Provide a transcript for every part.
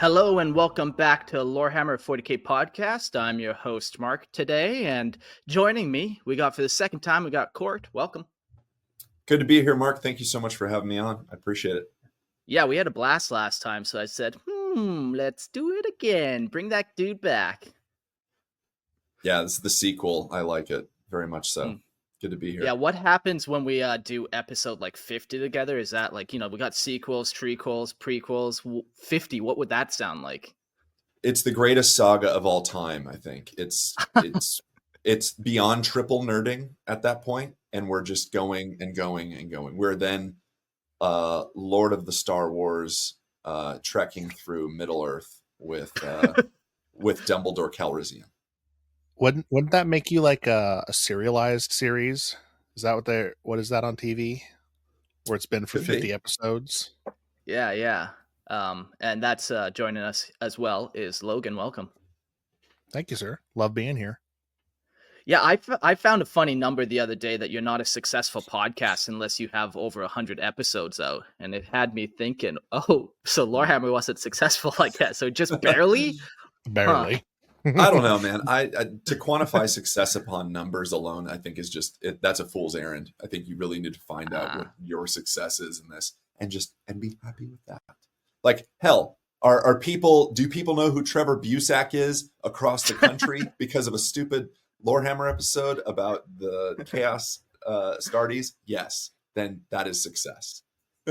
Hello and welcome back to Lorehammer 40K podcast. I'm your host, Mark, today, and joining me, we got for the second time, we got Court. Welcome. Good to be here, Mark. Thank you so much for having me on. I appreciate it. Yeah, we had a blast last time, so I said, let's do it again. Bring that dude back. Yeah, this is the sequel. I like it very much so. Good to be here. Yeah, what happens when we do episode like 50 together? Is that like, we got sequels, trequels, prequels, 50. What would that sound like? It's the greatest saga of all time, I think. It's beyond triple nerding at that point, and we're just going and going and going. We're then Lord of the Star Wars trekking through Middle-earth with Dumbledore Calrissian. Wouldn't that make you like a serialized series? Is that what is that on TV? Where it's been for 50 episodes? Yeah. And that's joining us as well is Logan. Welcome. Thank you, sir. Love being here. Yeah, I found a funny number the other day that you're not a successful podcast unless you have over 100 episodes out. And it had me thinking, oh, so Lorehammer wasn't successful like that. So just barely? Barely. Huh. I don't know, man. I to quantify success upon numbers alone, I think is that's a fool's errand. I think you really need to find out what your success is in this and be happy with that. Like, hell, do people know who Trevor Busak is across the country because of a stupid Lorehammer episode about the Chaos Stardies? Yes, then that is success.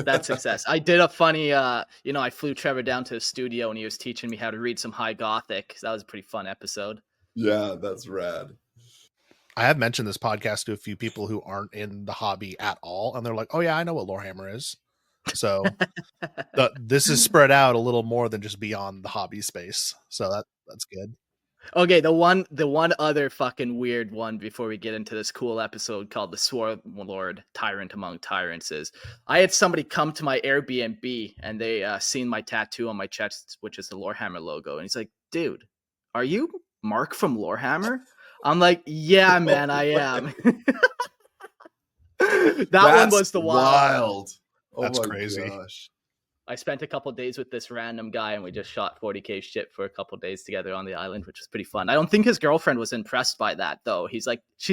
That's success. I did a funny, I flew Trevor down to the studio and he was teaching me how to read some High Gothic. That was a pretty fun episode. Yeah, that's rad. I have mentioned this podcast to a few people who aren't in the hobby at all, and they're like, "Oh yeah, I know what Lorehammer is." So this is spread out a little more than just beyond the hobby space. So that's good. Okay, the one other fucking weird one before we get into this cool episode called the Swarmlord Tyrant Among Tyrants is I had somebody come to my Airbnb and they seen my tattoo on my chest, which is the Lorehammer logo. And he's like, dude, are you Mark from Lorehammer? I'm like, yeah, man, I am. That's one was the wild. Oh, that's crazy. Gosh. I spent a couple of days with this random guy and we just shot 40K shit for a couple of days together on the island, which was pretty fun. I don't think his girlfriend was impressed by that though. She's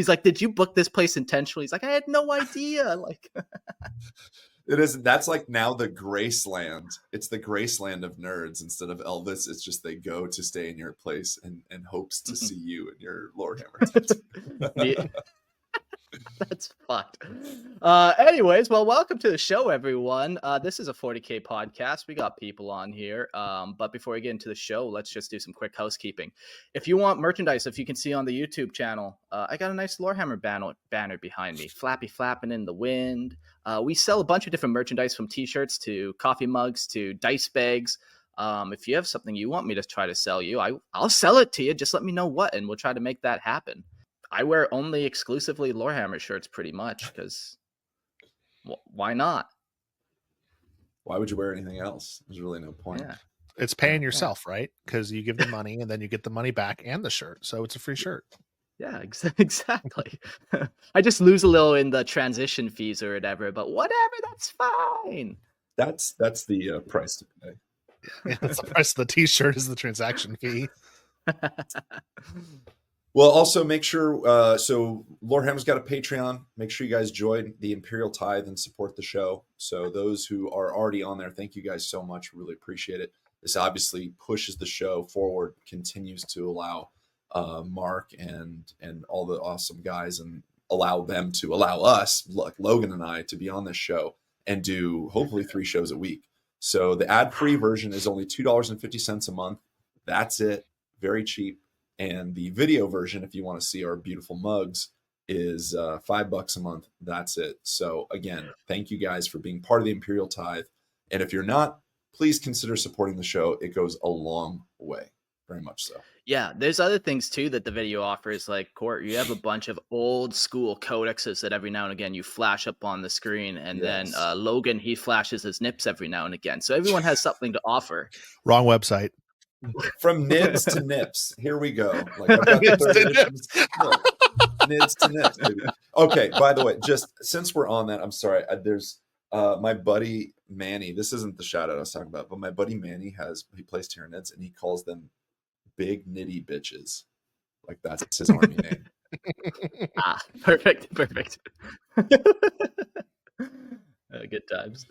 like, did you book this place intentionally? He's like, I had no idea. Like it is. That's like now the Graceland. It's the Graceland of nerds instead of Elvis. It's just they go to stay in your place and hopes to see you in your Lorehammer. That's fucked. Anyways, well, welcome to the show, everyone. This is a 40K podcast. We got people on here. But before we get into the show, let's just do some quick housekeeping. If you want merchandise, if you can see on the YouTube channel, I got a nice Lorehammer banner behind me, flapping in the wind. We sell a bunch of different merchandise from t-shirts to coffee mugs to dice bags. If you have something you want me to try to sell you, I'll sell it to you. Just let me know what, and we'll try to make that happen. I wear only exclusively Lorehammer shirts pretty much because why not? Why would you wear anything else? There's really no point. Yeah. It's paying yourself, right? Because you give the money and then you get the money back and the shirt. So it's a free shirt. Yeah, exactly. I just lose a little in the transition fees or whatever, but whatever, that's fine. That's the price to pay. Yeah, that's the price of the t-shirt is the transaction fee. Well, also make sure, so Lorehammer's got a Patreon. Make sure you guys join the Imperial Tithe and support the show. So those who are already on there, thank you guys so much. Really appreciate it. This obviously pushes the show forward, continues to allow Mark and all the awesome guys and allow them to allow us, like Logan and I, to be on this show and do hopefully 3 shows a week. So the ad-free version is only $2.50 a month. That's it. Very cheap. And the video version, if you want to see our beautiful mugs, is $5 a month. That's it. So again, thank you guys for being part of the Imperial Tithe. And if you're not, please consider supporting the show. It goes a long way. Very much so. Yeah, there's other things too that the video offers. Like, Court, you have a bunch of old school codexes that every now and again you flash up on the screen. And then Logan, he flashes his nips every now and again. So everyone has something to offer. Wrong website. From nibs to nips. Here we go. Like I've got the third edition. Nibs to nips, baby. Okay, by the way, just since we're on that, I'm sorry. There's My buddy Manny, this isn't the shout out I was talking about, but my buddy Manny he plays Tyranids and he calls them big nitty bitches. Like that's his army name. Perfect. Good times.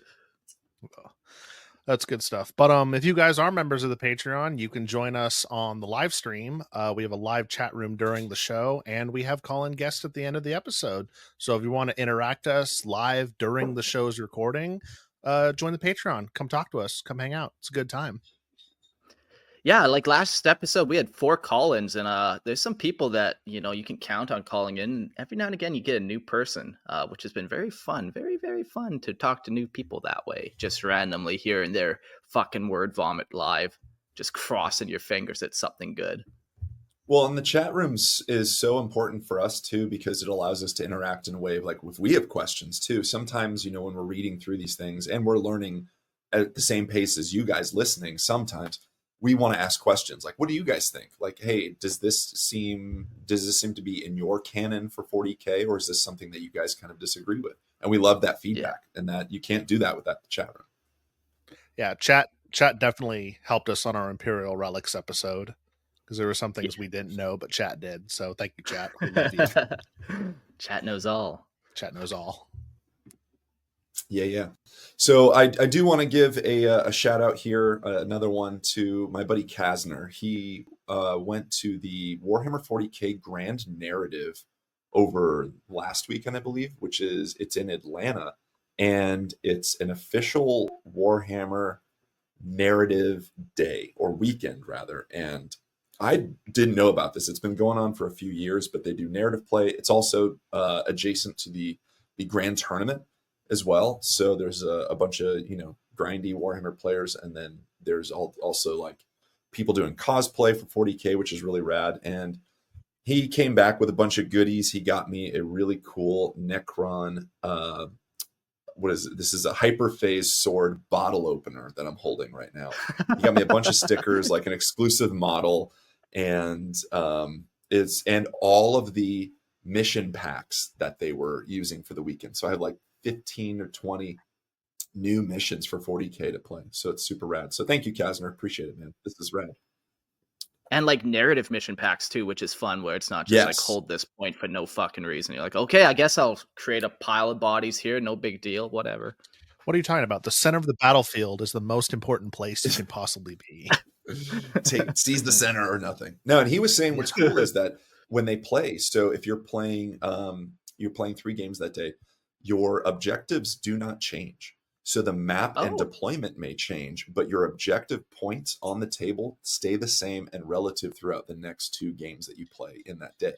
That's good stuff. But if you guys are members of the Patreon, you can join us on the live stream. We have a live chat room during the show, and we have call-in guests at the end of the episode. So if you want to interact us live during the show's recording, join the Patreon. Come talk to us. Come hang out. It's a good time. Yeah, like last episode, we had 4 call-ins, and there's some people that you can count on calling in. Every now and again, you get a new person, which has been very fun, very very fun to talk to new people that way, just randomly here and there, fucking word vomit live, just crossing your fingers at something good. Well, and the chat rooms is so important for us too, because it allows us to interact in a way of like if we have questions too. Sometimes, when we're reading through these things and we're learning at the same pace as you guys listening, sometimes we want to ask questions like, what do you guys think? Like, hey, does this seem to be in your canon for 40K, or is this something that you guys kind of disagree with? And we love that feedback, and that you can't do that without the chat room. Yeah, chat definitely helped us on our Imperial Relics episode, because there were some things we didn't know, but chat did. So thank you, chat. We love you. Chat knows all. Chat knows all. Yeah. So I do want to give a shout out here, another one to my buddy Kasner. He went to the Warhammer 40K Grand Narrative over last weekend, I believe, it's in Atlanta, and it's an official Warhammer narrative day, or weekend rather. And I didn't know about this. It's been going on for a few years, but they do narrative play. It's also adjacent to the Grand Tournament as well. So there's a bunch of, grindy Warhammer players. And then there's also like people doing cosplay for 40K, which is really rad. And he came back with a bunch of goodies. He got me a really cool Necron. What is it? This is a Hyperphase sword bottle opener that I'm holding right now. He got me a bunch of stickers, like an exclusive model. And and all of the mission packs that they were using for the weekend. So I have like 15 or 20 new missions for 40K to play. So it's super rad. So thank you, Kasner. Appreciate it, man. This is rad. And like narrative mission packs too, which is fun, where it's not just like hold this point for no fucking reason. You're like, okay, I guess I'll create a pile of bodies here. No big deal. Whatever. What are you talking about? The center of the battlefield is the most important place you can possibly be. Seize the center or nothing. No, and he was saying what's cool is that when they play, so if you're playing 3 games that day, your objectives do not change. So the map and deployment may change, but your objective points on the table stay the same and relative throughout the next 2 games that you play in that day.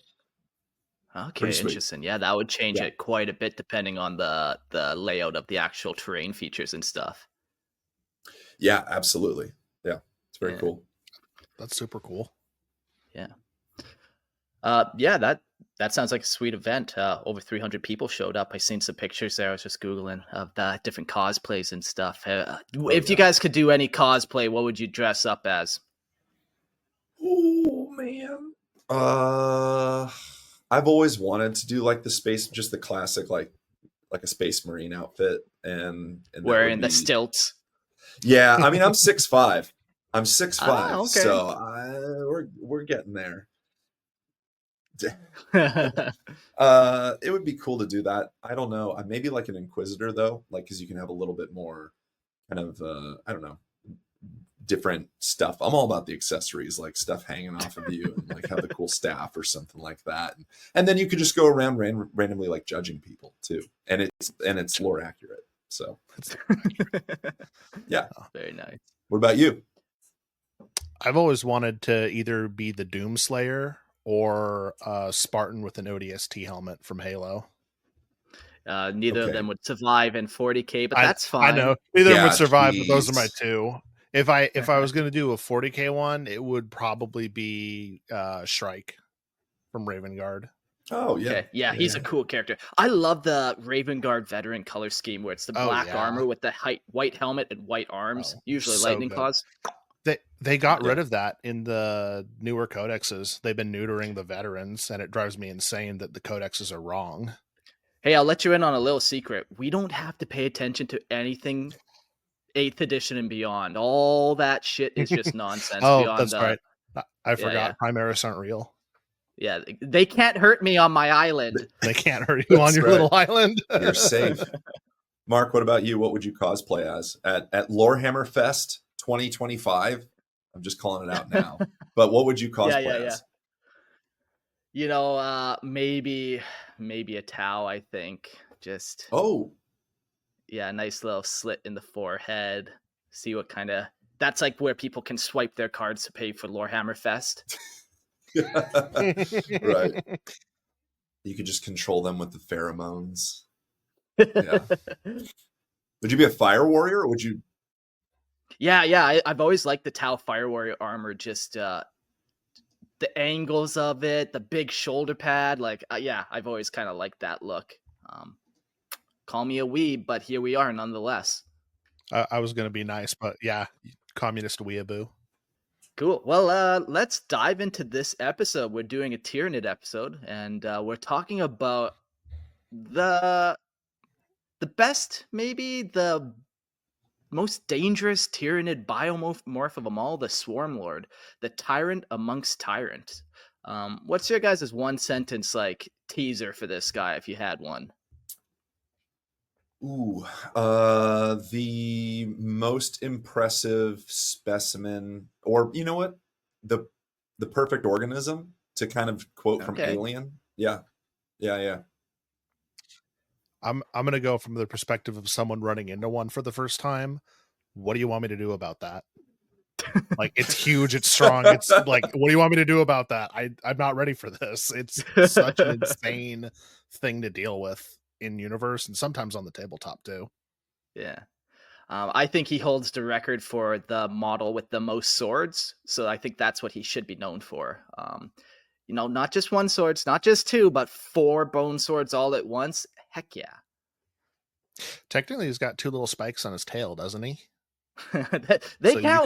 Okay, interesting. Yeah, that would change it quite a bit depending on the layout of the actual terrain features and stuff. Yeah, absolutely. Yeah, it's very cool. That's super cool. Yeah. That sounds like a sweet event. Over 300 people showed up. I seen some pictures there. I was just Googling of the different cosplays and stuff. If you guys could do any cosplay, what would you dress up as? Oh, man. I've always wanted to do like just the classic, like a Space Marine outfit. And wearing the stilts. Yeah, I mean, I'm 6'5". I'm 6'5", okay. So we're getting there. It would be cool to do that. I don't know. Maybe like an Inquisitor though, like because you can have a little bit more kind of I don't know, different stuff. I'm all about the accessories, like stuff hanging off of you, and like have the cool staff or something like that. And then you could just go around randomly like judging people too, and it's lore accurate. So yeah, very nice. What about you? I've always wanted to either be the Doomslayer or Spartan with an ODST helmet from Halo. Neither of them would survive in 40K, but that's fine. I know neither of them would survive, but those are my 2. If I was going to do a 40K one, it would probably be Shrike from Raven Guard. Oh yeah, okay. Yeah, he's a cool character. I love the Raven Guard veteran color scheme where it's the black armor with the white helmet and white arms, usually so lightning claws. They got rid of that in the newer codexes. They've been neutering the veterans, and it drives me insane that the codexes are wrong. Hey, I'll let you in on a little secret. We don't have to pay attention to anything 8th edition and beyond. All that shit is just nonsense Oh, beyond that's right. I yeah. forgot. Primaris aren't real. Yeah, they can't hurt me on my island. They can't hurt you on That's your right. little island. You're safe. Mark, what about you? What would you cosplay as at Lorehammer Fest 2025? I'm just calling it out now. But what would you cosplay Yeah. as? You know, maybe a Tau, I think. Just Oh, yeah, nice little slit in the forehead. See what kind of that's like where people can swipe their cards to pay for Lorehammer Fest. right. You could just control them with the pheromones. Yeah. Would you be a fire warrior, or would you? Yeah. I've always liked the Tau Fire Warrior armor. Just the angles of it, the big shoulder pad. Like, yeah, I've always kind of liked that look. Call me a weeb, but here we are nonetheless. I was going to be nice, but yeah, communist weeaboo. Cool. Well, let's dive into this episode. We're doing a Tyranid episode, and we're talking about the best, maybe the most dangerous Tyranid biomorph of them all, the Swarmlord, the Tyrant amongst Tyrants. What's your guys' one sentence like teaser for this guy, if you had one? Ooh, the most impressive specimen, or you know what, the perfect organism, to kind of quote from Okay. Alien. Yeah. I'm gonna go from the perspective of someone running into one for the first time. What do you want me to do about that? Like, it's huge, it's strong. It's like, what do you want me to do about that? I'm not ready for this. It's such an insane thing to deal with in universe, and sometimes on the tabletop too. Yeah. I think he holds the record for the model with the most swords, so I think that's what he should be known for. You know, not just one sword, not just two, but 4 bone swords all at once. Heck yeah. Technically, he's got 2 little spikes on his tail, doesn't he? They So count.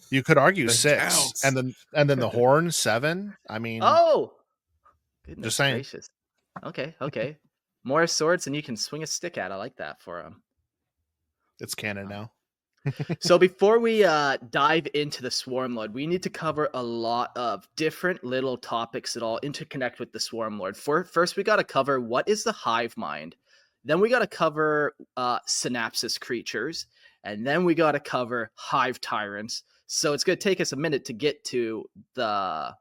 you could argue That 6, counts. and then the horn 7. I mean, Oh, goodness just saying. gracious. Okay. More swords than you can swing a stick at. I like that for him. It's canon now. So before we dive into the Swarmlord, we need to cover a lot of different little topics that all interconnect with the Swarmlord. First, we got to cover what is the Hive Mind. Then we got to cover synapsis creatures. And then we got to cover Hive Tyrants. So it's going to take us a minute to get to the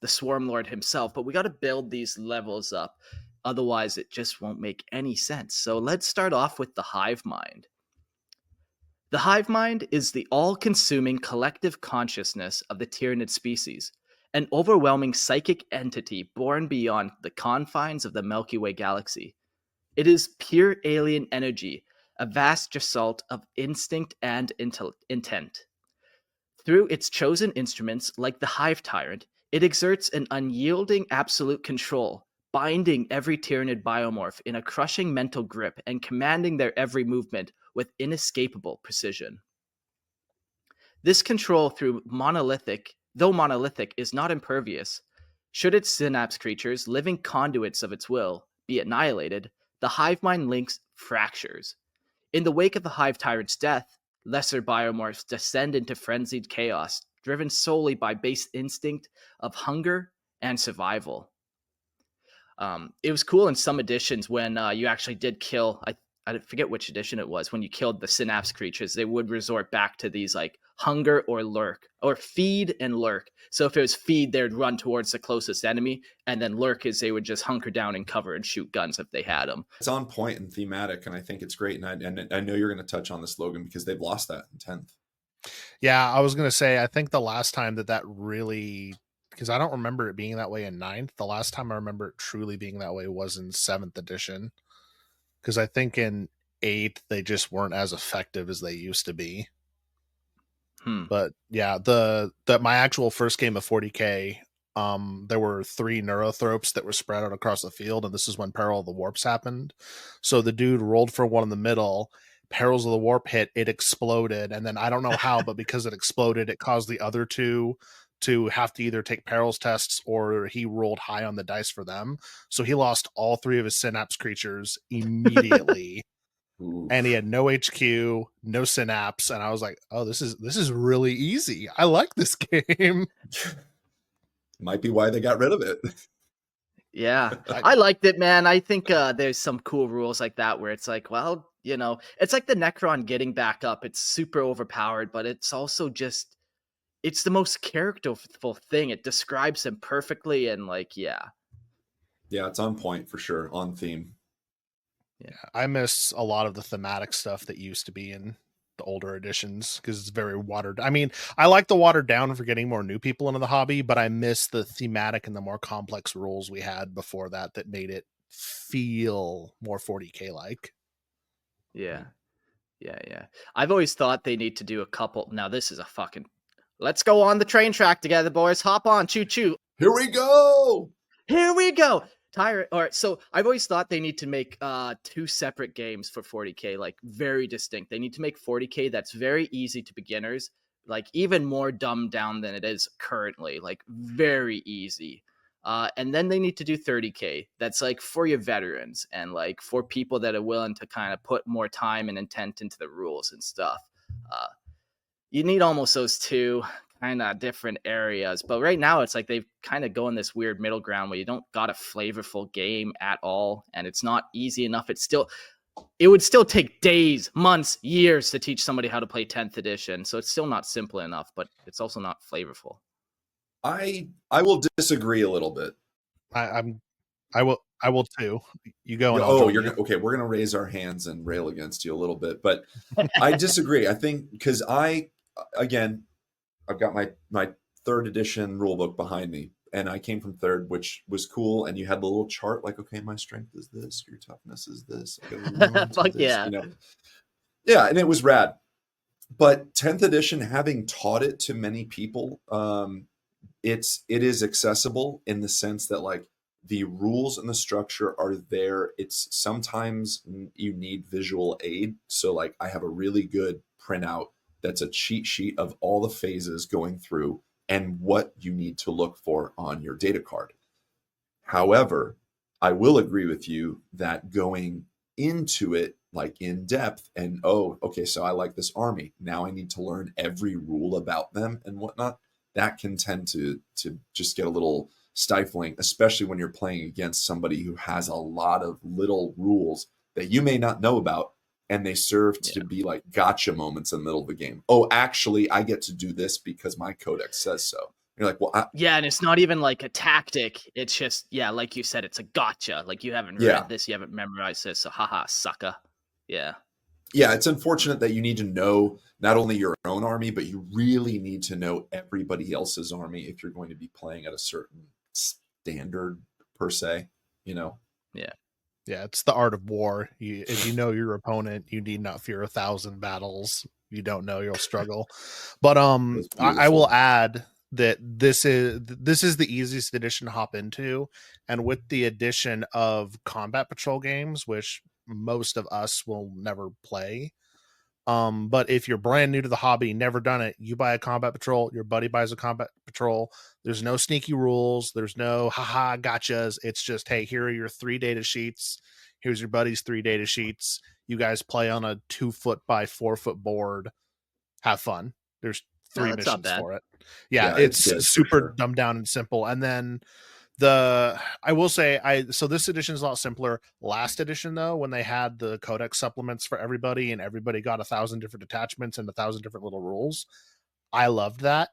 Swarmlord himself. But we got to build these levels up. Otherwise, it just won't make any sense. So let's start off with the Hive Mind. The Hive Mind is the all-consuming collective consciousness of the Tyranid species, an overwhelming psychic entity born beyond the confines of the Milky Way galaxy. It is pure alien energy, a vast gestalt of instinct and intent. Through its chosen instruments, like the Hive Tyrant, it exerts an unyielding absolute control, binding every Tyranid biomorph in a crushing mental grip and commanding their every movement with inescapable precision. This control, though monolithic, is not impervious. Should its synapse creatures, living conduits of its will, be annihilated, the Hive Mind links fractures. In the wake of the Hive Tyrant's death, lesser biomorphs descend into frenzied chaos, driven solely by base instinct of hunger and survival. It was cool in some editions when you actually did kill, I forget which edition it was, when you killed the synapse creatures, they would resort back to these like hunger or lurk, or feed and lurk. So if it was feed, they'd run towards the closest enemy, and then lurk is they would just hunker down and cover and shoot guns if they had them. It's on point and thematic, and I think it's great. And I know you're going to touch on this, Logan, because they've lost that in 10th. Yeah, I was going to say, I think the last time that really, because I don't remember it being that way in 9th. The last time I remember it truly being that way was in 7th edition. Because I think in 8th, they just weren't as effective as they used to be. But yeah, my actual first game of 40K, there were 3 neurothropes that were spread out across the field, and this is when Peril of the Warps happened. So the dude rolled for one in the middle, Perils of the Warp hit, it exploded, and then I don't know how, but because it exploded, it caused the other 2 to have to either take perils tests or he rolled high on the dice for them. So he lost all 3 of his synapse creatures immediately. Oof. And he had no HQ, no synapse, and I was like, "Oh, this is really easy. I like this game." Might be why they got rid of it. Yeah, I liked it, man. I think there's some cool rules like that where it's like, well, it's like the Necron getting back up. It's super overpowered, but it's also just, it's the most characterful thing. It describes him perfectly, and like, yeah. Yeah, it's on point for sure, on theme. Yeah, I miss a lot of the thematic stuff that used to be in the older editions because it's very watered. I mean, I like the watered down for getting more new people into the hobby, but I miss the thematic and the more complex rules we had before that made it feel more 40K like. Yeah. I've always thought they need to do a couple. Now, this is a fucking. Let's go on the train track together, boys. Hop on, choo choo. Here we go. Here we go. Tyrant. All right. So I've always thought they need to make 2 separate games for 40K, like very distinct. They need to make 40K that's very easy to beginners, like even more dumbed down than it is currently, like very easy. And then they need to do 30K. That's like for your veterans and like for people that are willing to kind of put more time and intent into the rules and stuff. You need almost those 2 kind of different areas. But right now it's like they've kind of going this weird middle ground where you don't got a flavorful game at all. And it's not easy enough. It would still take days, months, years to teach somebody how to play 10th edition. So it's still not simple enough, but it's also not flavorful. I will disagree a little bit. I will too. You go. And okay. We're gonna raise our hands and rail against you a little bit, but I disagree. I think because I've got my 3rd edition rulebook behind me, and I came from 3rd, which was cool. And you had the little chart, like, okay, my strength is this, your toughness is this. Fuck yeah, yeah, and it was rad. But 10th edition, having taught it to many people, it is accessible in the sense that like the rules and the structure are there. It's sometimes you need visual aid. So like I have a really good printout that's a cheat sheet of all the phases going through and what you need to look for on your data card. However, I will agree with you that going into it like in depth and, oh, okay, so I like this army. Now I need to learn every rule about them and whatnot. That can tend to just get a little stifling, especially when you're playing against somebody who has a lot of little rules that you may not know about, and they serve to be like gotcha moments in the middle of the game. Oh, actually, I get to do this because my codex says so. You're like, well, and it's not even like a tactic. It's just, like you said, it's a gotcha. Like you haven't read this, you haven't memorized this, so haha, sucker. Yeah, it's unfortunate that you need to know not only your own army, but you really need to know everybody else's army if you're going to be playing at a certain standard per se, Yeah, it's the art of war. If you know your opponent, you need not fear 1,000 battles. You don't know, you'll struggle. But I will add that this is the easiest edition to hop into, and with the addition of combat patrol games, which most of us will never play. But if you're brand new to the hobby, never done it, you buy a combat patrol, your buddy buys a combat patrol. There's no sneaky rules. There's no haha gotchas. It's just, hey, here are your 3 data sheets. Here's your buddy's 3 data sheets. You guys play on a 2 foot by 4 foot board. Have fun. There's 3 missions for it. Yeah, it's super dumbed down and simple. And then I will say, so this edition is a lot simpler. Last edition, though, when they had the codex supplements for everybody and everybody got 1,000 different attachments and 1,000 different little rules, I loved that.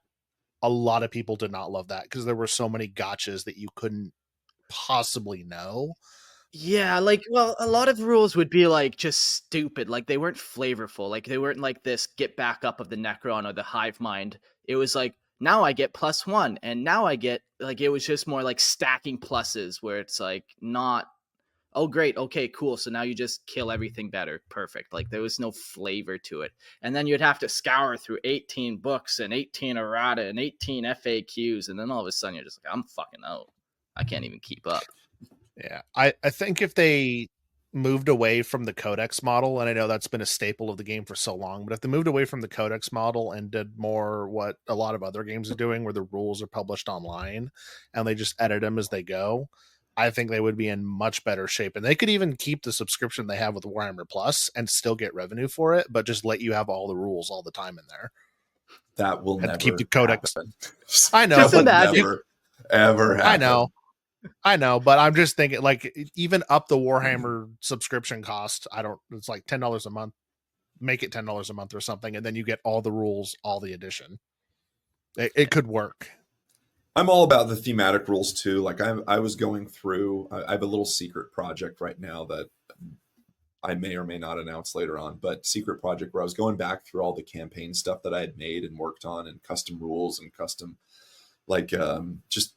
A lot of people did not love that because there were so many gotchas that you couldn't possibly know. Yeah, like, well, a lot of rules would be like just stupid. Like they weren't flavorful. Like they weren't like this get back up of the Necron or the Hive Mind. It was like, now I get +1, and now I get, like, it was just more like stacking pluses where it's like not, oh great, okay, cool, so now you just kill everything better, perfect. Like there was no flavor to it. And then you'd have to scour through 18 books and 18 errata and 18 FAQs, and then all of a sudden you're just like, I'm fucking out, I can't even keep up. Yeah, I think if they moved away from the codex model, and I know that's been a staple of the game for so long, but if they moved away from the codex model and did more what a lot of other games are doing, where the rules are published online and they just edit them as they go, I think they would be in much better shape. And they could even keep the subscription they have with Warhammer Plus and still get revenue for it, but just let you have all the rules all the time in there. That will And never keep the codex. happen. I know, Just That will imagine. never, ever happen. I know, but I'm just thinking, like, even up the Warhammer subscription cost, it's like $10 a month. Make it $10 a month or something, and then you get all the rules, all the edition. It could work. I'm all about the thematic rules too. Like I was going through, I have a little secret project right now that I may or may not announce later on, but secret project where I was going back through all the campaign stuff that I had made and worked on, and custom rules and custom, like, just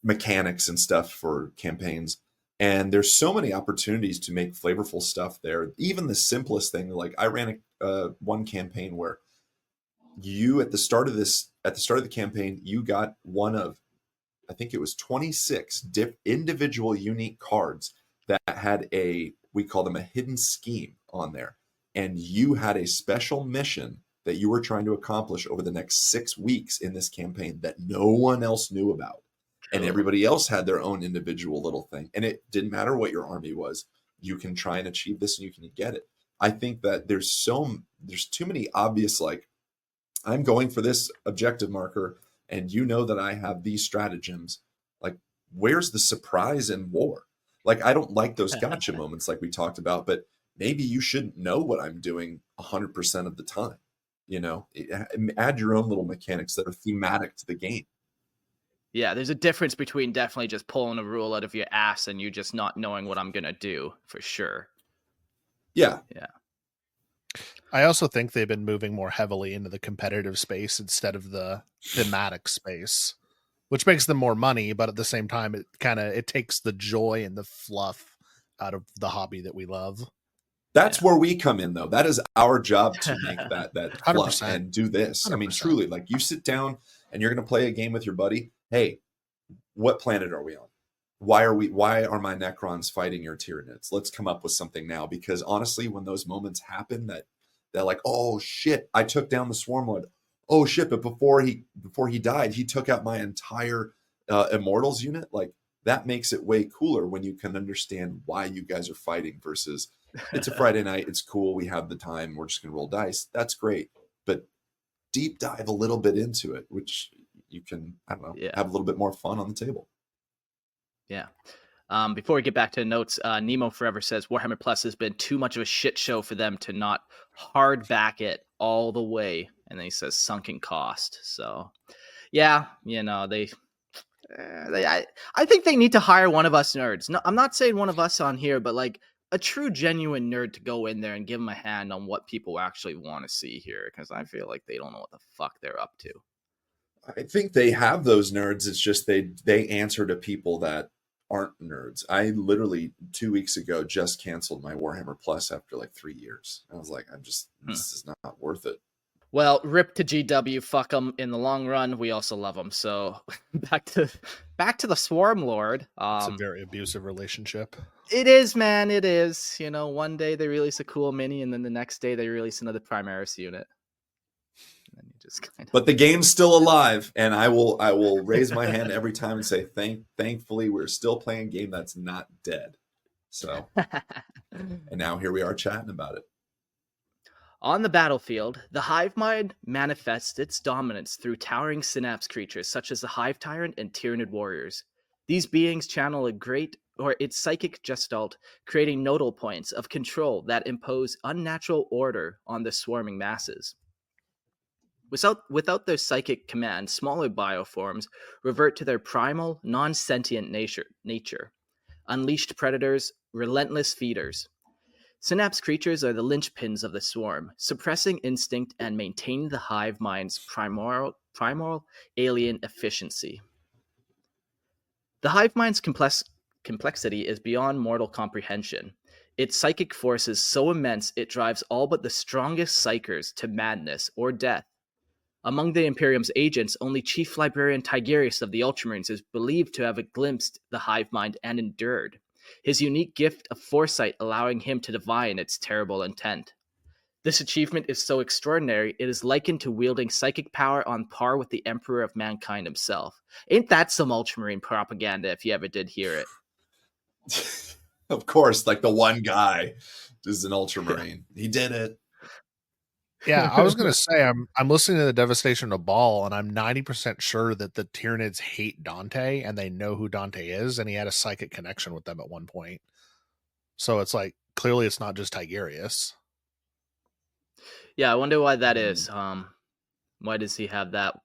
mechanics and stuff for campaigns. And there's so many opportunities to make flavorful stuff there. Even the simplest thing, like I ran one campaign where you at the start of the campaign, you got one of, I think it was 26 individual unique cards that had we call them a hidden scheme on there. And you had a special mission that you were trying to accomplish over the next 6 weeks in this campaign that no one else knew about. And everybody else had their own individual little thing. And it didn't matter what your army was. You can try and achieve this and you can get it. I think that there's too many obvious, like, I'm going for this objective marker and you know that I have these stratagems. Like, where's the surprise in war? Like, I don't like those gotcha moments like we talked about, but maybe you shouldn't know what I'm doing 100% of the time. You know, add your own little mechanics that are thematic to the game. Yeah, there's a difference between definitely just pulling a rule out of your ass and you just not knowing what I'm going to do, for sure. Yeah. Yeah. I also think they've been moving more heavily into the competitive space instead of the thematic space, which makes them more money, but at the same time, it takes the joy and the fluff out of the hobby that we love. That's where we come in, though. That is our job to make that fluff 100%. and do this. 100%. I mean, truly, like, you sit down and you're going to play a game with your buddy. Hey, what planet are we on? Why are my Necrons fighting your Tyranids? Let's come up with something now. Because honestly, when those moments happen, that they're like, oh shit, I took down the Swarmlord. Oh shit, but before he died, he took out my entire Immortals unit. Like, that makes it way cooler when you can understand why you guys are fighting versus it's a Friday night, it's cool, we have the time, we're just gonna roll dice. That's great. But deep dive a little bit into it, which you can, I don't know, have a little bit more fun on the table. Yeah. Before we get back to the notes, Nemo Forever says Warhammer Plus has been too much of a shit show for them to not hard back it all the way. And then he says sunken cost. So, yeah, you know, I think they need to hire one of us nerds. No, I'm not saying one of us on here, but like a true, genuine nerd to go in there and give them a hand on what people actually want to see here. Because I feel like they don't know what the fuck they're up to. I think they have those nerds. It's just they answer to people that aren't nerds. I literally 2 weeks ago just canceled my Warhammer Plus after like 3 years. I was like, this is not worth it. Well, rip to GW, fuck them. In the long run, we also love them. So back to the Swarmlord. It's a very abusive relationship. It is, man. It is. You know, one day they release a cool mini, and then the next day they release another Primaris unit. And you just But the game's still alive, and I will raise my hand every time and say, thankfully, we're still playing a game that's not dead. So, and now here we are chatting about it. On the battlefield, the Hive Mind manifests its dominance through towering synapse creatures such as the Hive Tyrant and Tyranid warriors. These beings channel its psychic gestalt, creating nodal points of control that impose unnatural order on the swarming masses. Without their psychic command, smaller bioforms revert to their primal, non-sentient nature. Unleashed predators, relentless feeders. Synapse creatures are the linchpins of the swarm, suppressing instinct and maintaining the hive mind's primal alien efficiency. The hive mind's complexity is beyond mortal comprehension. Its psychic force is so immense it drives all but the strongest psychers to madness or death. Among the Imperium's agents, only Chief Librarian Tigerius of the Ultramarines is believed to have glimpsed the hive mind and endured. his unique gift of foresight allowing him to divine its terrible intent. This achievement is so extraordinary, it is likened to wielding psychic power on par with the Emperor of Mankind himself. Ain't that some Ultramarine propaganda if you ever did hear it? Of course, like the one guy is an Ultramarine. He did it. Yeah, I was gonna say I'm listening to the Devastation of Baal, and I'm 90% sure that the Tyranids hate Dante and they know who Dante is, and he had a psychic connection with them at one point. So it's like clearly it's not just Tigurius. Yeah, I wonder why that is. Why does he have that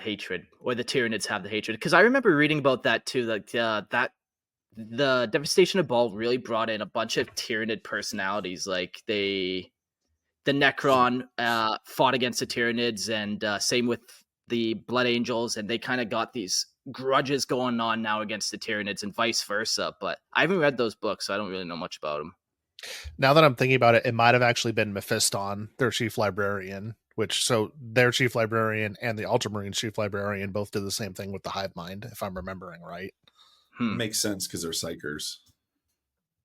hatred, or the Tyranids have the hatred? Because I remember reading about that too. Like that the Devastation of Baal really brought in a bunch of Tyranid personalities. Like the Necron fought against the Tyranids, and same with the Blood Angels, and they kind of got these grudges going on now against the Tyranids, and vice versa. But I haven't read those books, so I don't really know much about them. Now that I'm thinking about it, it might have actually been Mephiston, their chief librarian, so their chief librarian and the Ultramarine chief librarian both did the same thing with the Hive Mind, if I'm remembering right. Makes sense because they're psychers.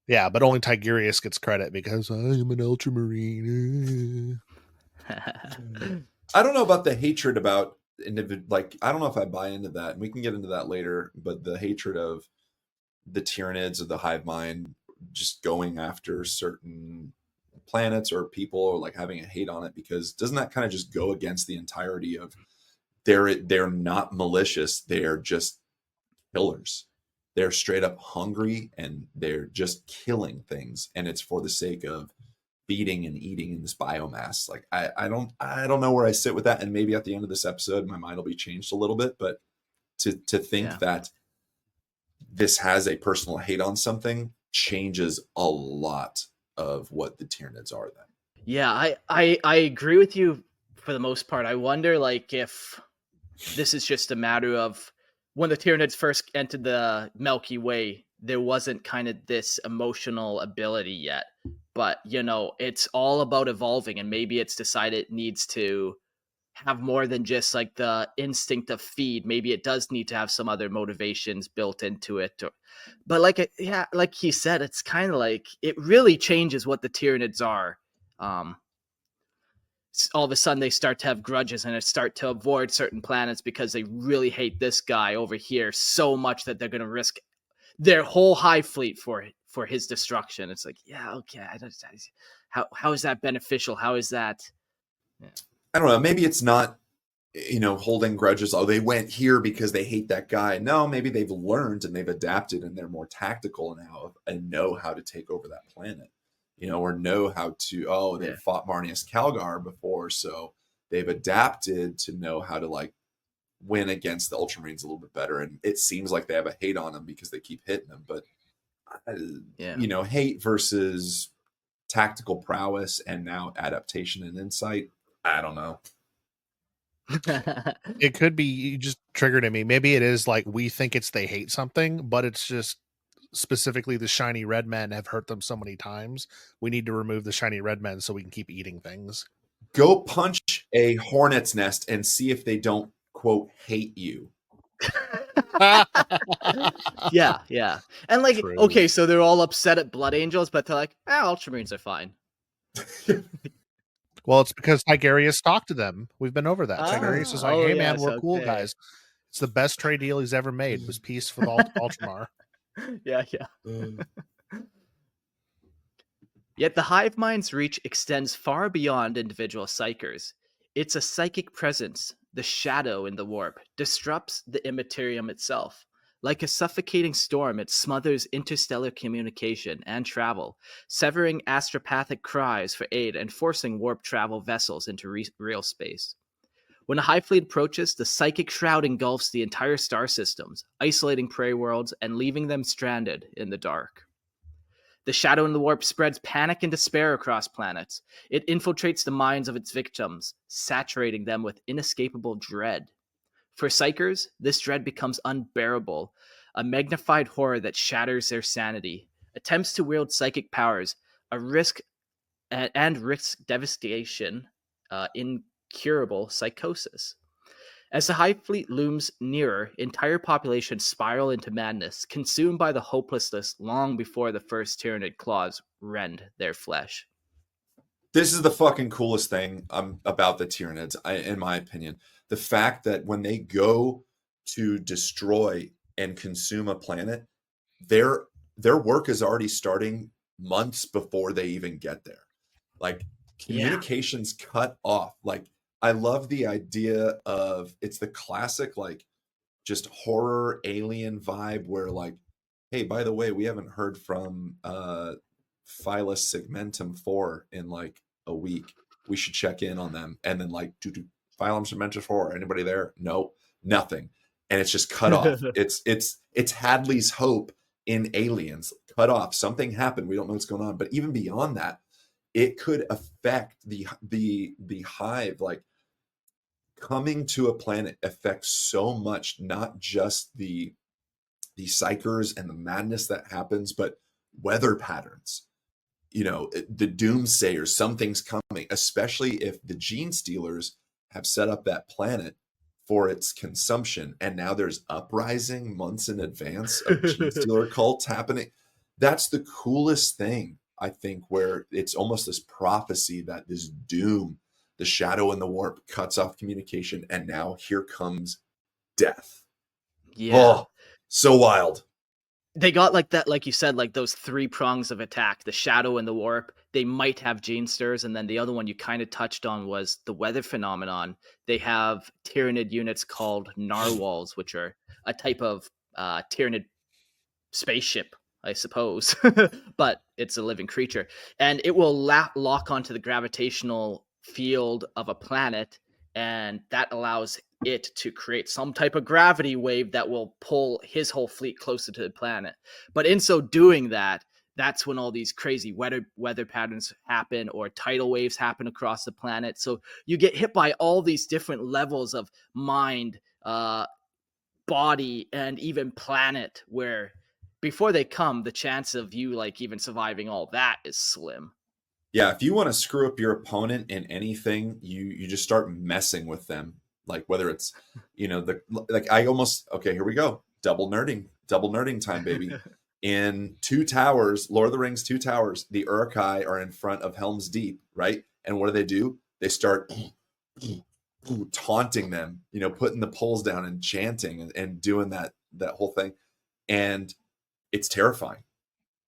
Yeah, but only Tigurius gets credit because I am an Ultramarine. I don't know about the hatred about like I don't know if I buy into that, and we can get into that later. But the hatred of the Tyranids or the Hive Mind just going after certain planets or people, or like having a hate on it, because doesn't that kind of just go against the entirety of they're not malicious, they're just killers. They're straight up hungry and they're just killing things, and it's for the sake of feeding and eating in this biomass. Like I don't know where I sit with that, and maybe at the end of this episode my mind will be changed a little bit, but to think that this has a personal hate on something changes a lot of what the Tyranids are then. Yeah, I agree with you for the most part. I wonder like if this is just a matter of when the Tyranids first entered the Milky Way, there wasn't kind of this emotional ability yet. But, it's all about evolving, and maybe it's decided it needs to have more than just like the instinct of feed. Maybe it does need to have some other motivations built into it. But like he said, it's kind of like it really changes what the Tyranids are. All of a sudden they start to have grudges and start to avoid certain planets because they really hate this guy over here so much that they're going to risk their whole hive fleet for his destruction. It's like, yeah, okay. How is that beneficial? How is that? Yeah. I don't know. Maybe it's not, holding grudges. Oh, they went here because they hate that guy. No, maybe they've learned and they've adapted and they're more tactical now and know how to take over that planet, or know how to, they've fought Marnius Calgar before. So they've adapted to know how to like win against the Ultramarines a little bit better. And it seems like they have a hate on them because they keep hitting them. But, hate versus tactical prowess and now adaptation and insight. I don't know. It could be, you just triggered at me. Maybe it is like we think it's they hate something, but it's just specifically the shiny red men have hurt them so many times. We need to remove the shiny red men so we can keep eating things. Go punch a hornet's nest and see if they don't, quote, hate you. Yeah. And like, True. Okay, so they're all upset at Blood Angels, but they're like, Ultramarines are fine. Well, it's because Tigurius talked to them. We've been over that. Tigurius is like, hey, man, we're cool guys. It's the best trade deal he's ever made, was peace with Ultramar. Yeah. Yet the Hive Mind's reach extends far beyond individual psychers. It's a psychic presence, the shadow in the warp, disrupts the immaterium itself. Like a suffocating storm, it smothers interstellar communication and travel, severing astropathic cries for aid and forcing warp travel vessels into real space. When a hive fleet approaches, the psychic shroud engulfs the entire star systems, isolating prey worlds and leaving them stranded in the dark. The shadow in the warp spreads panic and despair across planets. It infiltrates the minds of its victims, saturating them with inescapable dread. For psychers, this dread becomes unbearable, a magnified horror that shatters their sanity. Attempts to wield psychic powers, risks devastation, incurable psychosis. As the Hive fleet looms nearer, entire populations spiral into madness, consumed by the hopelessness long before the first Tyranid claws rend their flesh. This is the fucking coolest thing about the Tyranids, in my opinion. The fact that when they go to destroy and consume a planet, their work is already starting months before they even get there. Like Yeah. communications cut off. Like I love the idea of it's the classic like just horror alien vibe where like, hey, by the way, we haven't heard from Phylus Segmentum 4 in like a week. We should check in on them. And then like, do Phylum Segmentum 4, anybody there? No, nothing. And it's just cut off. It's Hadley's hope in Aliens, cut off. Something happened. We don't know what's going on. But even beyond that, it could affect the hive. Like coming to a planet affects so much, not just the psychers and the madness that happens, but weather patterns. You know, the doomsayers, something's coming, especially if the gene stealers have set up that planet for its consumption. And now there's uprising months in advance of gene stealer cults happening. That's the coolest thing, I think, where it's almost this prophecy that this doom, the shadow and the warp cuts off communication. And now here comes death. Yeah. Oh, so wild. They got like that, like you said, like those 3 prongs of attack, the shadow and the warp. They might have gene stirs, and then the other one you kind of touched on was the weather phenomenon. They have Tyranid units called narwhals, which are a type of Tyranid spaceship, I suppose, but it's a living creature, and it will lock onto the gravitational field of a planet, and that allows it to create some type of gravity wave that will pull his whole fleet closer to the planet. But in so doing that's when all these crazy weather patterns happen, or tidal waves happen across the planet. So you get hit by all these different levels of mind, body, and even planet, where before they come, the chance of you like even surviving all that is slim. Yeah, if you want to screw up your opponent in anything, you just start messing with them. Like whether it's, you know, okay, here we go. Double nerding time, baby. In Two Towers, Lord of the Rings, Two Towers, the Uruk-hai are in front of Helm's Deep, right? And what do? They start taunting them, you know, putting the poles down and chanting and doing that whole thing. And it's terrifying.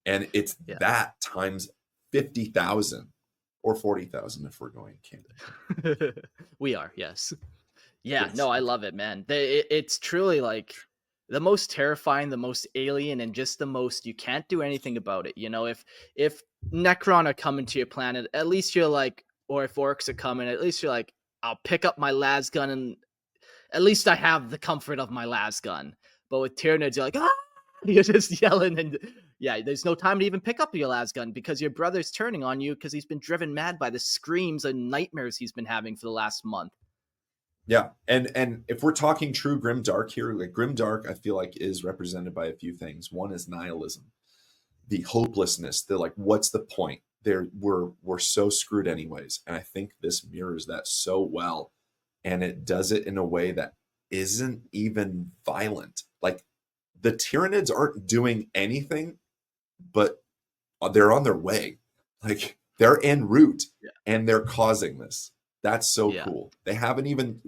And it's that times 50,000 or 40,000 if we're going Canada. We are, yes. Yeah, yes. No, I love it, man. It's truly like the most terrifying, the most alien, and just the most you can't do anything about it. You know, if Necron are coming to your planet, at least you're like, or if orcs are coming, at least you're like, I'll pick up my las gun, and at least I have the comfort of my las gun. But with Tyranids, you're like, ah! You're just yelling, and yeah, there's no time to even pick up your las gun because your brother's turning on you because he's been driven mad by the screams and nightmares he's been having for the last month. Yeah, and if we're talking true grimdark here, like grimdark, I feel like is represented by a few things. One is nihilism, the hopelessness. They're like, what's the point? We're so screwed anyways, and I think this mirrors that so well, and it does it in a way that isn't even violent. Like the Tyranids aren't doing anything, but they're on their way. Like they're en route, and they're causing this. That's so cool. They haven't even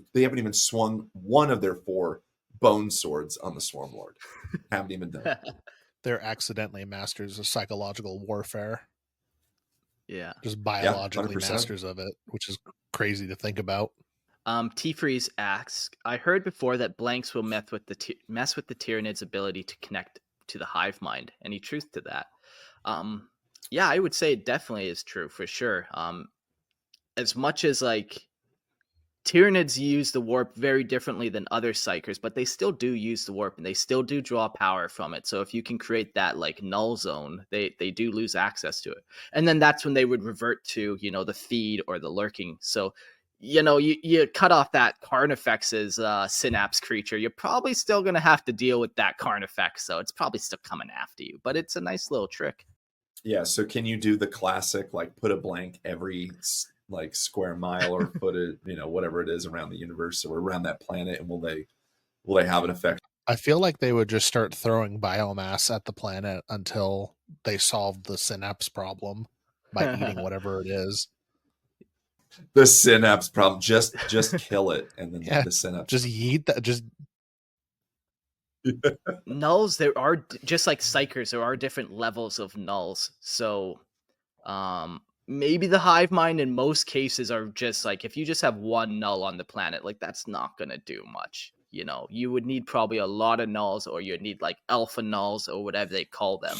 swung one of their 4 bone swords on the Swarmlord. Haven't even done it. They're accidentally masters of psychological warfare. Yeah. Just biologically masters of it, which is crazy to think about. T-Freeze asks, I heard before that blanks will mess with the Tyranid's ability to connect to the hive mind. Any truth to that? Yeah, I would say it definitely is true for sure. As much as like Tyranids use the warp very differently than other psychers, but they still do use the warp and they still do draw power from it. So if you can create that like null zone, they do lose access to it. And then that's when they would revert to, you know, the feed or the lurking. So, you know, you cut off that Carnifex's synapse creature, you're probably still going to have to deal with that Carnifex. So it's probably still coming after you, but it's a nice little trick. Yeah. So can you do the classic, like put a blank every like square mile or foot, whatever it is around the universe or around that planet, and will they have an effect? I feel like they would just start throwing biomass at the planet until they solved the synapse problem by eating whatever it is. The synapse problem, just kill it, and then Yeah, the synapse. just yeet that. Just Nulls, there are just like psychers, there are different levels of nulls. So maybe the hive mind in most cases are just like, if you just have one null on the planet, like that's not gonna do much. You know, you would need probably a lot of nulls, or you'd need like alpha nulls or whatever they call them.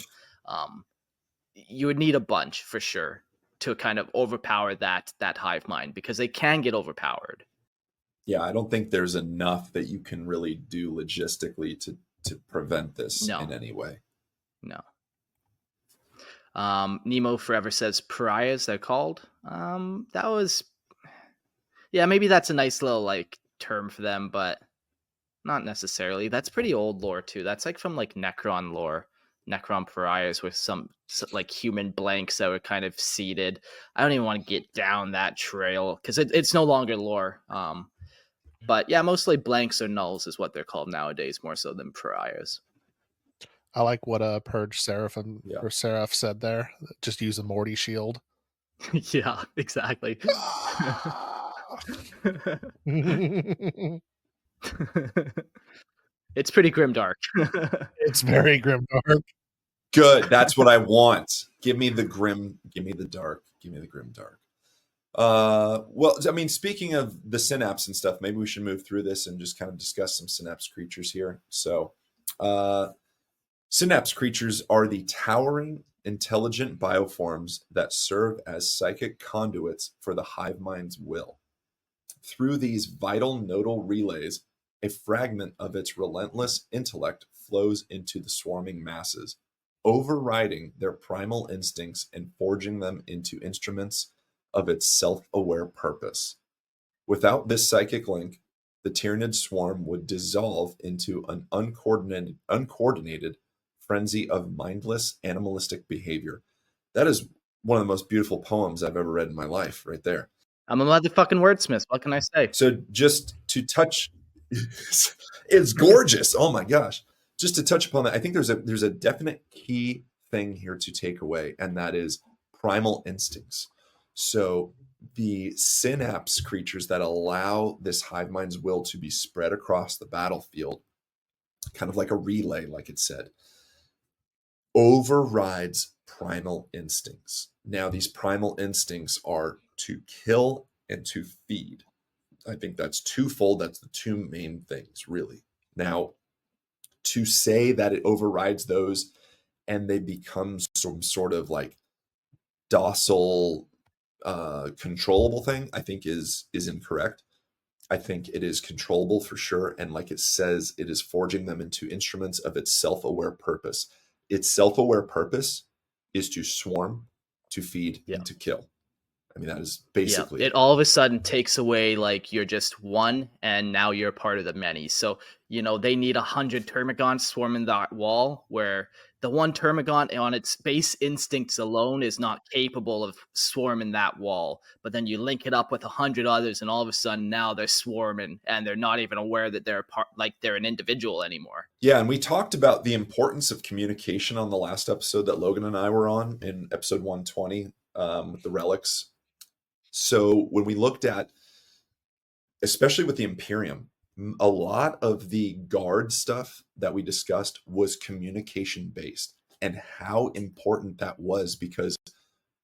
You would need a bunch for sure to kind of overpower that hive mind, because they can get overpowered. Yeah, I don't think there's enough that you can really do logistically to prevent this in any way. No. Nemo Forever says pariahs, they're called. That was, yeah, maybe that's a nice little like term for them, but not necessarily. That's pretty old lore too. That's like from like Necron lore. Necron pariahs with some like human blanks that were kind of seeded. I don't even want to get down that trail because it's no longer lore. But yeah, mostly blanks or nulls is what they're called nowadays, more so than pariahs. I like what Purge Seraphim or Seraph said there. Just use a Morty shield. Yeah, exactly. It's pretty grimdark. It's very grimdark. Good. That's what I want. Give me the grim. Give me the dark. Give me the grim dark. Well, I mean, speaking of the synapse and stuff, maybe we should move through this and just kind of discuss some synapse creatures here. So, synapse creatures are the towering, intelligent bioforms that serve as psychic conduits for the hive mind's will. Through these vital nodal relays, a fragment of its relentless intellect flows into the swarming masses, overriding their primal instincts and forging them into instruments of its self-aware purpose. Without this psychic link, the Tyranid swarm would dissolve into an uncoordinated frenzy of mindless animalistic behavior. That is one of the most beautiful poems I've ever read in my life, right there. I'm a motherfucking wordsmith. What can I say? So just to touch, it's gorgeous. Oh my gosh. Just to touch upon that, I think there's a definite key thing here to take away, and that is primal instincts. So the synapse creatures that allow this hive mind's will to be spread across the battlefield, kind of like a relay, like it said, overrides primal instincts. Now, these primal instincts are to kill and to feed. I think that's twofold. That's the two main things, really. Now, to say that it overrides those and they become some sort of like docile, controllable thing, I think is incorrect. I think it is controllable for sure. And like it says, it is forging them into instruments of its self-aware purpose. Its self-aware purpose is to swarm, to feed, and to kill. I mean, that is basically it. All of a sudden takes away like you're just one, and now you're part of the many. So, you know, they need 100 termagants swarming that wall, where the one termagant on its base instincts alone is not capable of swarming that wall. But then you link it up with 100 others, and all of a sudden now they're swarming, and they're not even aware that they're they're an individual anymore. Yeah, and we talked about the importance of communication on the last episode that Logan and I were on, in episode 120, with the relics. So when we looked at, especially with the Imperium, a lot of the guard stuff that we discussed was communication based, and how important that was, because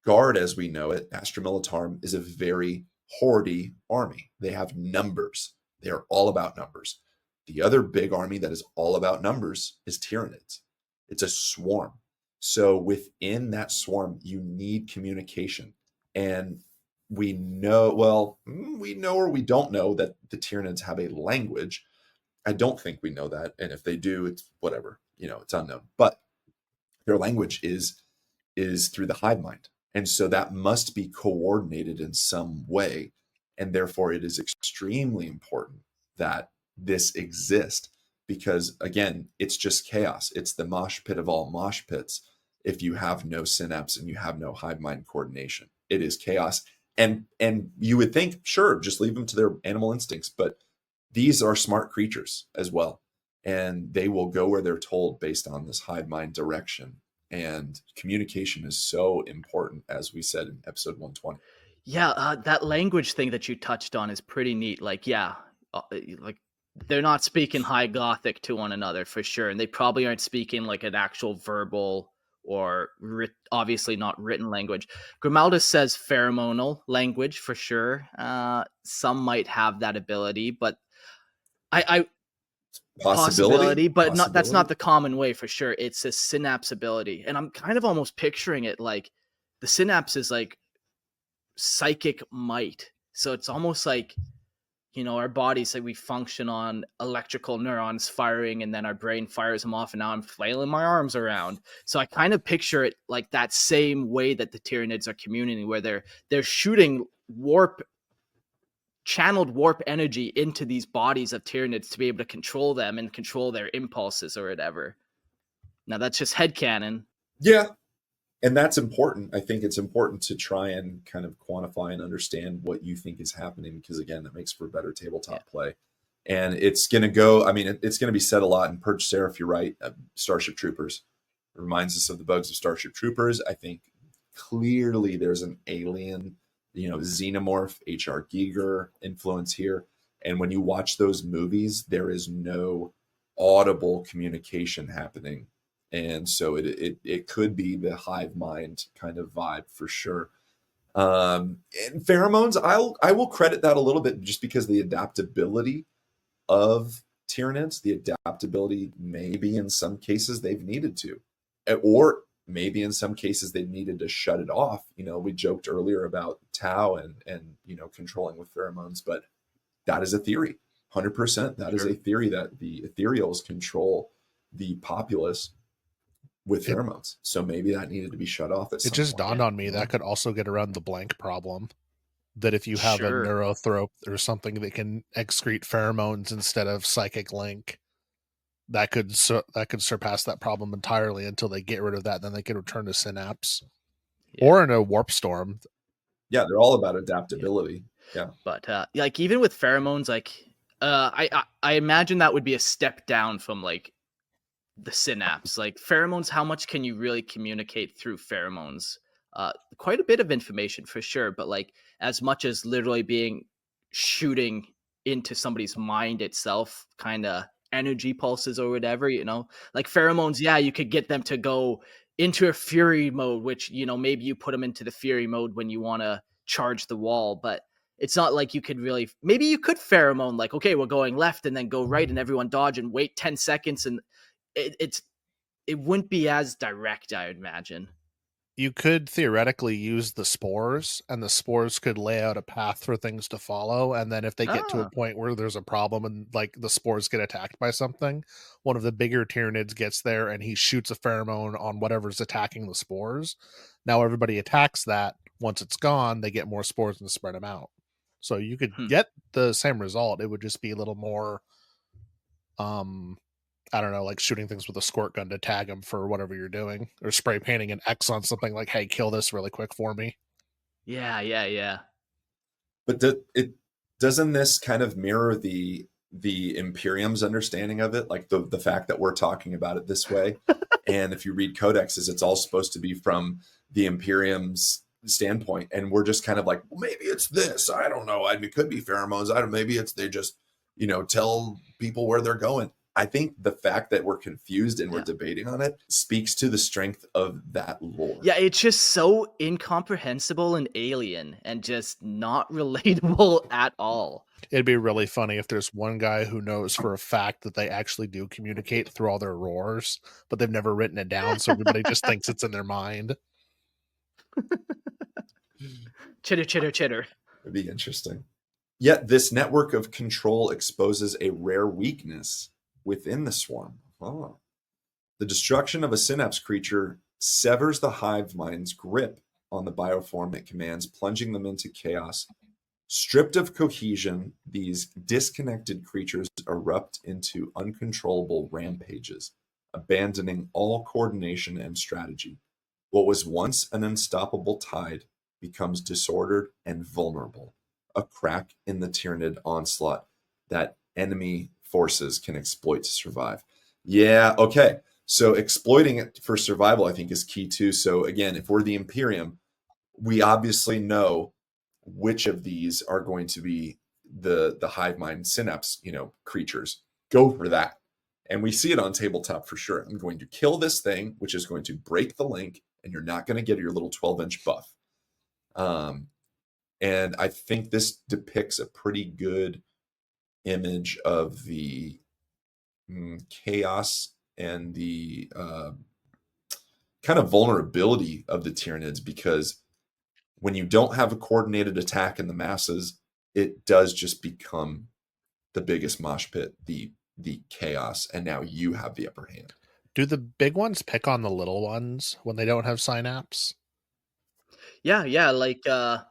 guard, as we know it, Astra Militarum, is a very hoardy army. They have numbers. They are all about numbers. The other big army that is all about numbers is Tyranids. It's a swarm. So within that swarm, you need communication. And we know or we don't know that the Tyranids have a language. I don't think we know that. And if they do, it's whatever, it's unknown. But their language is through the hive mind. And so that must be coordinated in some way. And therefore, it is extremely important that this exists, because, again, it's just chaos. It's the mosh pit of all mosh pits if you have no synapse and you have no hive mind coordination. It is chaos. And you would think, sure, just leave them to their animal instincts, but these are smart creatures as well, and they will go where they're told based on this hive mind direction. And communication is so important, as we said in episode 120. Yeah, that language thing that you touched on is pretty neat. Like, yeah, like they're not speaking High Gothic to one another for sure, and they probably aren't speaking like an actual verbal or obviously not written language. Grimaldus says pheromonal language for sure. Some might have that ability, but I possibility, but not that's not the common way for sure. It's a synapse ability, and I'm kind of almost picturing it like the synapse is like psychic might. So it's almost like, you know, our bodies, like we function on electrical neurons firing, and then our brain fires them off, and now I'm flailing my arms around. So I kind of picture it like that same way that the Tyranids are communicating, where they're shooting channeled warp energy into these bodies of Tyranids to be able to control them and control their impulses or whatever. Now that's just headcanon. Yeah. And that's important. I think it's important to try and kind of quantify and understand what you think is happening, because again, that makes for better tabletop play. And it's going to go, I mean, it's going to be said a lot in Purge Seraph, you're right. Starship Troopers. It reminds us of the bugs of Starship Troopers. I think clearly there's an alien, you know, xenomorph, H.R. Giger influence here. And when you watch those movies, there is no audible communication happening. And so it could be the hive mind kind of vibe for sure. And pheromones, I will credit that a little bit, just because the adaptability of Tyranids, the adaptability, maybe in some cases they've needed to, or maybe in some cases they needed to shut it off. You know, we joked earlier about Tau and you know, controlling with pheromones, but that is a theory. 100%. That is a theory that the ethereals control the populace with pheromones. So maybe that needed to be shut off at some point. It just dawned on me that could also get around the blank problem. That if you have a neurothrope or something that can excrete pheromones instead of psychic link, that could surpass that problem entirely until they get rid of that. Then they can return to synapse, or in a warp storm. Yeah, they're all about adaptability. Yeah, but like even with pheromones, like I imagine that would be a step down from like the synapse. Like pheromones, how much can you really communicate through pheromones? Quite a bit of information for sure, but like as much as literally being shooting into somebody's mind itself, kind of energy pulses or whatever, you know, like pheromones. Yeah, you could get them to go into a fury mode, which, you know, maybe you put them into the fury mode when you want to charge the wall, but it's not like you could really, maybe you could pheromone like, okay, we're going left, and then go right, and everyone dodge and wait 10 seconds, and it wouldn't be as direct, I would imagine. You could theoretically use the spores, and the spores could lay out a path for things to follow. And then if they get to a point where there's a problem and like the spores get attacked by something, one of the bigger Tyranids gets there and he shoots a pheromone on whatever's attacking the spores. Now everybody attacks that. Once it's gone, they get more spores and spread them out. So you could get the same result. It would just be a little more, I don't know, like shooting things with a squirt gun to tag them for whatever you're doing, or spray painting an X on something like, hey, kill this really quick for me. Yeah. But doesn't this kind of mirror the Imperium's understanding of it? Like the fact that we're talking about it this way. And if you read codexes, it's all supposed to be from the Imperium's standpoint. And we're just kind of like, well, maybe it's this. I don't know. It could be pheromones. Maybe it's they just, you know, tell people where they're going. I think the fact that we're confused and we're debating on it speaks to the strength of that lore. Yeah, it's just so incomprehensible and alien and just not relatable at all. It'd be really funny if there's one guy who knows for a fact that they actually do communicate through all their roars, but they've never written it down, so everybody just thinks it's in their mind. Chitter, chitter, chitter. It'd be interesting. Yet this network of control exposes a rare weakness within the swarm. The destruction of a synapse creature severs the hive mind's grip on the bioform it commands, plunging them into chaos. Stripped of cohesion, these disconnected creatures erupt into uncontrollable rampages, abandoning all coordination and strategy. What was once an unstoppable tide becomes disordered and vulnerable, a crack in the Tyranid onslaught that enemy forces can exploit to survive. Yeah, okay. So exploiting it for survival, I think, is key too. So again, if we're the Imperium, we obviously know which of these are going to be the hive mind synapse, creatures. Go for that. And we see it on tabletop for sure. I'm going to kill this thing, which is going to break the link, and you're not going to get your little 12-inch buff. And I think this depicts a pretty good image of the chaos and the kind of vulnerability of the Tyranids, because when you don't have a coordinated attack in the masses, it does just become the biggest mosh pit, the chaos, and now you have the upper hand. Do the big ones pick on the little ones when they don't have synapse? Yeah, like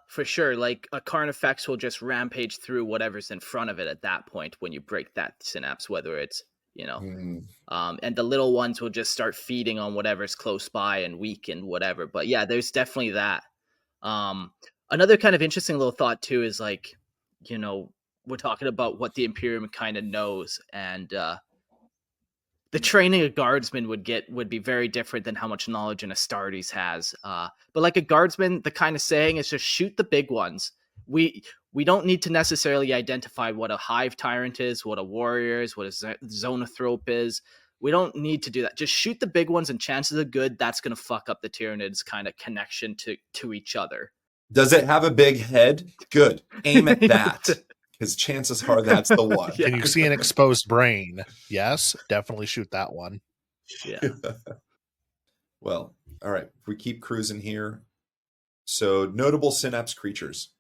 for sure. Like a Carnifex will just rampage through whatever's in front of it at that point when you break that synapse, whether it's and the little ones will just start feeding on whatever's close by and weak and whatever. But yeah, there's definitely that. Another kind of interesting little thought too is like, we're talking about what the Imperium kind of knows, and the training a guardsman would be very different than how much knowledge an Astartes has. But like a guardsman, the kind of saying is just shoot the big ones. We don't need to necessarily identify what a hive tyrant is, what a warrior is, what a zonothrope is. We don't need to do that. Just shoot the big ones, and chances are good that's going to fuck up the Tyranids' kind of connection to each other. Does it have a big head? Good. Aim at that. Because chances are that's the one. Yeah. Can you see an exposed brain? Yes, definitely shoot that one. Yeah. Well, all right. We keep cruising here. So, notable synapse creatures.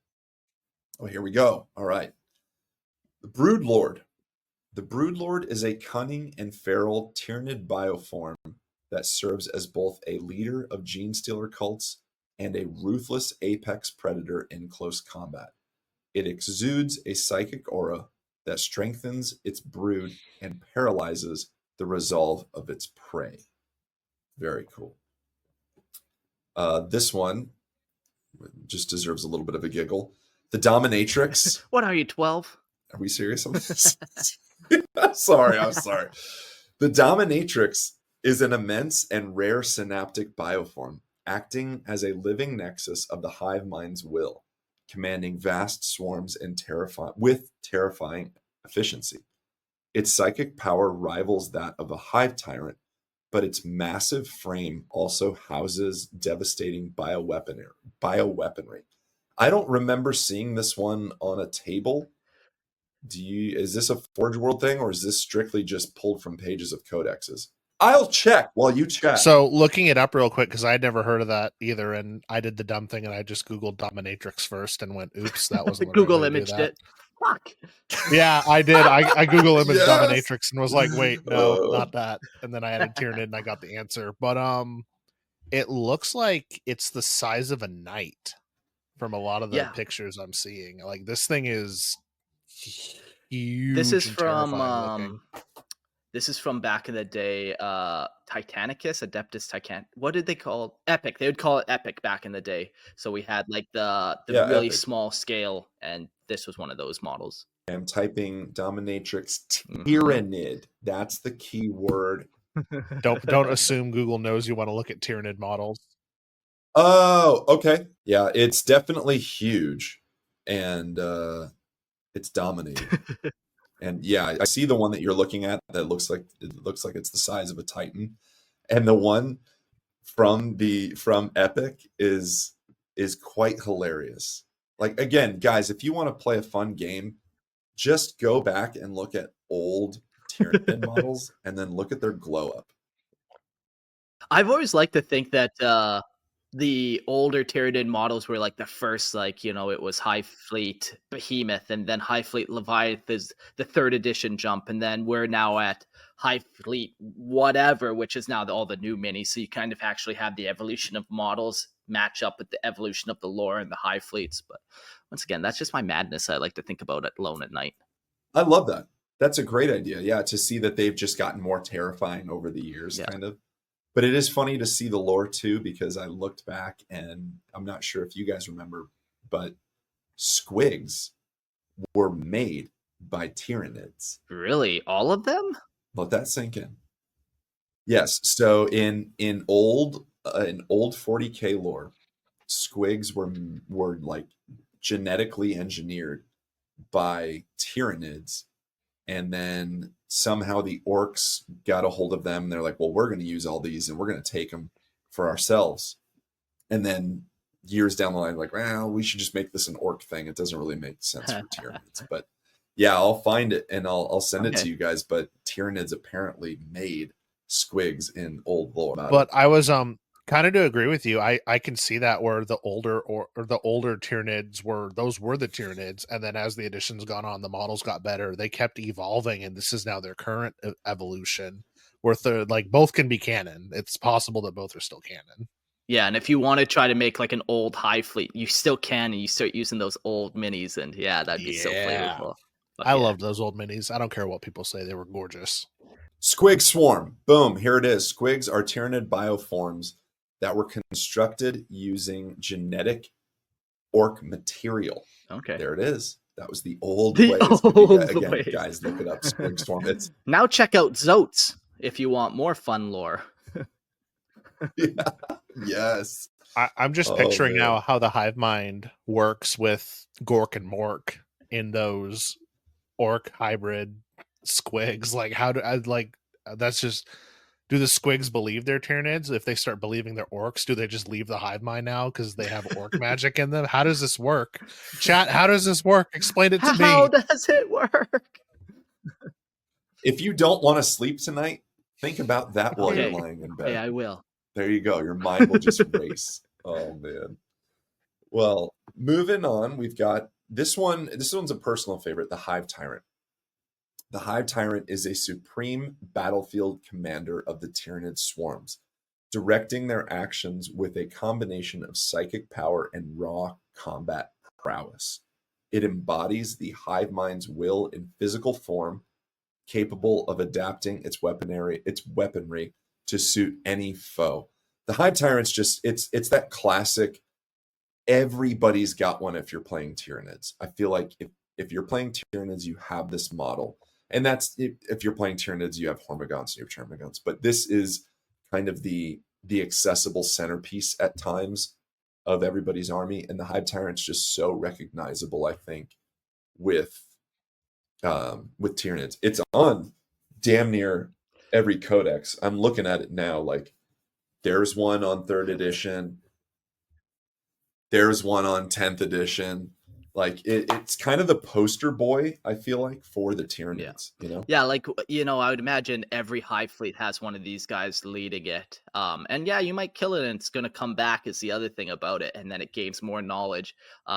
Oh, here we go. All right. The Broodlord. The Broodlord is a cunning and feral Tyranid bioform that serves as both a leader of gene stealer cults and a ruthless apex predator in close combat. It exudes a psychic aura that strengthens its brood and paralyzes the resolve of its prey. Very cool. This one just deserves a little bit of a giggle. The Dominatrix. What are you, 12? Are we serious on this? I'm sorry. The Dominatrix is an immense and rare synaptic bioform, acting as a living nexus of the hive mind's will, commanding vast swarms and terrifying efficiency. Its psychic power rivals that of a hive tyrant, but its massive frame also houses devastating bioweaponry. I don't remember seeing this one on a table. Is this a Forge World thing, or is this strictly just pulled from pages of codexes? I'll check while you check. So looking it up real quick, because I'd never heard of that either, and I did the dumb thing and I just Googled Dominatrix first and went, oops, that wasn't Google imaged it. Fuck. Yeah, I did. I Google imaged Dominatrix and was like, wait, no, not that. And then I added Tyranid and I got the answer. But it looks like it's the size of a knight from a lot of the pictures I'm seeing. Like, this thing is huge. This is from back in the day, Titanicus, Adeptus Titan. What did they call Epic? They would call it Epic back in the day. So we had like the really Epic. Small scale, and this was one of those models. I'm typing Dominatrix Tyranid. That's the key word. Don't assume Google knows you want to look at Tyranid models. Oh, okay. Yeah, it's definitely huge, and it's dominating. And yeah, I see the one that you're looking at that looks like it's the size of a Titan, and the one from Epic is quite hilarious. Like, again, guys, if you want to play a fun game, just go back and look at old Tyranid models and then look at their glow up. I've always liked to think that the older Tyranid models were like the first, like, it was High Fleet Behemoth, and then High Fleet Leviathan is the 3rd edition jump, and then we're now at High Fleet whatever, which is now all the new minis. So you kind of actually have the evolution of models match up with the evolution of the lore and the High Fleets. But once again, that's just my madness I like to think about it alone at night. I love that. That's a great idea. Yeah, to see that they've just gotten more terrifying over the years, kind of. But it is funny to see the lore too, because I looked back and I'm not sure if you guys remember, but squigs were made by Tyranids. Really? All of them? Let that sink in. Yes. So in old 40K lore, squigs were like genetically engineered by Tyranids, and then somehow the orcs got a hold of them. And they're like, well, we're going to use all these and we're going to take them for ourselves. And then years down the line, like, well, we should just make this an orc thing. It doesn't really make sense for Tyranids. But yeah, I'll find it and I'll send it to you guys. But Tyranids apparently made squigs in old lore. But I was kind of to agree with you. I can see that where the older or the older Tyranids were the Tyranids, and then as the editions gone on, the models got better. They kept evolving, and this is now their current evolution. Where like both can be canon. It's possible that both are still canon. Yeah, and if you want to try to make like an old Hive fleet, you still can, and you start using those old minis, and yeah, that'd be so flavorful. I loved those old minis. I don't care what people say; they were gorgeous. Squig swarm. Boom. Here it is. Squigs are Tyranid bioforms that were constructed using genetic orc material. Okay. There it is. That was the old ways. Again, ways. Guys, look it up. Squig swarm. It's now check out Zotes if you want more fun lore. Yeah. Yes. I'm just picturing now how the Hive Mind works with Gork and Mork in those orc hybrid squigs. Like, how do I that's just, do the squigs believe they're Tyranids? If they start believing they're orcs, do they just leave the Hive Mind now because they have orc magic in them? How does this work? Chat, how does this work? Explain it to me. How does it work? If you don't want to sleep tonight, think about that while Okay. you're lying in bed. Yeah, I will. There you go. Your mind will just race. Oh man. Well, moving on, we've got this one. This one's a personal favorite, the Hive Tyrant. The Hive Tyrant is a supreme battlefield commander of the Tyranid swarms, directing their actions with a combination of psychic power and raw combat prowess. It embodies the Hive Mind's will in physical form, capable of adapting its weaponry to suit any foe. The Hive Tyrant's just, it's that classic, everybody's got one if you're playing Tyranids. I feel like if you're playing Tyranids, you have this model. And that's, if you're playing Tyranids, you have Hormagaunts and you have Termagants. But this is kind of the accessible centerpiece at times of everybody's army. And the Hive Tyrant's just so recognizable, I think, with Tyranids. It's on damn near every codex. I'm looking at it now, like there's one on 3rd edition, there's one on 10th edition. Like it's kind of the poster boy, I feel like, for the Tyranids, you know? Yeah, like, I would imagine every Hive fleet has one of these guys leading it. And yeah, you might kill it and it's going to come back is the other thing about it. And then it gains more knowledge.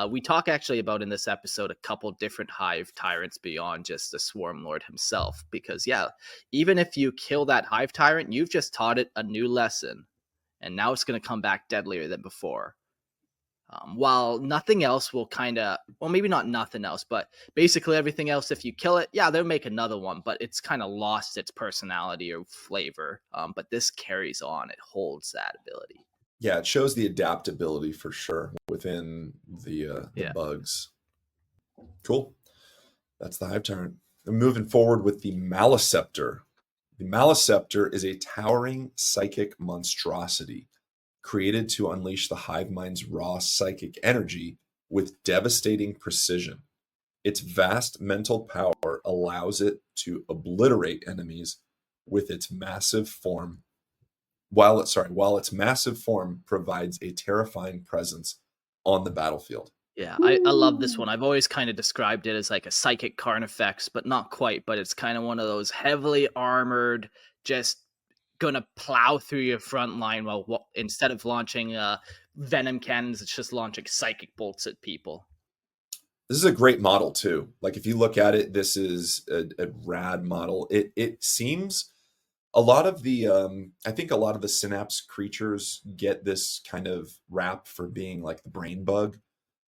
We talk actually about in this episode a couple different Hive Tyrants beyond just the Swarmlord himself. Because yeah, even if you kill that Hive Tyrant, you've just taught it a new lesson. And now it's going to come back deadlier than before. While nothing else will maybe not nothing else, but basically everything else, if you kill it, yeah, they'll make another one, but it's kind of lost its personality or flavor. But this carries on. It holds that ability. Yeah, it shows the adaptability for sure within the bugs. Cool. That's the Hive Tyrant. And moving forward with the Maleceptor. The Maleceptor is a towering psychic monstrosity created to unleash the Hive Mind's raw psychic energy with devastating precision. Its vast mental power allows it to obliterate enemies with its massive form, while its massive form provides a terrifying presence on the battlefield. Yeah, I love this one. I've always kind of described it as like a psychic Carnifex, but not quite. But it's kind of one of those heavily armored, just gonna plow through your front line while instead of launching venom cannons, it's just launching psychic bolts at people. This is a great model too. Like if you look at it, this is a rad model. It seems a lot of the I think a lot of the Synapse creatures get this kind of rap for being like the brain bug,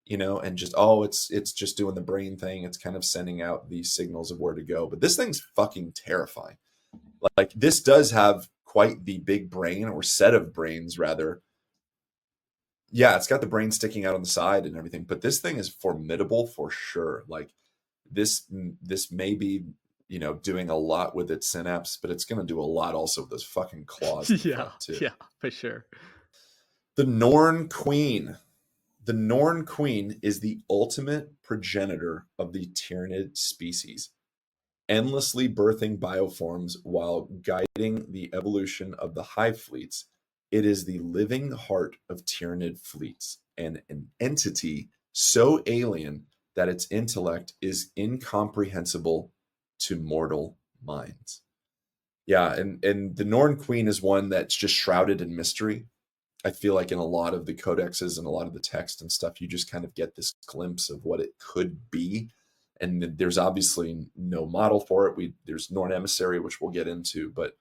and just it's just doing the brain thing. It's kind of sending out these signals of where to go. But this thing's fucking terrifying. Like this does have quite the big brain or set of brains rather. Yeah, it's got the brain sticking out on the side and everything, but this thing is formidable for sure. Like this may be, you know, doing a lot with its synapse, but it's going to do a lot also with those fucking claws in the Yeah, front too. yeah, for sure. The Norn Queen. The Norn Queen is the ultimate progenitor of the Tyranid species, endlessly birthing bioforms while guiding the evolution of the hive fleets. It is the living heart of Tyranid fleets and an entity so alien that its intellect is incomprehensible to mortal minds. Yeah, and the Norn Queen is one that's just shrouded in mystery. I feel like in a lot of the codexes and a lot of the text and stuff, you just kind of get this glimpse of what it could be. And there's obviously no model for it. There's Norn Emissary, which we'll get into, but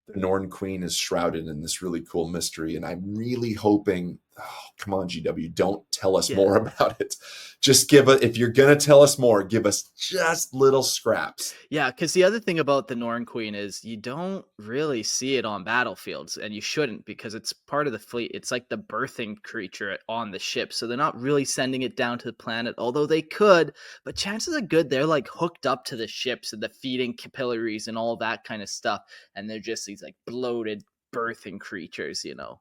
the Norn Queen is shrouded in this really cool mystery. And I'm really hoping, oh, come on, GW, don't tell us more about it. Just if you're going to tell us more, give us just little scraps. Yeah, because the other thing about the Norn Queen is you don't really see it on battlefields, and you shouldn't because it's part of the fleet. It's like the birthing creature on the ship, so they're not really sending it down to the planet, although they could, but chances are good they're like hooked up to the ships and the feeding capillaries and all that kind of stuff, and they're just these like bloated birthing creatures, you know.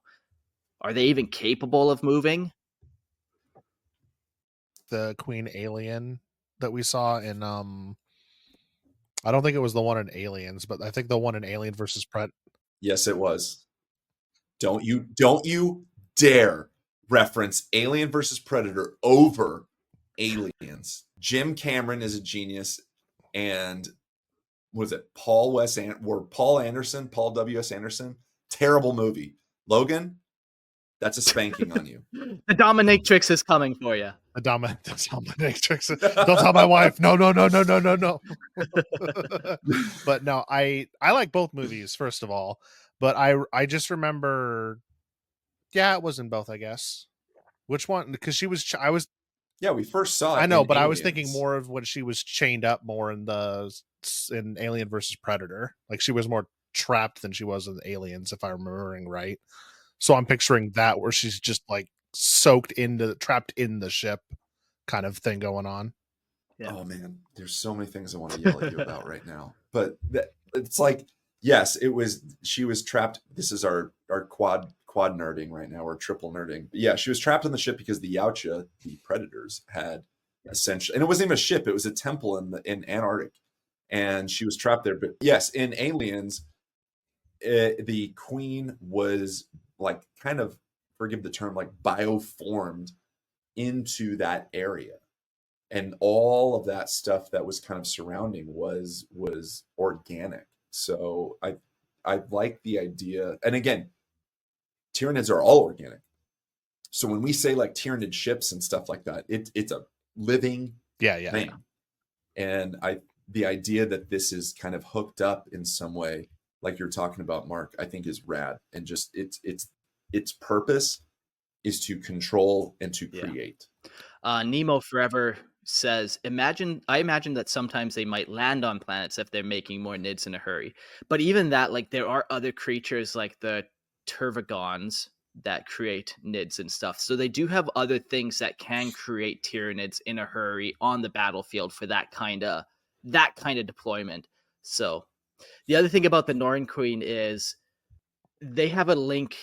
Are they even capable of moving? The Queen Alien that we saw in I don't think it was the one in Aliens, but I think the one in Alien versus Predator. Yes, it was. Don't you dare reference Alien versus Predator over Aliens. Jim Cameron is a genius, and was it Paul Anderson, Paul W.S. Anderson? Terrible movie. Logan, that's a spanking on you. The dominatrix is coming for you. The dominatrix. Don't tell my wife. No. But no, I like both movies, first of all. But I just remember, yeah, it was in both, I guess. Which one? Because yeah, we first saw it. I know, but Aliens. I was thinking more of when she was chained up more in Alien versus Predator. Like she was more trapped than she was in Aliens, if I'm remembering right. So I'm picturing that where she's just like trapped in the ship kind of thing going on. Yeah. Oh man, there's so many things I want to yell at you about right now. But it's like, yes, she was trapped. This is our quad nerding right now, or triple nerding. But yeah, she was trapped on the ship because the Yautja, the predators, had essentially, and it wasn't even a ship, it was a temple in Antarctic. And she was trapped there. But yes, in Aliens, the queen was like kind of, forgive the term, like bioformed into that area, and all of that stuff that was kind of surrounding was organic. So I like the idea. And again, Tyranids are all organic. So when we say like Tyranid ships and stuff like that, it's a living thing. And the idea that this is kind of hooked up in some way, like you're talking about, Mark, I think is rad. And just its purpose is to control and to create. Nemo Forever says, I imagine that sometimes they might land on planets if they're making more nids in a hurry. But even that, like, there are other creatures like the Tervagons that create nids and stuff. So they do have other things that can create Tyranids in a hurry on the battlefield for that kind of deployment. So the other thing about the Norn Queen is they have a link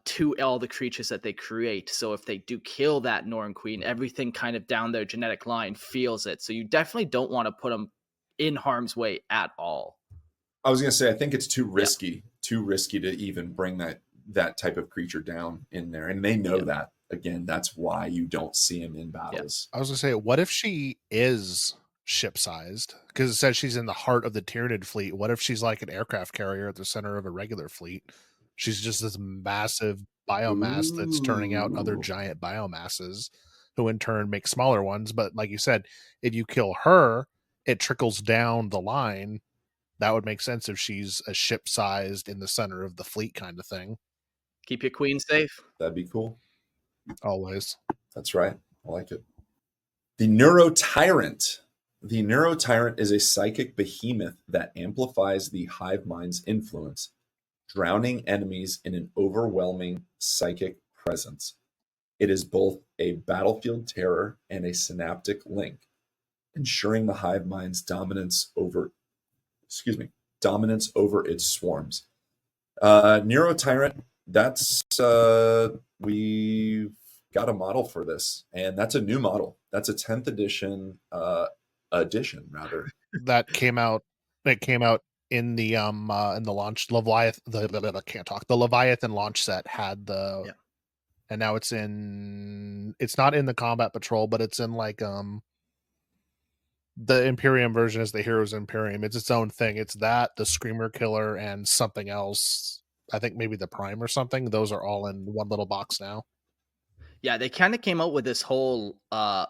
to all the creatures that they create. So if they do kill that Norn Queen, everything kind of down their genetic line feels it. So you definitely don't want to put them in harm's way at all. I was going to say, I think it's too risky to even bring that type of creature down in there. And they know that. Again, that's why you don't see him in battles. I was going to say, what if she is ship-sized? Because it says she's in the heart of the Tyranid fleet. What if she's like an aircraft carrier at the center of a regular fleet? She's just this massive biomass that's turning out other giant biomasses, who in turn make smaller ones. But like you said, if you kill her, it trickles down the line. That would make sense if she's a ship-sized in the center of the fleet kind of thing. Keep your queen safe. That'd be cool. Always. That's right. I like it. The Neurotyrant. The Neurotyrant is a psychic behemoth that amplifies the Hive Mind's influence. drowning enemies in an overwhelming psychic presence. It is both a battlefield terror and a synaptic link, ensuring the hive mind's dominance over its swarms. Nero Tyrant, that's we've got a model for this, and that's a new model. That's a 10th edition edition rather. That came out. It came out in the launch Leviathan. I can't talk. The Leviathan launch set had the, Yeah. and now it's in. It's not in the Combat Patrol, but it's in like the Imperium version is the Heroes Imperium. It's its own thing. It's that, the Screamer Killer, and something else. I think maybe the Prime or something. Those are all in one little box now. Yeah, they kind of came out with this whole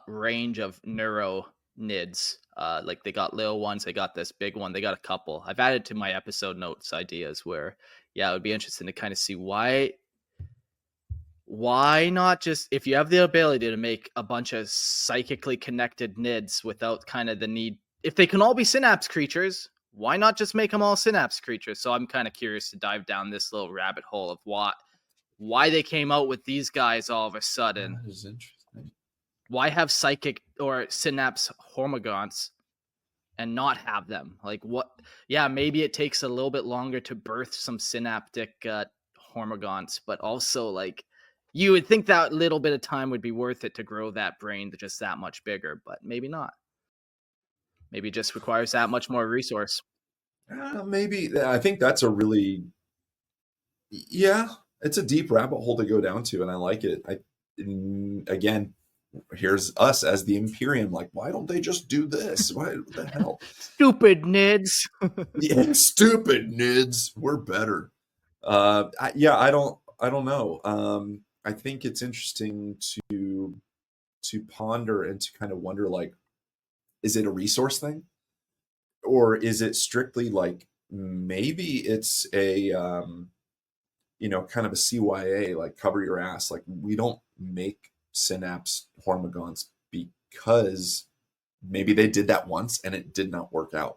range of Nids. Like they got little ones, they got this big one, they got a couple. I've added to my episode notes ideas where, yeah, it would be interesting to kind of see why not just, if you have the ability to make a bunch of psychically connected Nids without kind of the need, if they can all be synapse creatures, why not just make them all synapse creatures? So I'm kind of curious to dive down this little rabbit hole of why they came out with these guys all of a sudden. That is interesting. Why have psychic or synapse hormagaunts and not have them? Like what? Yeah, maybe it takes a little bit longer to birth some synaptic hormagaunts, but also like you would think that little bit of time would be worth it to grow that brain to just that much bigger, but maybe not. Maybe it just requires that much more resource. Maybe. I think that's a really, yeah, it's a deep rabbit hole to go down to, and I like it. Again, here's us as the Imperium, like, why don't they just do this? What the hell? Stupid Nids. Yeah, stupid Nids. We're better. I don't know. I think it's interesting to ponder and to kind of wonder, like, is it a resource thing? Or is it strictly like maybe it's a kind of a CYA, like cover your ass. Like we don't make synapse hormagaunts because maybe they did that once and it did not work out.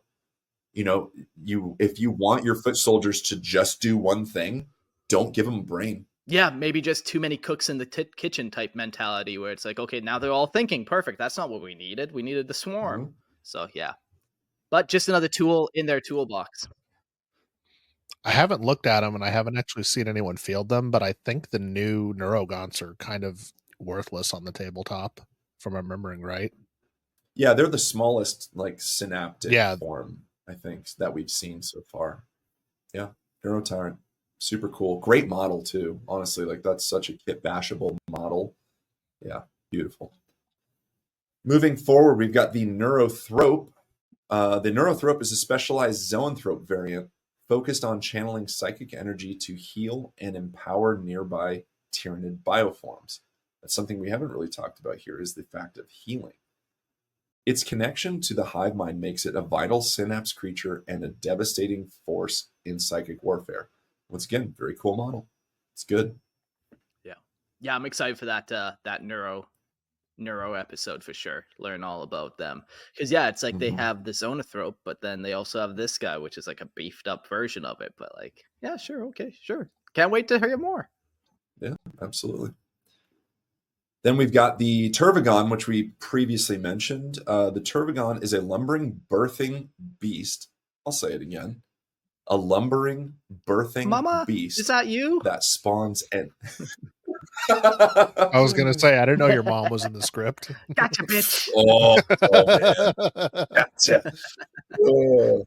If you want your foot soldiers to just do one thing, don't give them a brain. Yeah, maybe just too many cooks in the kitchen type mentality where it's like, okay, now they're all thinking, perfect. That's not what we needed. We needed the swarm. Mm-hmm. So yeah, but just another tool in their toolbox. I haven't looked at them and I haven't actually seen anyone field them, but I think the new Neurogaunts are kind of worthless on the tabletop, if I'm remembering right. Yeah, they're the smallest like synaptic Yeah. form, I think, that we've seen so far. Yeah, Neuro Tyrant. Super cool. Great model too. Honestly, like that's such a kit bashable model. Yeah, beautiful. Moving forward, we've got the Neurothrope. The Neurothrope is a specialized zoanthrope variant focused on channeling psychic energy to heal and empower nearby Tyranid bioforms. That's something we haven't really talked about here, is the fact of healing. Its connection to the hive mind makes it a vital synapse creature and a devastating force in psychic warfare. Once again, very cool model. It's good. Yeah, I'm excited for that neuro episode for sure. Learn all about them. Because yeah, it's like they have the Zoanthrope, but then they also have this guy, which is like a beefed up version of it. But like, yeah, sure, okay, sure. Can't wait to hear more. Yeah, absolutely. Then we've got the Turvagon, which we previously mentioned. The Turvagon is a lumbering birthing beast. I'll say it again. A lumbering birthing Mama, beast. Is that you? That spawns and I was gonna say I didn't know your mom was in the script. Gotcha, bitch. Oh man. Gotcha. Oh.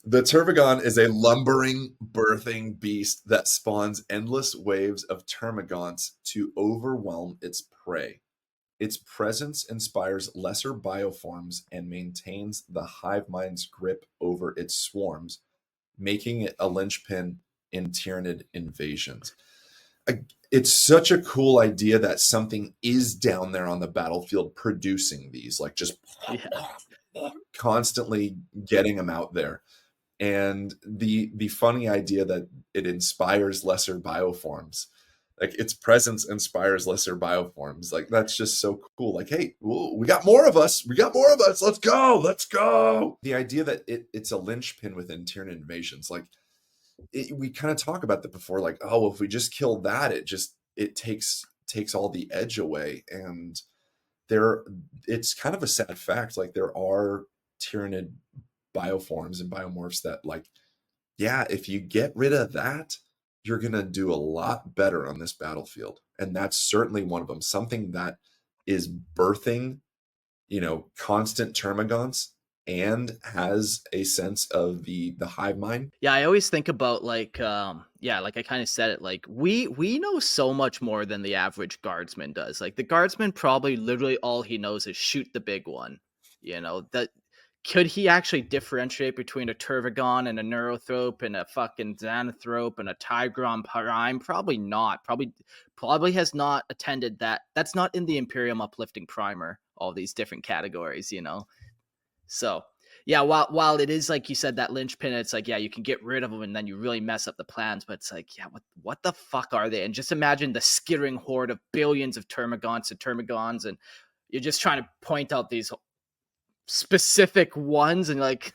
The Turvagon is a lumbering birthing beast that spawns endless waves of termagants to overwhelm its prey. Its presence inspires lesser bioforms and maintains the hive mind's grip over its swarms, making it a linchpin in Tyranid invasions. It's such a cool idea that something is down there on the battlefield producing these, like just constantly getting them out there. And the funny idea that it inspires lesser bioforms, like its presence inspires lesser bioforms. Like that's just so cool. Like, hey, we got more of us. Let's go. The idea that it's a linchpin within Tyranid invasions, like we kind of talk about that before, like, oh, well, if we just kill that, it takes all the edge away. And it's kind of a sad fact. Like, there are Tyranid bioforms and biomorphs that, like, yeah, if you get rid of that, you're gonna do a lot better on this battlefield. And that's certainly one of them. Something that is birthing, constant termagants and has a sense of the hive mind. Yeah, I always think about like like I kind of said it, like we know so much more than the average guardsman does. Like the guardsman probably literally all he knows is shoot the big one. That could he actually differentiate between a Turvagon and a Neurothrope and a fucking Xanathrope and a Tigron Prime? Probably not. Probably has not attended that. That's not in the Imperium Uplifting Primer, all these different categories, So yeah, while it is like you said, that linchpin, it's like, yeah, you can get rid of them and then you really mess up the plans. But it's like, yeah, what the fuck are they? And just imagine the skittering horde of billions of Termagants, and you're just trying to point out these specific ones, and like,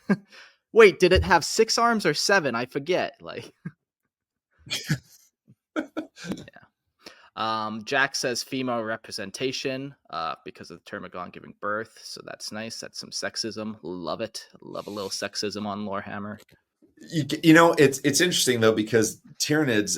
wait, did it have 6 arms or 7? I forget. Like, yeah. Jack says female representation because of the Termagon giving birth, so that's nice. That's some sexism. Love it. Love a little sexism on Lorehammer. It's interesting though, because Tyranids,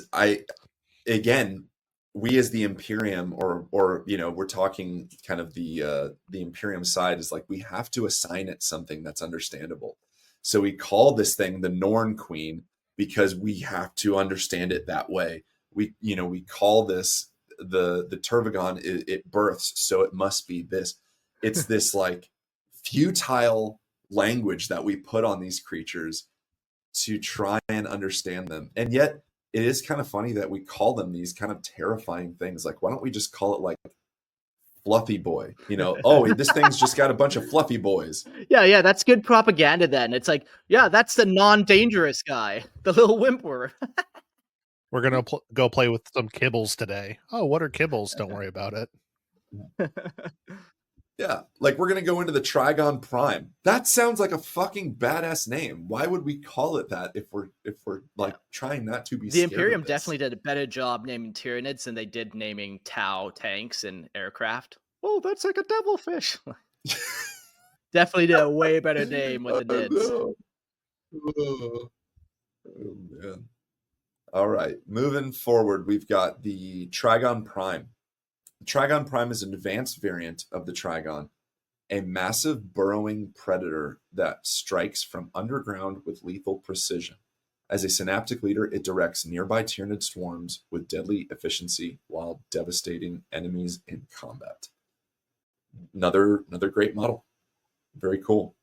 we as the Imperium, or we're talking kind of the Imperium side, is like, we have to assign it something that's understandable. So we call this thing the Norn Queen because we have to understand it that way. We call this the Turvagon, it births, so it must be this. It's this like futile language that we put on these creatures to try and understand them. And yet it is kind of funny that we call them these kind of terrifying things. Like, why don't we just call it like Fluffy Boy? Oh, this thing's just got a bunch of fluffy boys. Yeah, that's good propaganda then. It's like, yeah, that's the non-dangerous guy, the little whimper. We're going to go play with some kibbles today. Oh, what are kibbles? Don't worry about it. Yeah, like, we're going to go into the Trigon Prime. That sounds like a fucking badass name. Why would we call it that if we're like trying not to be The scared Imperium of this? definitely did a better job naming Tyranids than they did naming Tau tanks and aircraft. Oh, that's like a devilfish. Definitely did a way better name with the Nids. Oh, man. All right, moving forward, we've got the Trigon Prime. The Trigon Prime is an advanced variant of the Trigon, a massive burrowing predator that strikes from underground with lethal precision. As a synaptic leader, it directs nearby Tyranid swarms with deadly efficiency while devastating enemies in combat. Another great model. Very cool.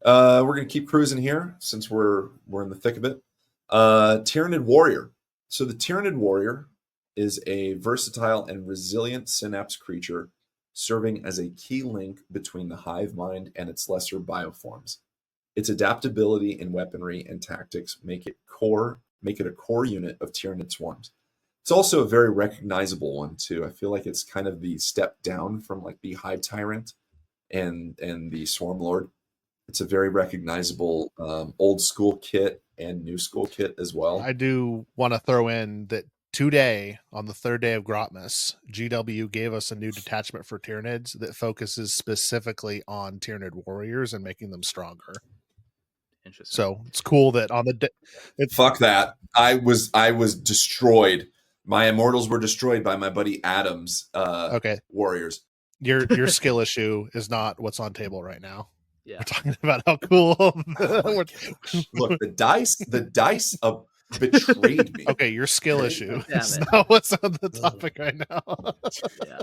We're going to keep cruising here since we're in the thick of it. Tyranid Warrior. So the Tyranid Warrior is a versatile and resilient synapse creature serving as a key link between the hive mind and its lesser bioforms. Its adaptability in weaponry and tactics make it a core unit of Tyranid swarms. It's also a very recognizable one too. I feel like it's kind of the step down from like the Hive Tyrant and the Swarmlord. It's a very recognizable old school kit and new school kit as well. I do want to throw in that today, on the 3rd day of Grotmas, GW gave us a new detachment for Tyranids that focuses specifically on Tyranid warriors and making them stronger. Interesting. So it's cool that on the day. Fuck that. I was destroyed. My immortals were destroyed by my buddy Adam's warriors. Your skill issue is not what's on table right now. Yeah. We're talking about how cool. Look, the dice betrayed me. Okay, your skill issue is not what's on the topic right now. Yeah.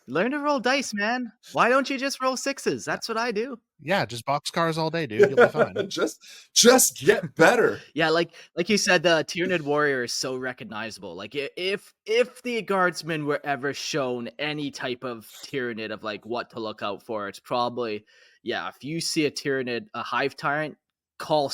Learn to roll dice, man. Why don't you just roll 6s? That's what I do. Yeah, just box cars all day, dude. You'll be fine. just get better. Yeah, like you said, the Tyranid Warrior is so recognizable. Like, if the Guardsmen were ever shown any type of Tyranid of like what to look out for, it's probably, yeah, if you see a Tyranid, a Hive Tyrant, call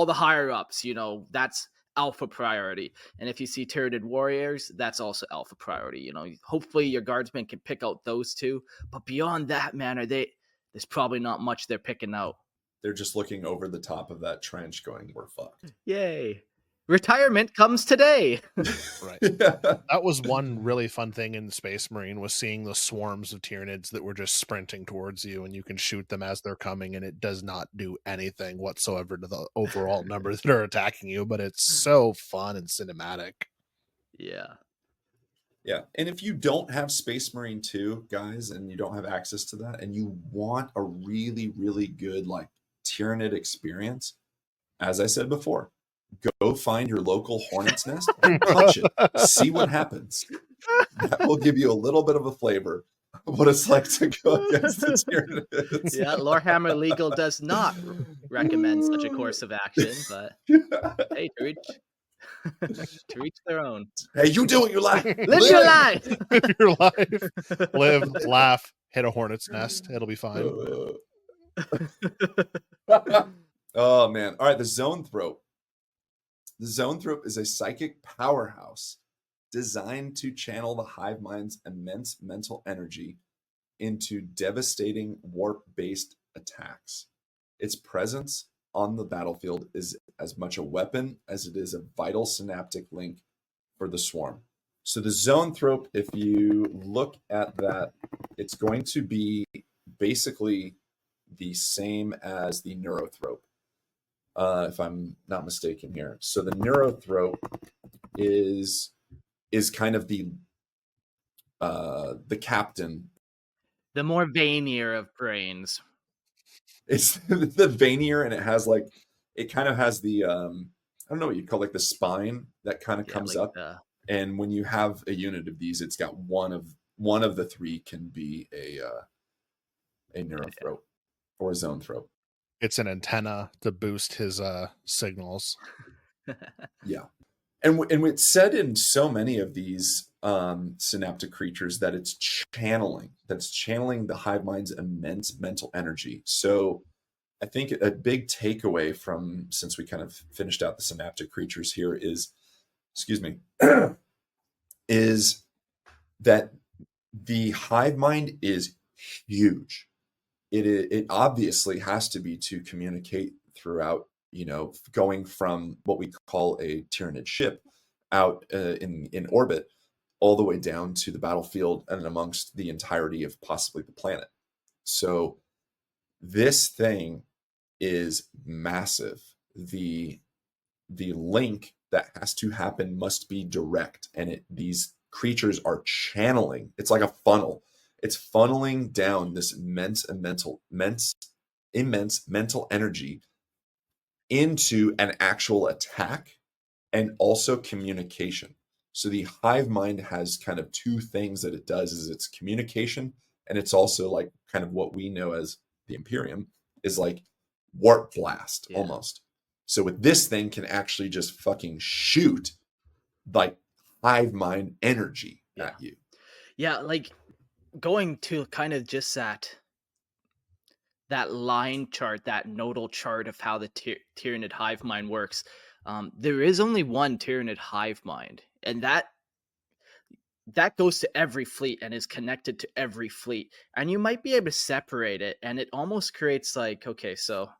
the higher ups. That's alpha priority. And if you see Tyranid Warriors, that's also alpha priority. Hopefully your Guardsmen can pick out those two. But beyond that, man, there's probably not much they're picking out. They're just looking over the top of that trench going, we're fucked. Yay. Retirement comes today. Right. Yeah. That was one really fun thing in the Space Marine, was seeing the swarms of Tyranids that were just sprinting towards you, and you can shoot them as they're coming, and it does not do anything whatsoever to the overall numbers that are attacking you, but it's so fun and cinematic. Yeah. Yeah. And if you don't have Space Marine 2, guys, and you don't have access to that, and you want a really, really good like Tyranid experience, as I said before, go find your local hornet's nest and punch it. See what happens. That will give you a little bit of a flavor of what it's like to go against the Tyranids. Yeah, Lorehammer Legal does not recommend such a course of action, but hey, to each their own. Hey, you do what you like. Live your life. Live your life. Live, laugh, hit a hornet's nest. It'll be fine. Oh man. All right, the Zoanthrope. The Zoanthrope is a psychic powerhouse designed to channel the Hive Mind's immense mental energy into devastating warp-based attacks. Its presence on the battlefield is as much a weapon as it is a vital synaptic link for the swarm. So the Zoanthrope, if you look at that, it's going to be basically the same as the Neurothrope, if I'm not mistaken here. So the Neurothrope is kind of the captain. The more veinier of brains. It's the veinier, and it has like, it kind of has the I don't know what you'd call, like the spine that kind of comes like up. And when you have a unit of these, it's got one of the three can be a Neurothrope or a Zoanthrope. It's an antenna to boost his signals. Yeah. And it's said in so many of these synaptic creatures that it's channeling the Hive Mind's immense mental energy. So I think a big takeaway from, since we kind of finished out the synaptic creatures here, is, excuse me, is that the Hive Mind is huge. It obviously has to be to communicate throughout, going from what we call a Tyranid ship out in orbit all the way down to the battlefield and amongst the entirety of possibly the planet. So this thing is massive. The link that has to happen must be direct, and these creatures are channeling. It's like a funnel. It's funneling down this immense mental energy into an actual attack and also communication. So the Hive Mind has kind of two things that it does: is it's communication, and it's also like kind of what we know as the Imperium is like warp blast almost. So with this thing can actually just fucking shoot like Hive Mind energy at you. Yeah, like going to kind of just that line chart, that nodal chart of how the Tyranid Hive Mind works. There is only one Tyranid Hive Mind, and that goes to every fleet and is connected to every fleet. And you might be able to separate it, and it almost creates like, okay, so,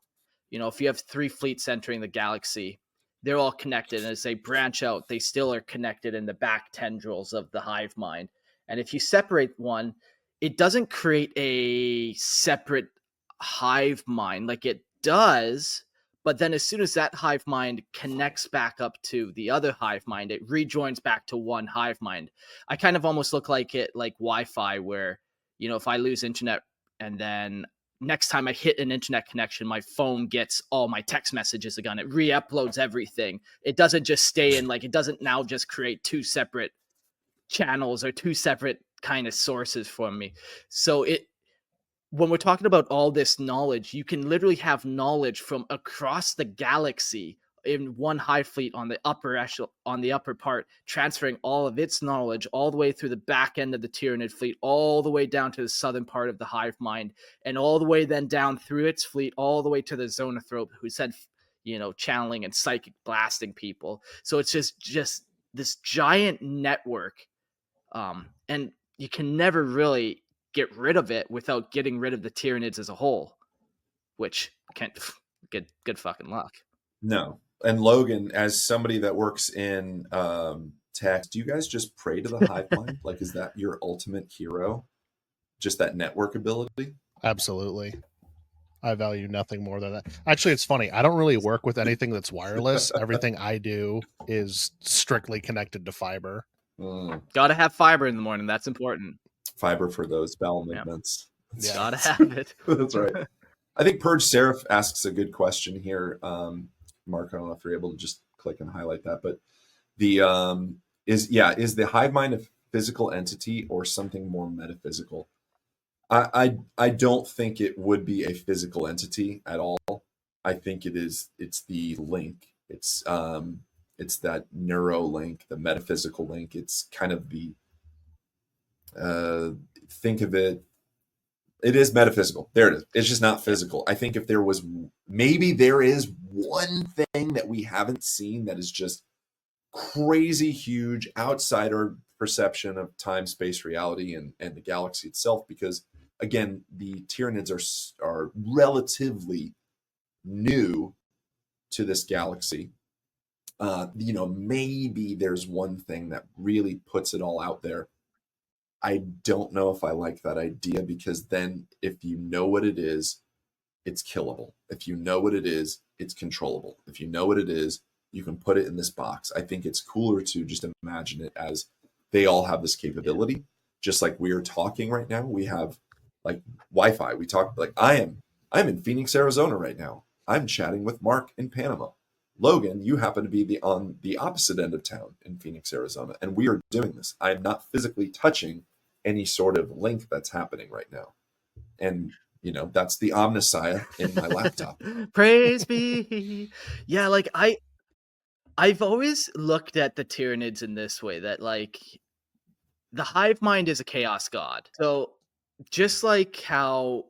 if you have 3 fleets entering the galaxy, they're all connected. And as they branch out, they still are connected in the back tendrils of the Hive Mind. And if you separate one, it doesn't create a separate Hive Mind like it does. But then as soon as that Hive Mind connects back up to the other Hive Mind, it rejoins back to one Hive Mind. I kind of almost look like it like Wi-Fi, where, if I lose internet and then next time I hit an internet connection, my phone gets all my text messages again. It re-uploads everything. It doesn't just stay in, like, it doesn't now just create 2 separate channels or 2 separate kind of sources for me. So when we're talking about all this knowledge, you can literally have knowledge from across the galaxy in one hive fleet on the upper part, transferring all of its knowledge all the way through the back end of the Tyranid fleet, all the way down to the southern part of the Hive Mind, and all the way then down through its fleet, all the way to the Zoanthrope, who said, channeling and psychic blasting people. So it's just this giant network, and you can never really get rid of it without getting rid of the Tyranids as a whole, which can't. Good fucking luck. No, And Logan, as somebody that works in tech, do you guys just pray to the Hive Mind? Like, is that your ultimate hero? Just that network ability? Absolutely. I value nothing more than that. Actually, it's funny. I don't really work with anything that's wireless. Everything I do is strictly connected to fiber. Gotta have fiber in the morning. That's important. Fiber for those bowel Yeah. movements. Yeah. Gotta have it. That's right. I think Purge Seraph asks a good question here. Mark, I don't know if you're able to just click and highlight that, but the is the Hive Mind a physical entity or something more metaphysical? I don't think it would be a physical entity at all. I think it's the link. It's that neuro link, the metaphysical link. It's kind of the think of it. It is metaphysical. There it is. It's just not physical. I think if there was, maybe there is one thing that we haven't seen that is just crazy huge outside our perception of time, space, reality, and the galaxy itself. Because again, the Tyranids are relatively new to this galaxy. Maybe there's one thing that really puts it all out there. I don't know if I like that idea, because then if you know what it is, it's killable. If you know what it is, it's controllable. If you know what it is, you can put it in this box. I think it's cooler to just imagine it as they all have this capability. Just like we're talking right now, we have like Wi-Fi. We talk like I'm in Phoenix, Arizona right now. I'm chatting with Mark in Panama. Logan, you happen to be on the opposite end of town in Phoenix, Arizona, and we are doing this. I am not physically touching any sort of link that's happening right now. And that's the Omnissiah in my laptop. Praise be. Yeah, like I've always looked at the Tyranids in this way, that like the Hive Mind is a chaos god. So just like how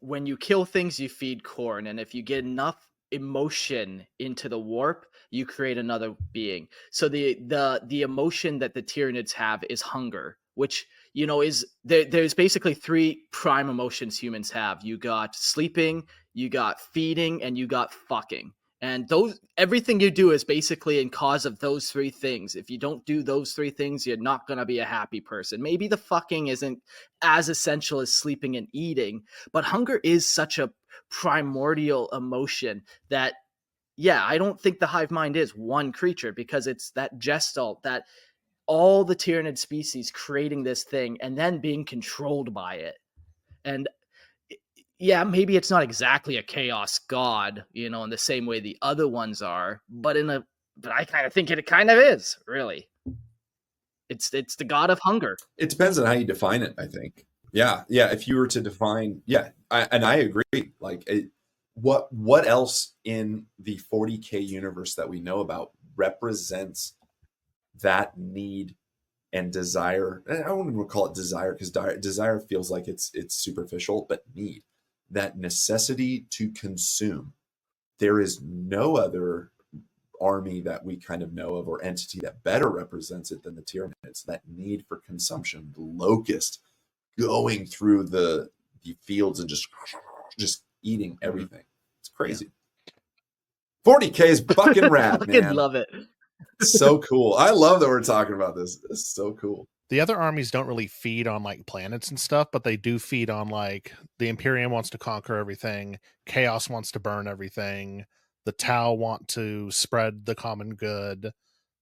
when you kill things, you feed corn, and if you get enough emotion into the warp, you create another being. So the emotion that the Tyranids have is hunger, which is there's basically three prime emotions humans have. You got sleeping, you got feeding, and you got fucking. And everything you do is basically in cause of those three things. If you don't do those three things, you're not going to be a happy person. Maybe the fucking isn't as essential as sleeping and eating, but hunger is such a primordial emotion that, yeah, I don't think the Hive Mind is one creature, because it's that gestalt, that all the Tyranid species creating this thing and then being controlled by it. And yeah, maybe it's not exactly a chaos god, in the same way the other ones are, but I kind of think it kind of is, really. It's the god of hunger. It depends on how you define it, I think. Yeah. If you were to define, and I agree. Like, what else in the 40K universe that we know about represents that need and desire? And I wouldn't even call it desire, because desire feels like it's superficial, but need, that necessity to consume. There is no other army that we kind of know of, or entity, that better represents it than the Tyranids. That need for consumption, the locust going through the fields and just eating everything. It's crazy. 40K is fucking rad, man. I love it. So cool. I love that we're talking about this. It's so cool. The other armies don't really feed on like planets and stuff, but they do feed on like the Imperium wants to conquer everything, Chaos wants to burn everything, the Tau want to spread the common good,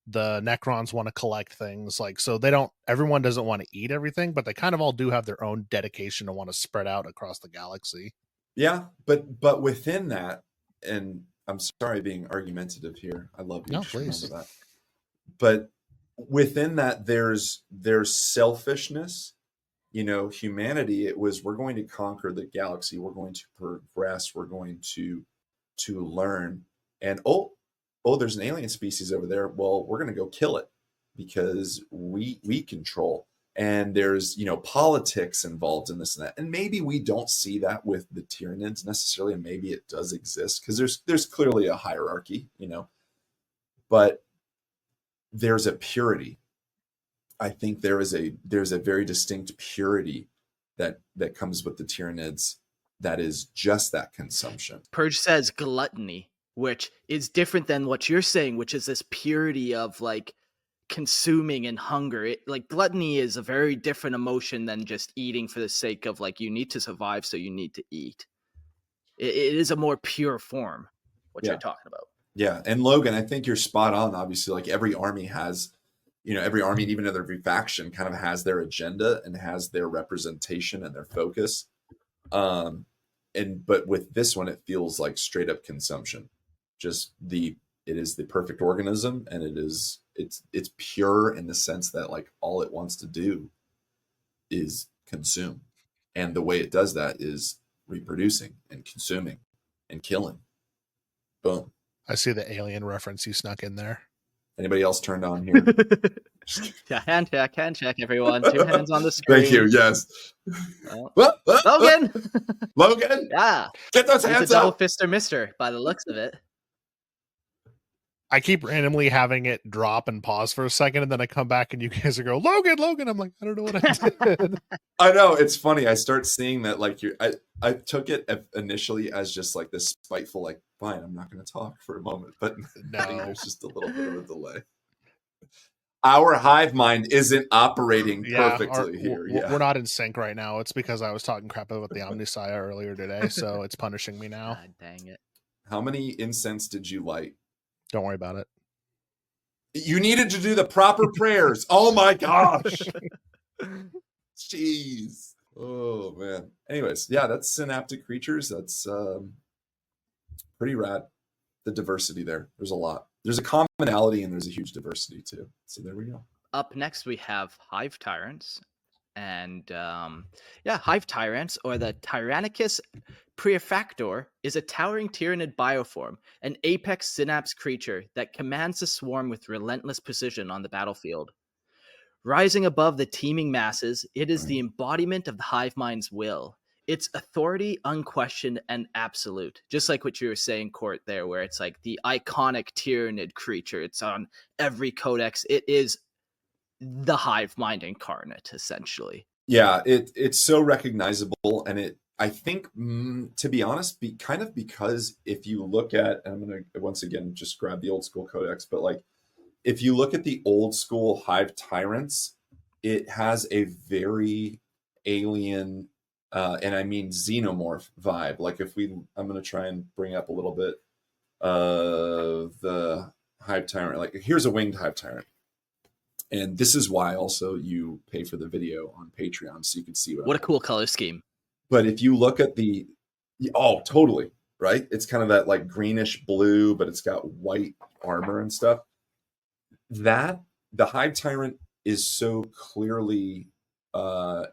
the Necrons want to collect things. Like, so everyone doesn't want to eat everything, but they kind of all do have their own dedication to want to spread out across the galaxy. Yeah, but within that, and I'm sorry being argumentative here. I love you. No, just please. remember that. But within that, there's selfishness. Humanity, it was, we're going to conquer the galaxy, we're going to progress, we're going to learn, and oh, there's an alien species over there, well, we're going to go kill it because we control. And there's politics involved in this and that, and maybe we don't see that with the Tyranids necessarily, and maybe it does exist because there's clearly a hierarchy, but there's a purity. I think there's a very distinct purity that comes with the Tyranids, that is just that consumption. Purge says gluttony. which is different than what you're saying, which is this purity of like consuming and hunger. Like gluttony is a very different emotion than just eating for the sake of like you need to survive, so you need to eat. It is a more pure form, what you're talking about. Yeah, and Logan, I think you're spot on. Obviously, like every army has, every army, and even every faction, kind of has their agenda and has their representation and their focus. But with this one, it feels like straight up consumption. It is the perfect organism, and it's pure in the sense that like all it wants to do is consume, and the way it does that is reproducing and consuming and killing. Boom. I see the alien reference you snuck in there. Anybody else turned on here? Yeah, hand check, everyone. 2 hands on the screen. Thank you. Yes. Logan. Logan. Yeah. Get those He's hands a double up. fister mister by the looks of it. I keep randomly having it drop and pause for a second, and then I come back and you guys are go, Logan. I'm like, I don't know what I did. I know, it's funny. I start seeing that like I took it initially as just like this spiteful, like, fine, I'm not going to talk for a moment, but No. I think there's just a little bit of a delay. Our hive mind isn't operating perfectly here. We're not in sync right now. It's because I was talking crap about the Omnissiah earlier today, so it's punishing me now. God dang it. How many incense did you light? Don't worry about it. You needed to do the proper prayers. Oh my gosh. Jeez. Oh man. Anyways, yeah, that's synaptic creatures. That's pretty rad. The diversity there. There's a lot. There's a commonality and there's a huge diversity too. So there we go. Up next, we have Hive Tyrants. And Hive Tyrants, or the Tyrannicus Prefactor, is a towering Tyranid bioform, an apex synapse creature that commands the swarm with relentless precision on the battlefield. Rising above the teeming masses, it is the embodiment of the Hive Mind's will. Its authority unquestioned and absolute, just like what you were saying, Court, there, where it's like the iconic Tyranid creature. It's on every codex. It is the Hive Mind incarnate, essentially. Yeah, it's so recognizable, and I think, to be honest, because if you look at, and I'm going to once again just grab the old school codex, but like if you look at the old school Hive Tyrants, it has a very alien, and I mean xenomorph vibe. Like I'm going to try and bring up a little bit of the Hive Tyrant. Like here's a winged Hive Tyrant. And this is why also you pay for the video on Patreon so you can see what a cool color scheme. But if you look at totally, right? It's kind of that like greenish blue, but it's got white armor and stuff. That the Hive Tyrant is so clearly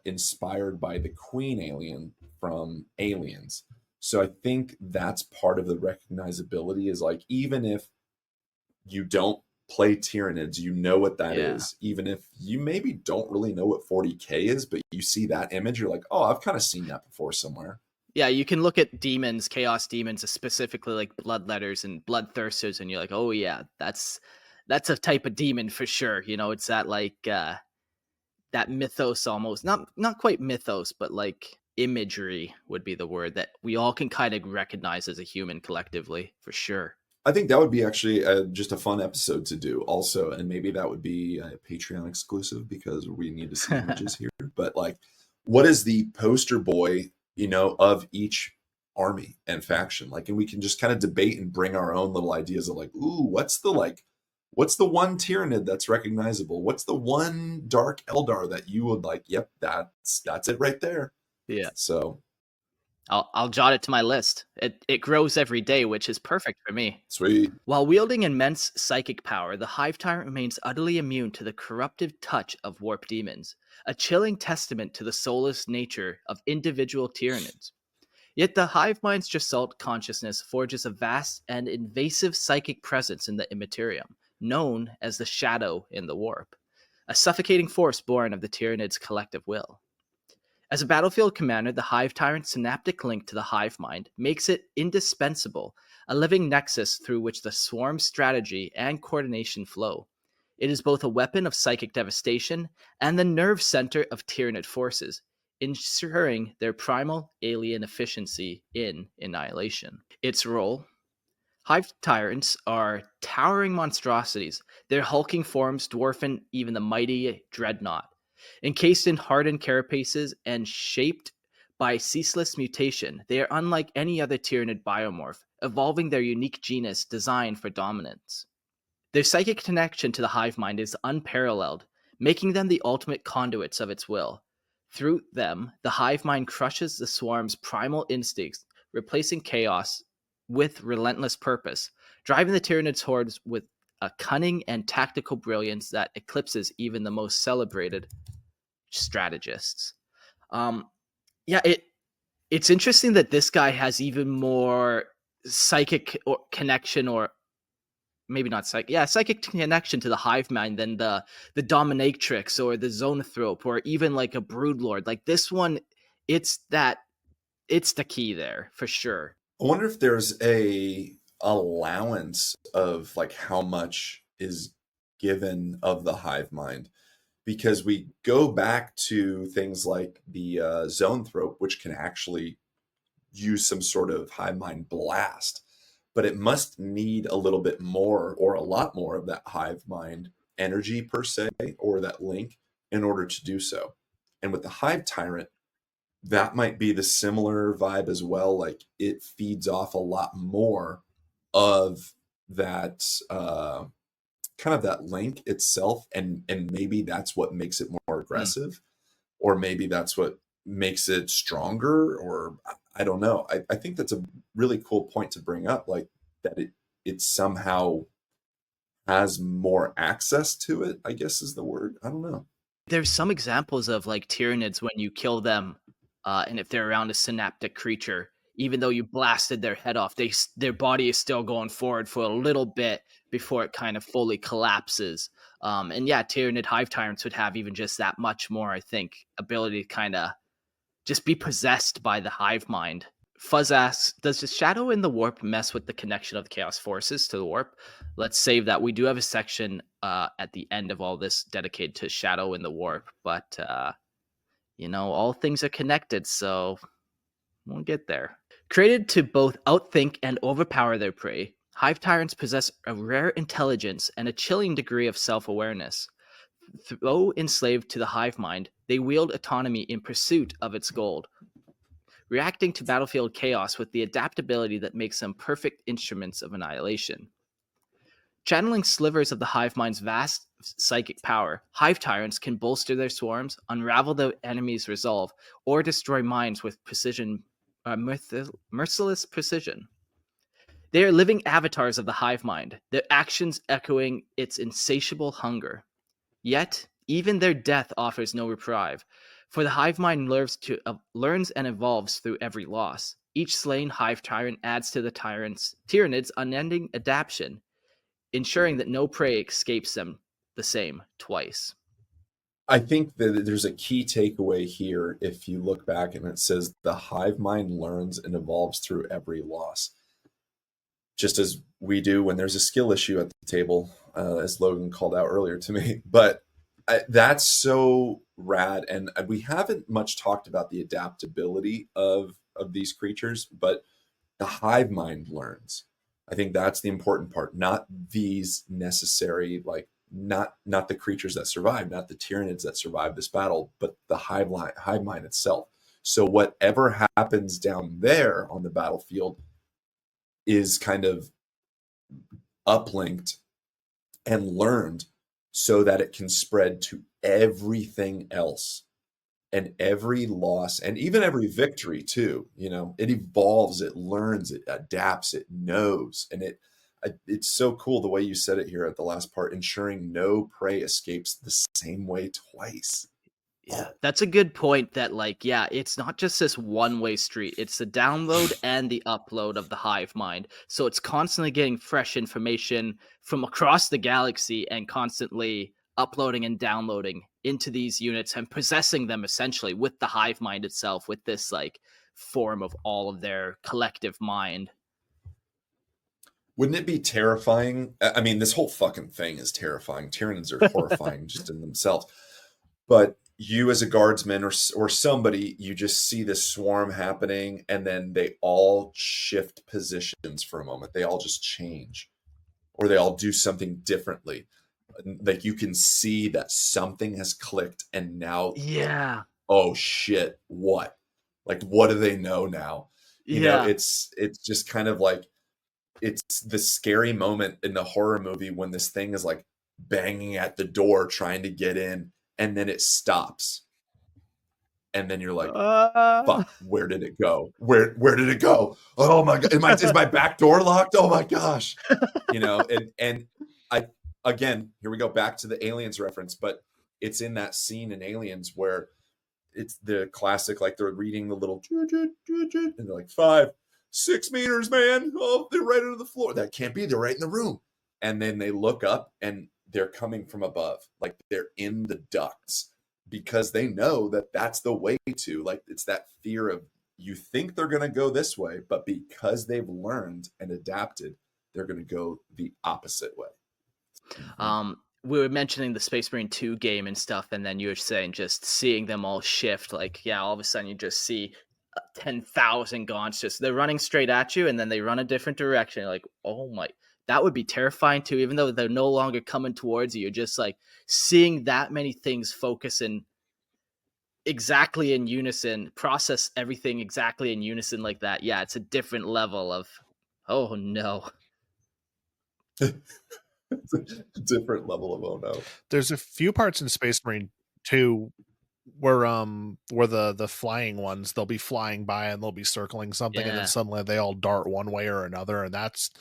inspired by the Queen alien from Aliens. So I think that's part of the recognizability is like, even if you don't play Tyranids, you know what that is. Even if you maybe don't really know what 40k is, but you see that image, you're like, oh, I've kind of seen that before somewhere. Yeah, you can look at demons, chaos demons, specifically like bloodletters and bloodthirsters, and you're like, oh yeah, that's a type of demon for sure. It's that like that mythos almost, not quite mythos, but like imagery would be the word that we all can kind of recognize as a human collectively, for sure. I think that would be actually just a fun episode to do also. And maybe that would be a Patreon exclusive because we need to see images here. But like, what is the poster boy, of each army and faction? Like, and we can just kind of debate and bring our own little ideas of like, ooh, what's the one Tyranid that's recognizable? What's the one Dark Eldar that you would like? Yep, that's it right there. Yeah. So I'll jot it to my list. It grows every day, which is perfect for me. Sweet. While wielding immense psychic power, the Hive Tyrant remains utterly immune to the corruptive touch of warp demons, a chilling testament to the soulless nature of individual Tyranids. Yet the Hive Mind's Gestalt consciousness forges a vast and invasive psychic presence in the immaterium, known as the Shadow in the Warp, a suffocating force born of the Tyranids' collective will. As a battlefield commander, the Hive Tyrant's synaptic link to the Hive Mind makes it indispensable, a living nexus through which the swarm's strategy and coordination flow. It is both a weapon of psychic devastation and the nerve center of Tyranid forces, ensuring their primal alien efficiency in annihilation. Its role: Hive Tyrants are towering monstrosities. Their hulking forms dwarfen even the mighty Dreadnought. Encased in hardened carapaces and shaped by ceaseless mutation, they are unlike any other Tyranid biomorph, evolving their unique genus designed for dominance. Their psychic connection to the hive mind is unparalleled, making them the ultimate conduits of its will. Through them, the hive mind crushes the swarm's primal instincts, replacing chaos with relentless purpose, driving the Tyranid's hordes with a cunning and tactical brilliance that eclipses even the most celebrated strategists. Um, yeah, it's interesting that this guy has even more psychic or connection, or maybe not psychic connection to the hive mind than the dominatrix or the zoanthrope or even like a broodlord. Like this one, it's the key there for sure. I wonder if there's a allowance of like how much is given of the hive mind, because we go back to things like the zoanthrope, which can actually use some sort of hive mind blast, but it must need a little bit more or a lot more of that hive mind energy per se, or that link, in order to do so. And with the hive tyrant, that might be the similar vibe as well. Like it feeds off a lot more of that kind of that link itself, and maybe that's what makes it more aggressive, or maybe that's what makes it stronger, or I don't know. I think that's a really cool point to bring up, like that it somehow has more access to it, I guess is the word. I don't know. There's some examples of like Tyranids when you kill them, and if they're around a synaptic creature, even though you blasted their head off, their body is still going forward for a little bit before it kind of fully collapses. And yeah, Tyranid hive tyrants would have even just that much more, I think, ability to kind of just be possessed by the hive mind. Fuzz asks, does the shadow in the warp mess with the connection of the chaos forces to the warp? Let's save that. We do have a section at the end of all this dedicated to shadow in the warp, but all things are connected, so we'll get there. Created to both outthink and overpower their prey, hive tyrants possess a rare intelligence and a chilling degree of self-awareness. Though enslaved to the hive mind, they wield autonomy in pursuit of its goal, reacting to battlefield chaos with the adaptability that makes them perfect instruments of annihilation. Channeling slivers of the hive mind's vast psychic power, hive tyrants can bolster their swarms, unravel the enemy's resolve, or destroy minds with merciless precision. They are living avatars of the hive mind, their actions echoing its insatiable hunger. Yet, even their death offers no reprieve, for the hive mind learns and evolves through every loss. Each slain hive tyrant adds to the Tyranid's unending adaptation, ensuring that no prey escapes them the same twice. I think that there's a key takeaway here if you look back and it says the hive mind learns and evolves through every loss. Just as we do when there's a skill issue at the table, as Logan called out earlier to me. But that's so rad. And we haven't much talked about the adaptability of these creatures, but the hive mind learns. I think that's the important part, not these necessary, like not the creatures that survive, not the Tyranids that survive this battle, but the hive mind itself. So whatever happens down there on the battlefield is kind of uplinked and learned so that it can spread to everything else, and every loss and even every victory too. It evolves, it learns, it adapts, it knows. And it's so cool the way you said it here at the last part, ensuring no prey escapes the same way twice. Yeah, that's a good point. That it's not just this one-way street. It's the download and the upload of the hive mind. So it's constantly getting fresh information from across the galaxy and constantly uploading and downloading into these units and possessing them essentially with the hive mind itself, with this form of all of their collective mind. Wouldn't it be terrifying? I mean, this whole fucking thing is terrifying. Tyranids are horrifying just in themselves. But you as a guardsman or somebody, you just see this swarm happening, and then they all shift positions for a moment. They all just change, or they all do something differently. Like you can see that something has clicked, and now, Yeah. oh shit, what? Like, what do they know now? You know, Yeah. it's just kind of like, it's the scary moment in the horror movie when this thing is like banging at the door trying to get in, and then it stops. And then you're like, fuck, where did it go? Where did it go? Oh my god, is my back door locked? Oh my gosh. You know, and I, again, here we go back to the Aliens reference, but it's in that scene in Aliens where it's the classic, like they're reading the little and they're like 5-6 meters, man. Oh, they're right under the floor. That can't be. They're right in the room. And then they look up and they're coming from above, like they're in the ducts, because they know that that's the way to, like, it's that fear of, you think they're going to go this way, but because they've learned and adapted, they're going to go the opposite way. We were mentioning the Space Marine 2 game and stuff, and then you were saying just seeing them all shift, like, yeah, all of a sudden you just see 10,000 gaunts, just they're running straight at you, and then they run a different direction. You're like, oh my, that would be terrifying too, even though they're no longer coming towards you. You're just like seeing that many things focus in exactly in unison, process everything exactly in unison like that. Yeah, it's a different level of, oh no. It's a different level of oh no. There's a few parts in Space Marine 2 where the flying ones, they'll be flying by and they'll be circling something, and then suddenly they all dart one way or another, and that's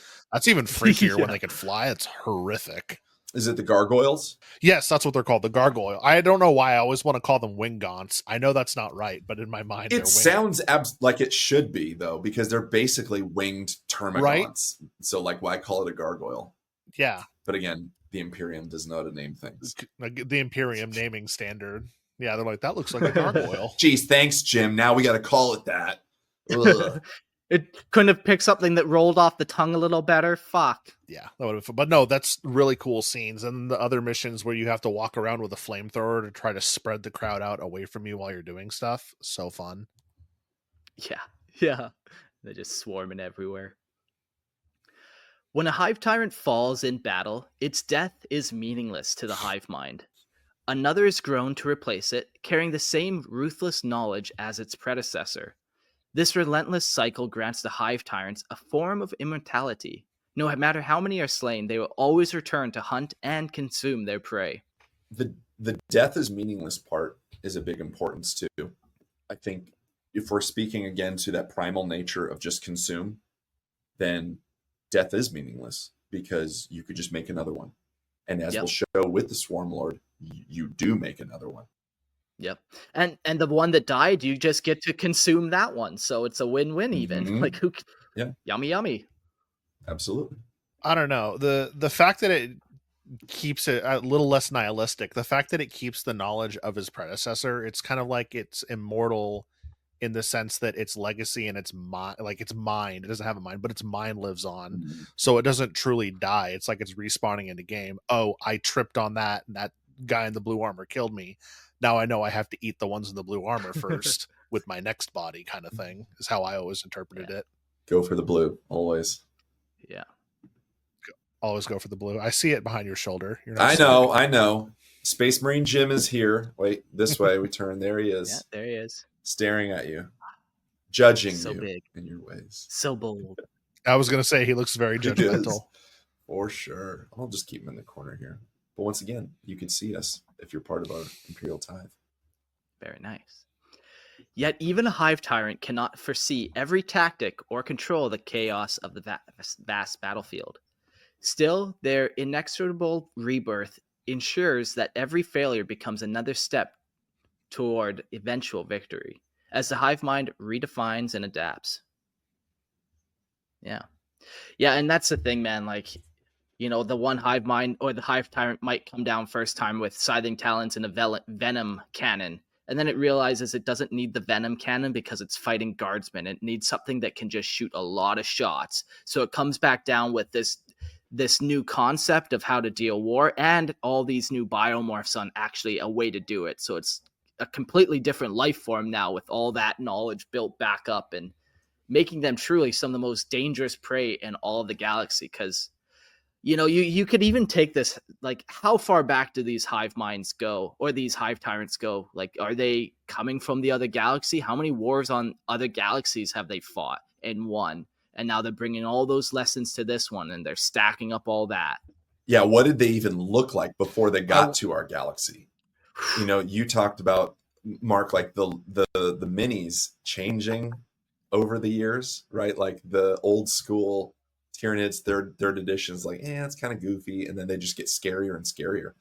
even freakier. When they can fly. It's horrific. Is it the gargoyles? Yes, that's what they're called, the gargoyle. I don't know why I always want to call them wing gaunts. I know that's not right, but in my mind, it sounds like it should be, though, because they're basically winged termagants. Right? So, like, why call it a gargoyle? Yeah. But again, the Imperium does know how to name things. The Imperium naming standard. Yeah, they're like, that looks like a gargoyle. Geez, thanks, Jim. Now we got to call it that. It couldn't have picked something that rolled off the tongue a little better. Fuck. Yeah, that would have been, but no, that's really cool scenes. And the other missions where you have to walk around with a flamethrower to try to spread the crowd out away from you while you're doing stuff. So fun. Yeah. They're just swarming everywhere. When a Hive Tyrant falls in battle, its death is meaningless to the Hive Mind. Another is grown to replace it, carrying the same ruthless knowledge as its predecessor. This relentless cycle grants the Hive Tyrants a form of immortality. No matter how many are slain, they will always return to hunt and consume their prey. The death is meaningless part is a big importance too. I think if we're speaking again to that primal nature of just consume, then death is meaningless, because you could just make another one. And as we'll show with the Swarmlord, you do make another one. Yep. And the one that died, you just get to consume that one. So it's a win-win even. Mm-hmm. Like, who? Yeah. Yummy. Absolutely. I don't know. The fact that it keeps it a little less nihilistic, the fact that it keeps the knowledge of his predecessor, it's kind of like it's immortal in the sense that its legacy and its mind, like its mind, it doesn't have a mind, but its mind lives on. Mm-hmm. So it doesn't truly die. It's like it's respawning in the game. Oh, I tripped on that, and that guy in the blue armor killed me. Now I know I have to eat the ones in the blue armor first with my next body, kind of thing, is how I always interpreted it. Go for the blue, always. Yeah. Always go for the blue. I see it behind your shoulder. You're not I know. Space Marine Jim is here. Wait, this way we turn. There he is. Yeah, there he is. Staring at you. Judging so you big. In your ways. So bold. I was going to say he looks very judgmental. For sure. I'll just keep him in the corner here. But once again, you can see us if you're part of our Imperial Tithe. Very nice. Yet even a Hive Tyrant cannot foresee every tactic or control the chaos of the vast battlefield. Still, their inexorable rebirth ensures that every failure becomes another step toward eventual victory, as the Hive Mind redefines and adapts. Yeah, and that's the thing, man. Like, you know, the one Hive Mind or the Hive Tyrant might come down first time with Scything Talons and a Venom Cannon, and then it realizes it doesn't need the Venom Cannon because it's fighting Guardsmen. It needs something that can just shoot a lot of shots. So it comes back down with this new concept of how to deal war and all these new biomorphs on actually a way to do it. So it's a completely different life form now with all that knowledge built back up and making them truly some of the most dangerous prey in all of the galaxy. Because you could even take this, like, how far back do these hive minds go, or these hive tyrants go? Like, are they coming from the other galaxy? How many wars on other galaxies have they fought and won? And now they're bringing all those lessons to this one, and they're stacking up all that. Yeah, what did they even look like before they got I- to our galaxy? You talked about, Mark, like the minis changing over the years, right? Like the old school Tyranids, third editions, like, it's kind of goofy, and then they just get scarier and scarier.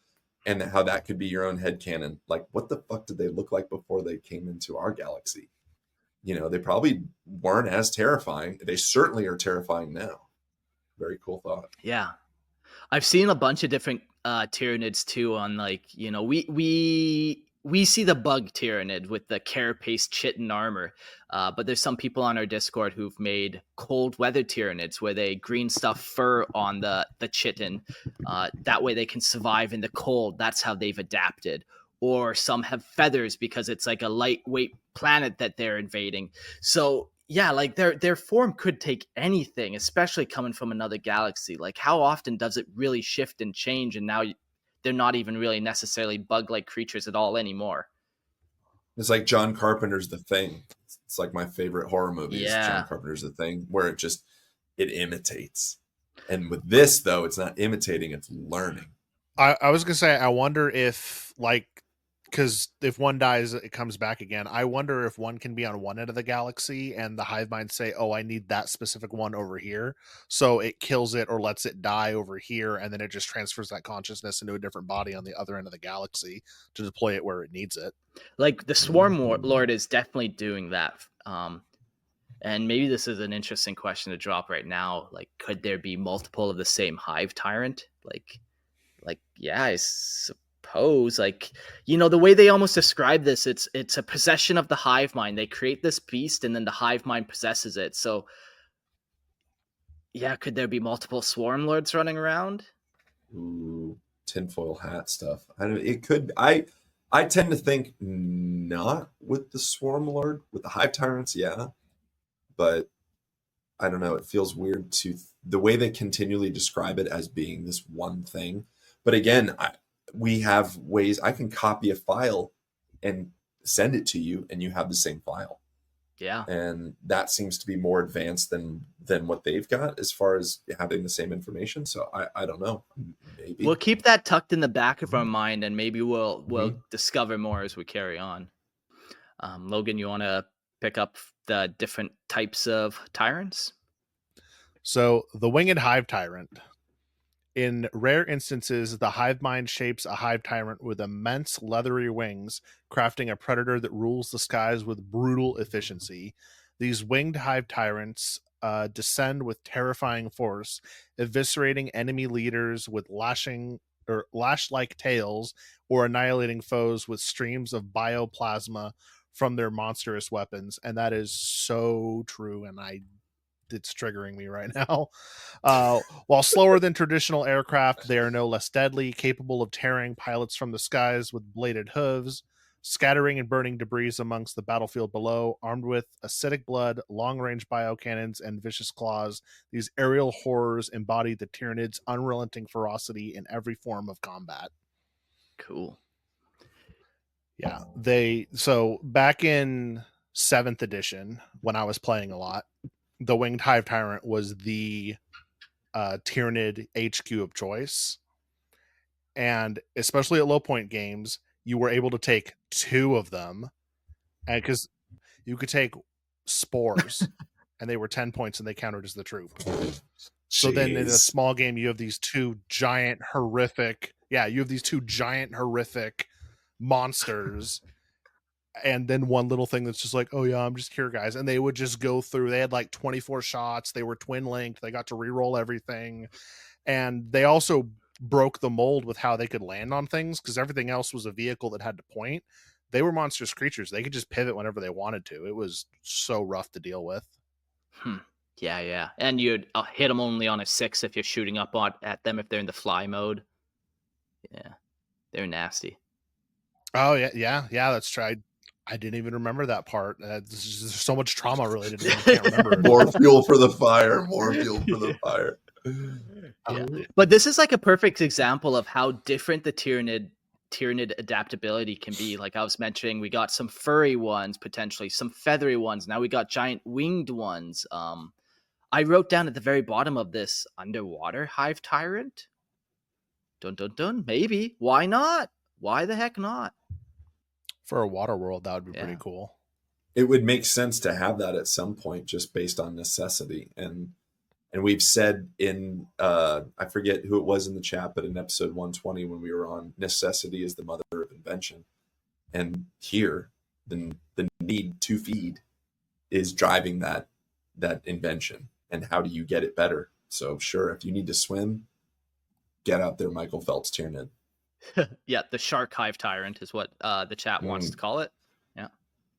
And how that could be your own headcanon. Like, what the fuck did they look like before they came into our galaxy? They probably weren't as terrifying. They certainly are terrifying now. Very cool thought. Yeah. I've seen a bunch of different Tyranids too on, like, we see the bug Tyranid with the carapace chitin armor, but there's some people on our Discord who've made cold weather Tyranids where they green stuff fur on the chitin. That way they can survive in the cold. That's how they've adapted. Or some have feathers because it's like a lightweight planet that they're invading. So yeah, like their form could take anything, especially coming from another galaxy. Like, how often does it really shift and change? And now they're not even really necessarily bug-like creatures at all anymore. It's like John Carpenter's The Thing. It's like my favorite horror movie is John Yeah. Carpenter's The Thing, where it imitates. And with this, though, it's not imitating, it's learning. I was gonna say, I wonder if, like, because if one dies, it comes back again. I wonder if one can be on one end of the galaxy and the hive mind say, oh, I need that specific one over here. So it kills it or lets it die over here. And then it just transfers that consciousness into a different body on the other end of the galaxy to deploy it where it needs it. Like, the Swarmlord is definitely doing that. And maybe this is an interesting question to drop right now. Like, could there be multiple of the same hive tyrant? Like, yeah, I suppose. Like, the way they almost describe this, it's a possession of the hive mind. They create this beast, and then the hive mind possesses it. So, yeah, could there be multiple swarm lords running around? Ooh, tinfoil hat stuff. I don't. It could. I tend to think not with the Swarmlord, with the Hive Tyrants, yeah, but I don't know. It feels weird to the way they continually describe it as being this one thing. But again, we have ways I can copy a file and send it to you, and you have the same file. Yeah. And that seems to be more advanced than what they've got as far as having the same information. So I don't know. Maybe We'll keep that tucked in the back of our mind, and maybe we'll discover more as we carry on. Logan, you want to pick up the different types of tyrants? So the winged hive tyrant. In rare instances, the hive mind shapes a hive tyrant with immense leathery wings, crafting a predator that rules the skies with brutal efficiency. These winged hive tyrants descend with terrifying force, eviscerating enemy leaders with lash-like tails, or annihilating foes with streams of bioplasma from their monstrous weapons. And that is so true, and it's triggering me right now. While slower than traditional aircraft, they are no less deadly, capable of tearing pilots from the skies with bladed hooves, scattering and burning debris amongst the battlefield below. Armed with acidic blood, long-range biocannons, and vicious claws, these aerial horrors embody the Tyranids' unrelenting ferocity in every form of combat. Cool. Yeah, so back in 7th edition, when I was playing a lot, the Winged Hive Tyrant was the Tyranid HQ of choice. And especially at low point games, you were able to take 2 of them. And because you could take spores and they were 10 points and they counted as the troop. So then in a small game, you have these 2 giant horrific monsters. And then one little thing that's just like, oh yeah, I'm just here, guys. And they would just go through. They had like 24 shots. They were twin linked. They got to re-roll everything. And they also broke the mold with how they could land on things, because everything else was a vehicle that had to point. They were monstrous creatures. They could just pivot whenever they wanted to. It was so rough to deal with. Yeah. And you'd hit them only on a 6 if you're shooting up at them if they're in the fly mode. Yeah, they're nasty. Oh yeah. That's right. I didn't even remember that part. There's so much trauma related to them. I can't remember it More all. fuel for the fire. More fuel for the Yeah. fire. Yeah. Oh, But this is like a perfect example of how different the Tyranid adaptability can be. Like I was mentioning, we got some furry ones, potentially some feathery ones. Now we got giant winged ones. I wrote down at the very bottom of this underwater hive tyrant. Dun dun dun. Maybe. Why not? Why the heck not? for a water world, that would be pretty Yeah. cool. It would make sense to have that at some point, just based on necessity. And we've said in I forget who it was in the chat, but in episode 120 when we were on, necessity is the mother of invention. And here, the need to feed is driving that invention. And how do you get it better? So sure, if you need to swim, get out there, Michael Phelps Tyranid. Yeah, the shark hive tyrant is what the chat wants to call it. Yeah.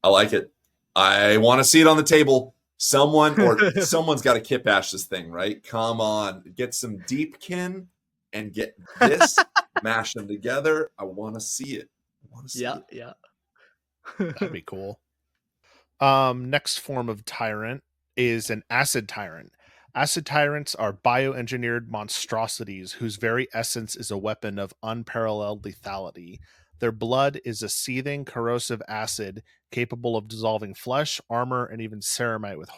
I like it. I want to see it on the table. Someone's got to kip ash this thing, right? Come on, get some deepkin and get this, mash them together. I want to see it. I want to see it. Yeah. That'd be cool. Next form of tyrant is an acid tyrant. Acid tyrants are bioengineered monstrosities whose very essence is a weapon of unparalleled lethality. Their blood is a seething, corrosive acid capable of dissolving flesh, armor, and even ceramite with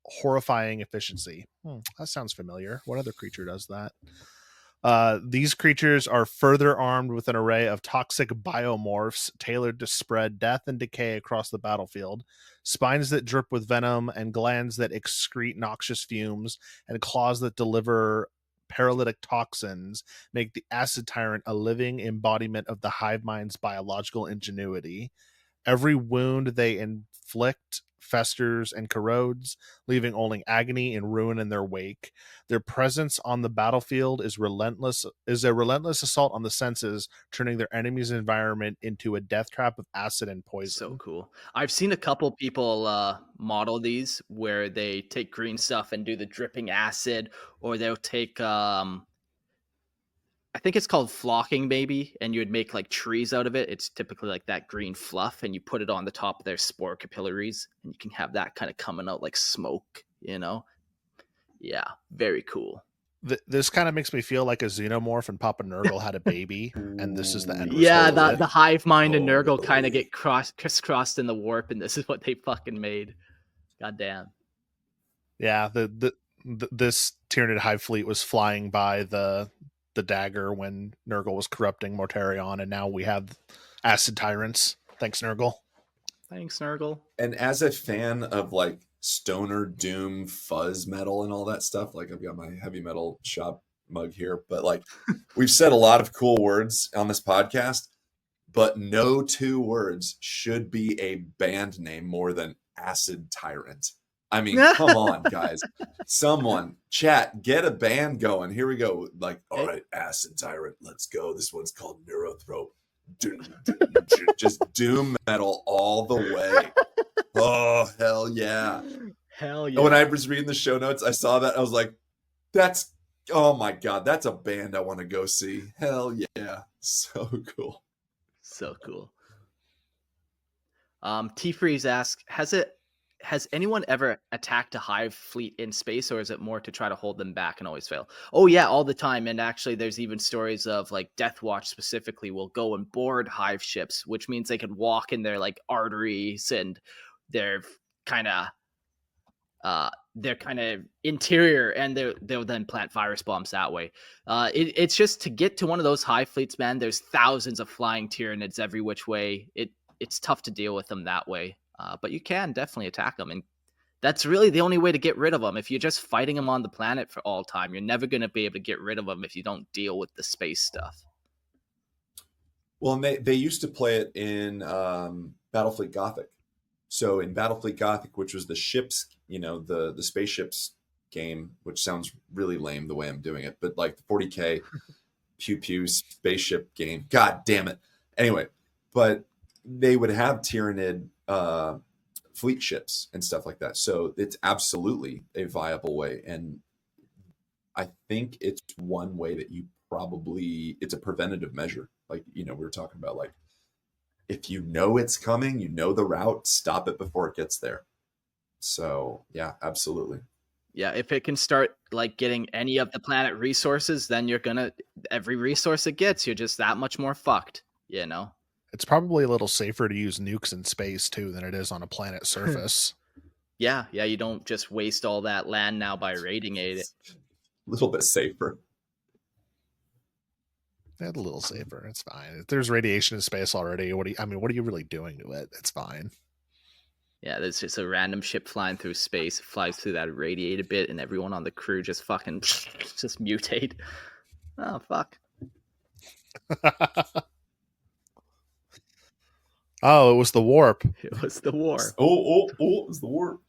horrifying efficiency. That sounds familiar. What other creature does that? These creatures are further armed with an array of toxic biomorphs tailored to spread death and decay across the battlefield, spines that drip with venom, and glands that excrete noxious fumes, and claws that deliver paralytic toxins make the acid tyrant a living embodiment of the hive mind's biological ingenuity. Every wound they inflict festers and corrodes, leaving only agony and ruin in their wake. Their presence on the battlefield is a relentless assault on the senses, turning their enemy's environment into a death trap of acid and poison. So cool. I've seen a couple people model these where they take green stuff and do the dripping acid, or they'll take I think it's called flocking maybe, and you would make like trees out of it. It's typically like that green fluff, and you put it on the top of their spore capillaries, and you can have that kind of coming out like smoke, you know? Yeah, very cool. This kind of makes me feel like a xenomorph and Papa Nurgle had a baby, and this is the end Yeah, result of it. the hive mind and Nurgle Totally. kind of get crisscrossed in the warp, and this is what they fucking made. God damn. Yeah, this Tyranid hive fleet was flying by the dagger when Nurgle was corrupting Mortarion, and now we have acid tyrants. Thanks, Nurgle. Thanks, Nurgle. And as a fan of like stoner doom fuzz metal and all that stuff, like I've got my heavy metal shop mug here, but like we've said a lot of cool words on this podcast, but no two words should be a band name more than Acid Tyrant. I mean, come on, guys. Someone, chat, get a band going. Here we go. Like, all right, Acid Tyrant, let's go. This one's called Neurothrope. Just doom metal all the way. Oh, hell yeah. Hell yeah. And when I was reading the show notes, I saw that. I was like, oh my God, that's a band I want to go see. Hell yeah. So cool. So cool. T-Freeze asks, has anyone ever attacked a hive fleet in space, or is it more to try to hold them back and always fail? Oh yeah, all the time. And actually there's even stories of like Death Watch specifically will go and board hive ships, which means they could walk in their like arteries and their kind of interior, and they'll then plant virus bombs that way. It's just to get to one of those hive fleets, man, there's thousands of flying Tyranids every which way. It's tough to deal with them that way. But you can definitely attack them, and that's really the only way to get rid of them. If you're just fighting them on the planet for all time, you're never going to be able to get rid of them if you don't deal with the space stuff. Well, and they used to play it in Battlefleet Gothic. So in Battlefleet Gothic, which was the ships, the spaceships game, which sounds really lame the way I'm doing it, but like the 40K pew pew spaceship game. God damn it. Anyway, but they would have Tyranid fleet ships and stuff like that. So it's absolutely a viable way. And I think it's one way that it's a preventative measure. Like, we were talking about like if you know it's coming, you know the route, stop it before it gets there. So yeah, absolutely. Yeah, if it can start like getting any of the planet resources, then you're gonna every resource it gets, you're just that much more fucked, you know? It's probably a little safer to use nukes in space too than it is on a planet surface. Yeah, you don't just waste all that land now by radiating it. A little bit safer. A little safer. It's fine. If there's radiation in space already, what are you really doing to it? It's fine. Yeah, there's just a random ship flying through space, flies through that radiated bit, and everyone on the crew just fucking just mutate. Oh fuck. Oh, it was the warp. It was the war. It was the warp.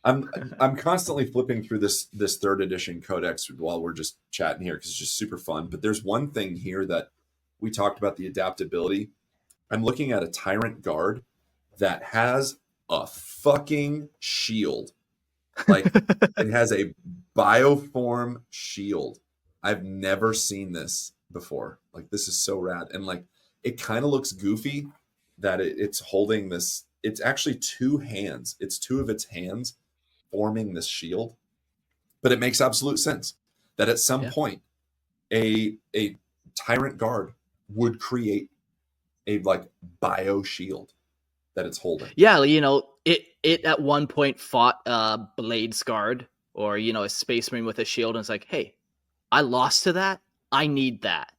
I'm constantly flipping through this third edition codex while we're just chatting here because it's just super fun. But there's one thing here that we talked about, the adaptability. I'm looking at a Tyrant guard that has a fucking shield. Like it has a bioform shield. I've never seen this before. Like this is so rad. And like it kind of looks goofy that it's holding this. It's actually two hands. It's two of its hands forming this shield. But it makes absolute sense that at some point a Tyrant guard would create a like bio shield that it's holding. Yeah, you know, it at one point fought Blade's guard or, you know, a space marine with a shield, and it's like, hey, I lost to that. I need that.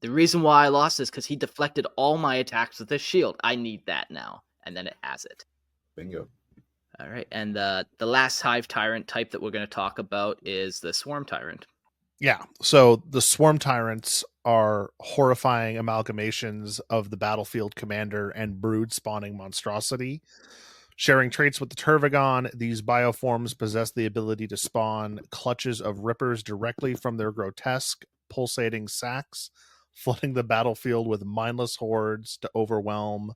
The reason why I lost is because he deflected all my attacks with his shield. I need that now. And then it has it. Bingo. All right. And the last Hive Tyrant type that we're going to talk about is the Swarm Tyrant. Yeah. So the Swarm Tyrants are horrifying amalgamations of the battlefield commander and brood spawning monstrosity. Sharing traits with the Turvagon, these bioforms possess the ability to spawn clutches of rippers directly from their grotesque, pulsating sacs, flooding the battlefield with mindless hordes to overwhelm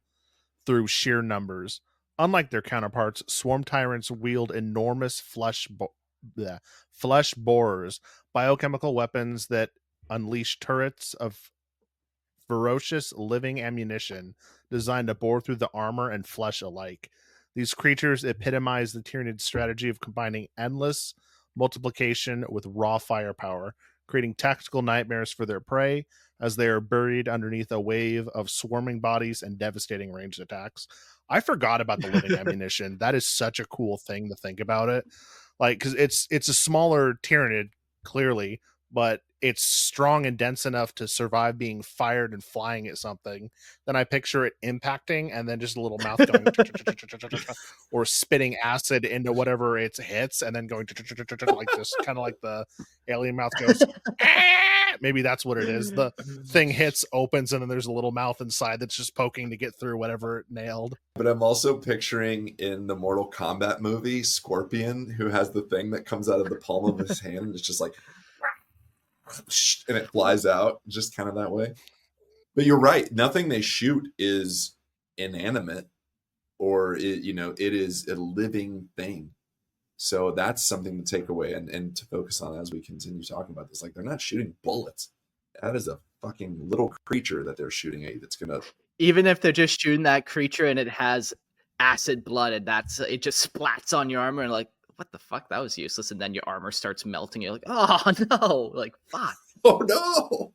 through sheer numbers. Unlike their counterparts, Swarm Tyrants wield enormous flesh borers, biochemical weapons that unleash turrets of ferocious living ammunition designed to bore through the armor and flesh alike. These creatures epitomize the Tyranid strategy of combining endless multiplication with raw firepower, creating tactical nightmares for their prey as they are buried underneath a wave of swarming bodies and devastating ranged attacks. I forgot about the living ammunition. That is such a cool thing to think about it. Like, because it's a smaller Tyranid, clearly, but it's strong and dense enough to survive being fired and flying at something. Then I picture it impacting and then just a little mouth going or spitting acid into whatever it hits and then going like just kind of like the alien mouth goes. Maybe that's what it is. The thing hits, opens, and then there's a little mouth inside that's just poking to get through whatever it nailed. But I'm also picturing in the Mortal Kombat movie Scorpion, who has the thing that comes out of the palm of his hand and it's just like and it flies out just kind of that way. But you're right, nothing they shoot is inanimate or it is a living thing. So that's something to take away and to focus on as we continue talking about this. Like they're not shooting bullets. That is a fucking little creature that they're shooting at you that's gonna, even if they're just shooting that creature and it has acid blood and it just splats on your armor and like, what the fuck? That was useless. And then your armor starts melting. You're like, oh no, like fuck. Oh no.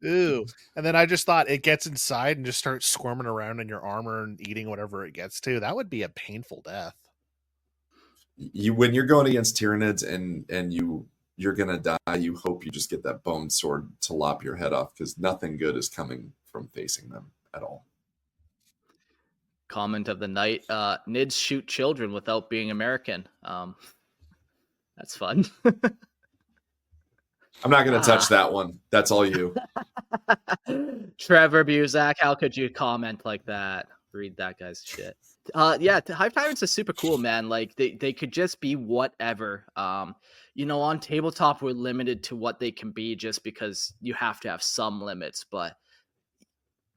Ooh. And then I just thought it gets inside and just starts squirming around in your armor and eating whatever it gets to. That would be a painful death. When you're going against Tyranids and you're gonna die, you hope you just get that bone sword to lop your head off because nothing good is coming from facing them at all. Comment of the night: Nids shoot children without being American. That's fun. I'm not going to touch that one. That's all you. Trevor Buzak, how could you comment like that? Read that guy's shit. Yeah, Hive Tyrants is super cool, man. Like they could just be whatever. On tabletop we're limited to what they can be just because you have to have some limits. But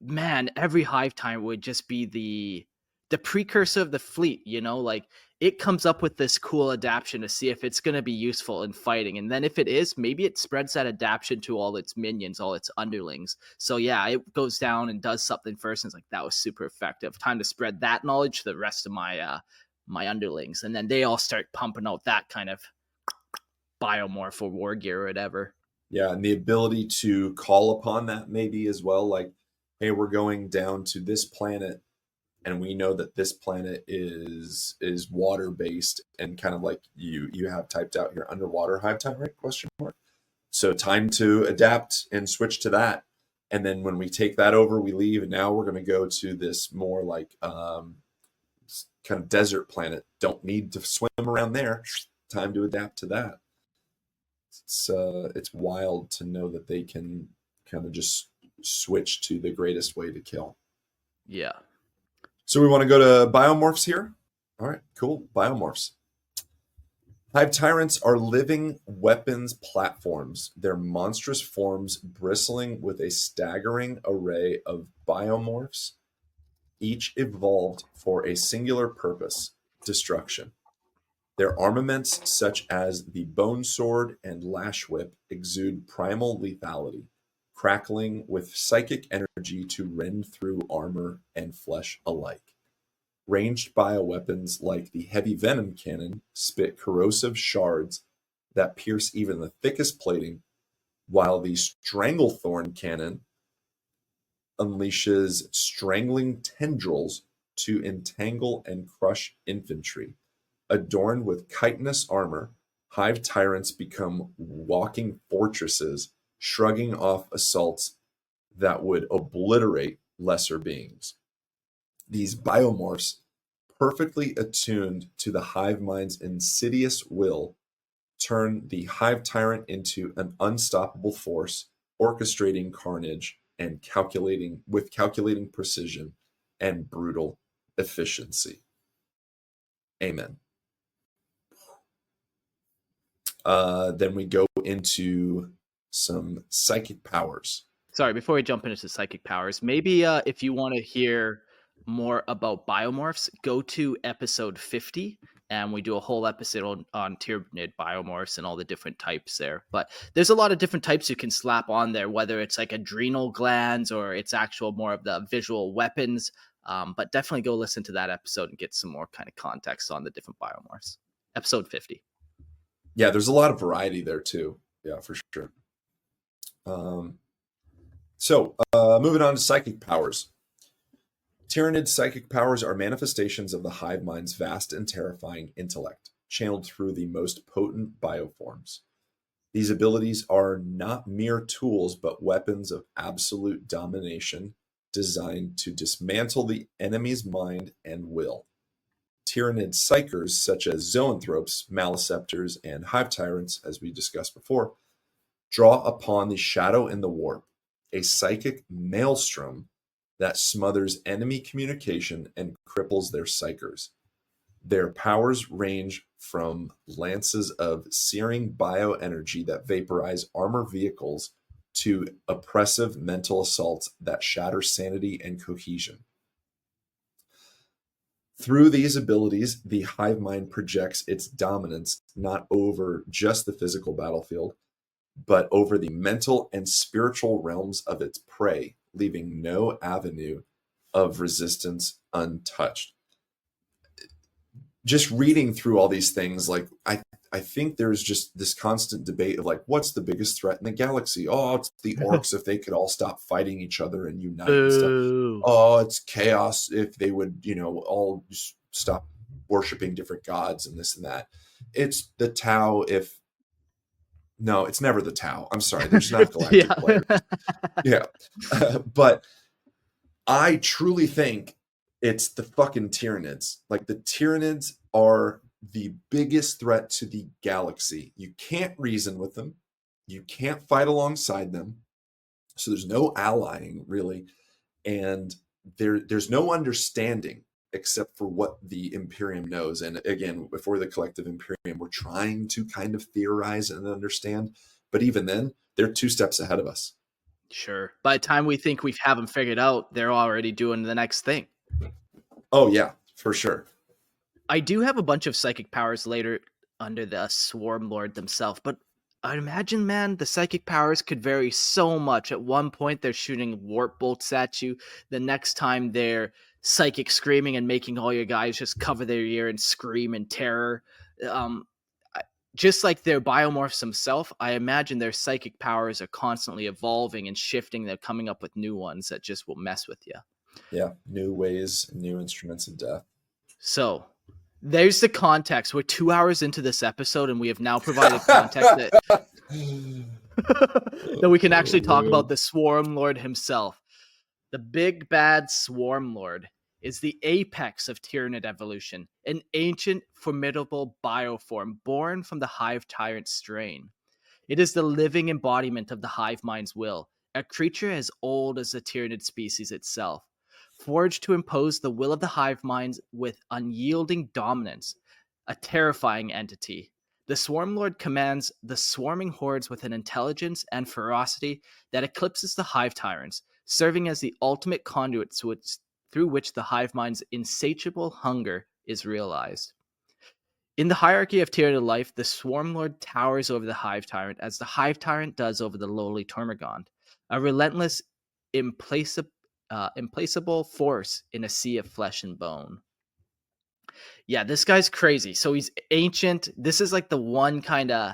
man, every Hive Tyrant would just be the precursor of the fleet, you know, like it comes up with this cool adaptation to see if it's going to be useful in fighting. And then if it is, maybe it spreads that adaptation to all its minions, all its underlings. So yeah, it goes down and does something first. And it's like, that was super effective. Time to spread that knowledge to the rest of my, my underlings. And then they all start pumping out that kind of biomorph or war gear or whatever. Yeah, and the ability to call upon that maybe as well, like, hey, we're going down to this planet, and we know that this planet is water based, and kind of like you have typed out here, underwater Hive Tyrant question mark. So time to adapt and switch to that. And then when we take that over, we leave, and now we're going to go to this more like kind of desert planet. Don't need to swim around there. Time to adapt to that. It's wild to know that they can kind of just switch to the greatest way to kill. Yeah. So we want to go to biomorphs here. All right, cool. Biomorphs. Hive Tyrants are living weapons platforms, their monstrous forms bristling with a staggering array of biomorphs, each evolved for a singular purpose: destruction. Their armaments, such as the Bone Sword and Lash Whip, exude primal lethality, crackling with psychic energy to rend through armor and flesh alike. Ranged bioweapons like the Heavy Venom Cannon spit corrosive shards that pierce even the thickest plating, while the Stranglethorn Cannon unleashes strangling tendrils to entangle and crush infantry. Adorned with chitinous armor, Hive Tyrants become walking fortresses, shrugging off assaults that would obliterate lesser beings. These biomorphs, perfectly attuned to the Hive Mind's insidious will, turn the Hive Tyrant into an unstoppable force, orchestrating carnage and calculating precision and brutal efficiency. Amen. Then we go into some psychic powers. Sorry, before we jump into psychic powers, maybe if you want to hear more about biomorphs, go to episode 50, and we do a whole episode on Tyranid biomorphs and all the different types there. But there's a lot of different types you can slap on there, whether it's like adrenal glands or it's actual more of the visual weapons. But definitely go listen to that episode and get some more kind of context on the different biomorphs. Episode 50. Yeah, there's a lot of variety there too. Yeah, for sure. So moving on to psychic powers. Tyranid psychic powers are manifestations of the Hive Mind's vast and terrifying intellect, channeled through the most potent bioforms. These abilities are not mere tools, but weapons of absolute domination, designed to dismantle the enemy's mind and will. Tyranid psychers, such as zoanthropes, maleceptors, and Hive Tyrants, as we discussed before, draw upon the shadow and the warp, a psychic maelstrom that smothers enemy communication and cripples their psychers. Their powers range from lances of searing bioenergy that vaporize armor vehicles to oppressive mental assaults that shatter sanity and cohesion. Through these abilities, the Hive Mind projects its dominance not over just the physical battlefield, but over the mental and spiritual realms of its prey, leaving no avenue of resistance untouched. Just reading through all these things, like I think there's just this constant debate of like, what's the biggest threat in the galaxy? Oh, it's the orcs if they could all stop fighting each other and unite and stuff. Oh, it's chaos if they would, all just stop worshiping different gods and this and that. It's the Tau if... No, it's never the Tau. I'm sorry. There's not galactic players. Yeah. But I truly think it's the fucking Tyranids. Like, the Tyranids are the biggest threat to the galaxy. You can't reason with them. You can't fight alongside them. So there's no allying, really. And there's no understanding except for what the Imperium knows. And again, before the collective Imperium, we're trying to kind of theorize and understand. But even then, they're 2 steps ahead of us. Sure. By the time we think we have them figured out, they're already doing the next thing. Oh yeah, for sure. I do have a bunch of psychic powers later under the Swarmlord themselves, but I'd imagine, man, the psychic powers could vary so much. At one point, they're shooting warp bolts at you. The next time, they're psychic screaming and making all your guys just cover their ear and scream in terror. Um, just like their biomorphs themselves, I imagine their psychic powers are constantly evolving and shifting. They're coming up with new ones that just will mess with you. Yeah, new ways, new instruments of death. So there's the context. We're 2 hours into this episode, and we have now provided context that that we can actually talk about the Swarmlord himself. The big bad Swarmlord is the apex of Tyranid evolution, an ancient, formidable bioform born from the Hive Tyrant strain. It is the living embodiment of the Hive Mind's will, a creature as old as the Tyranid species itself, forged to impose the will of the Hive Minds with unyielding dominance, a terrifying entity. The Swarmlord commands the swarming hordes with an intelligence and ferocity that eclipses the Hive Tyrants, serving as the ultimate conduit through which the Hive Mind's insatiable hunger is realized. In the hierarchy of Tyranid life, the Swarmlord towers over the Hive Tyrant as the Hive Tyrant does over the lowly Termagant, a relentless, implacable force in a sea of flesh and bone. Yeah, this guy's crazy. So he's ancient. This is like the one kind of,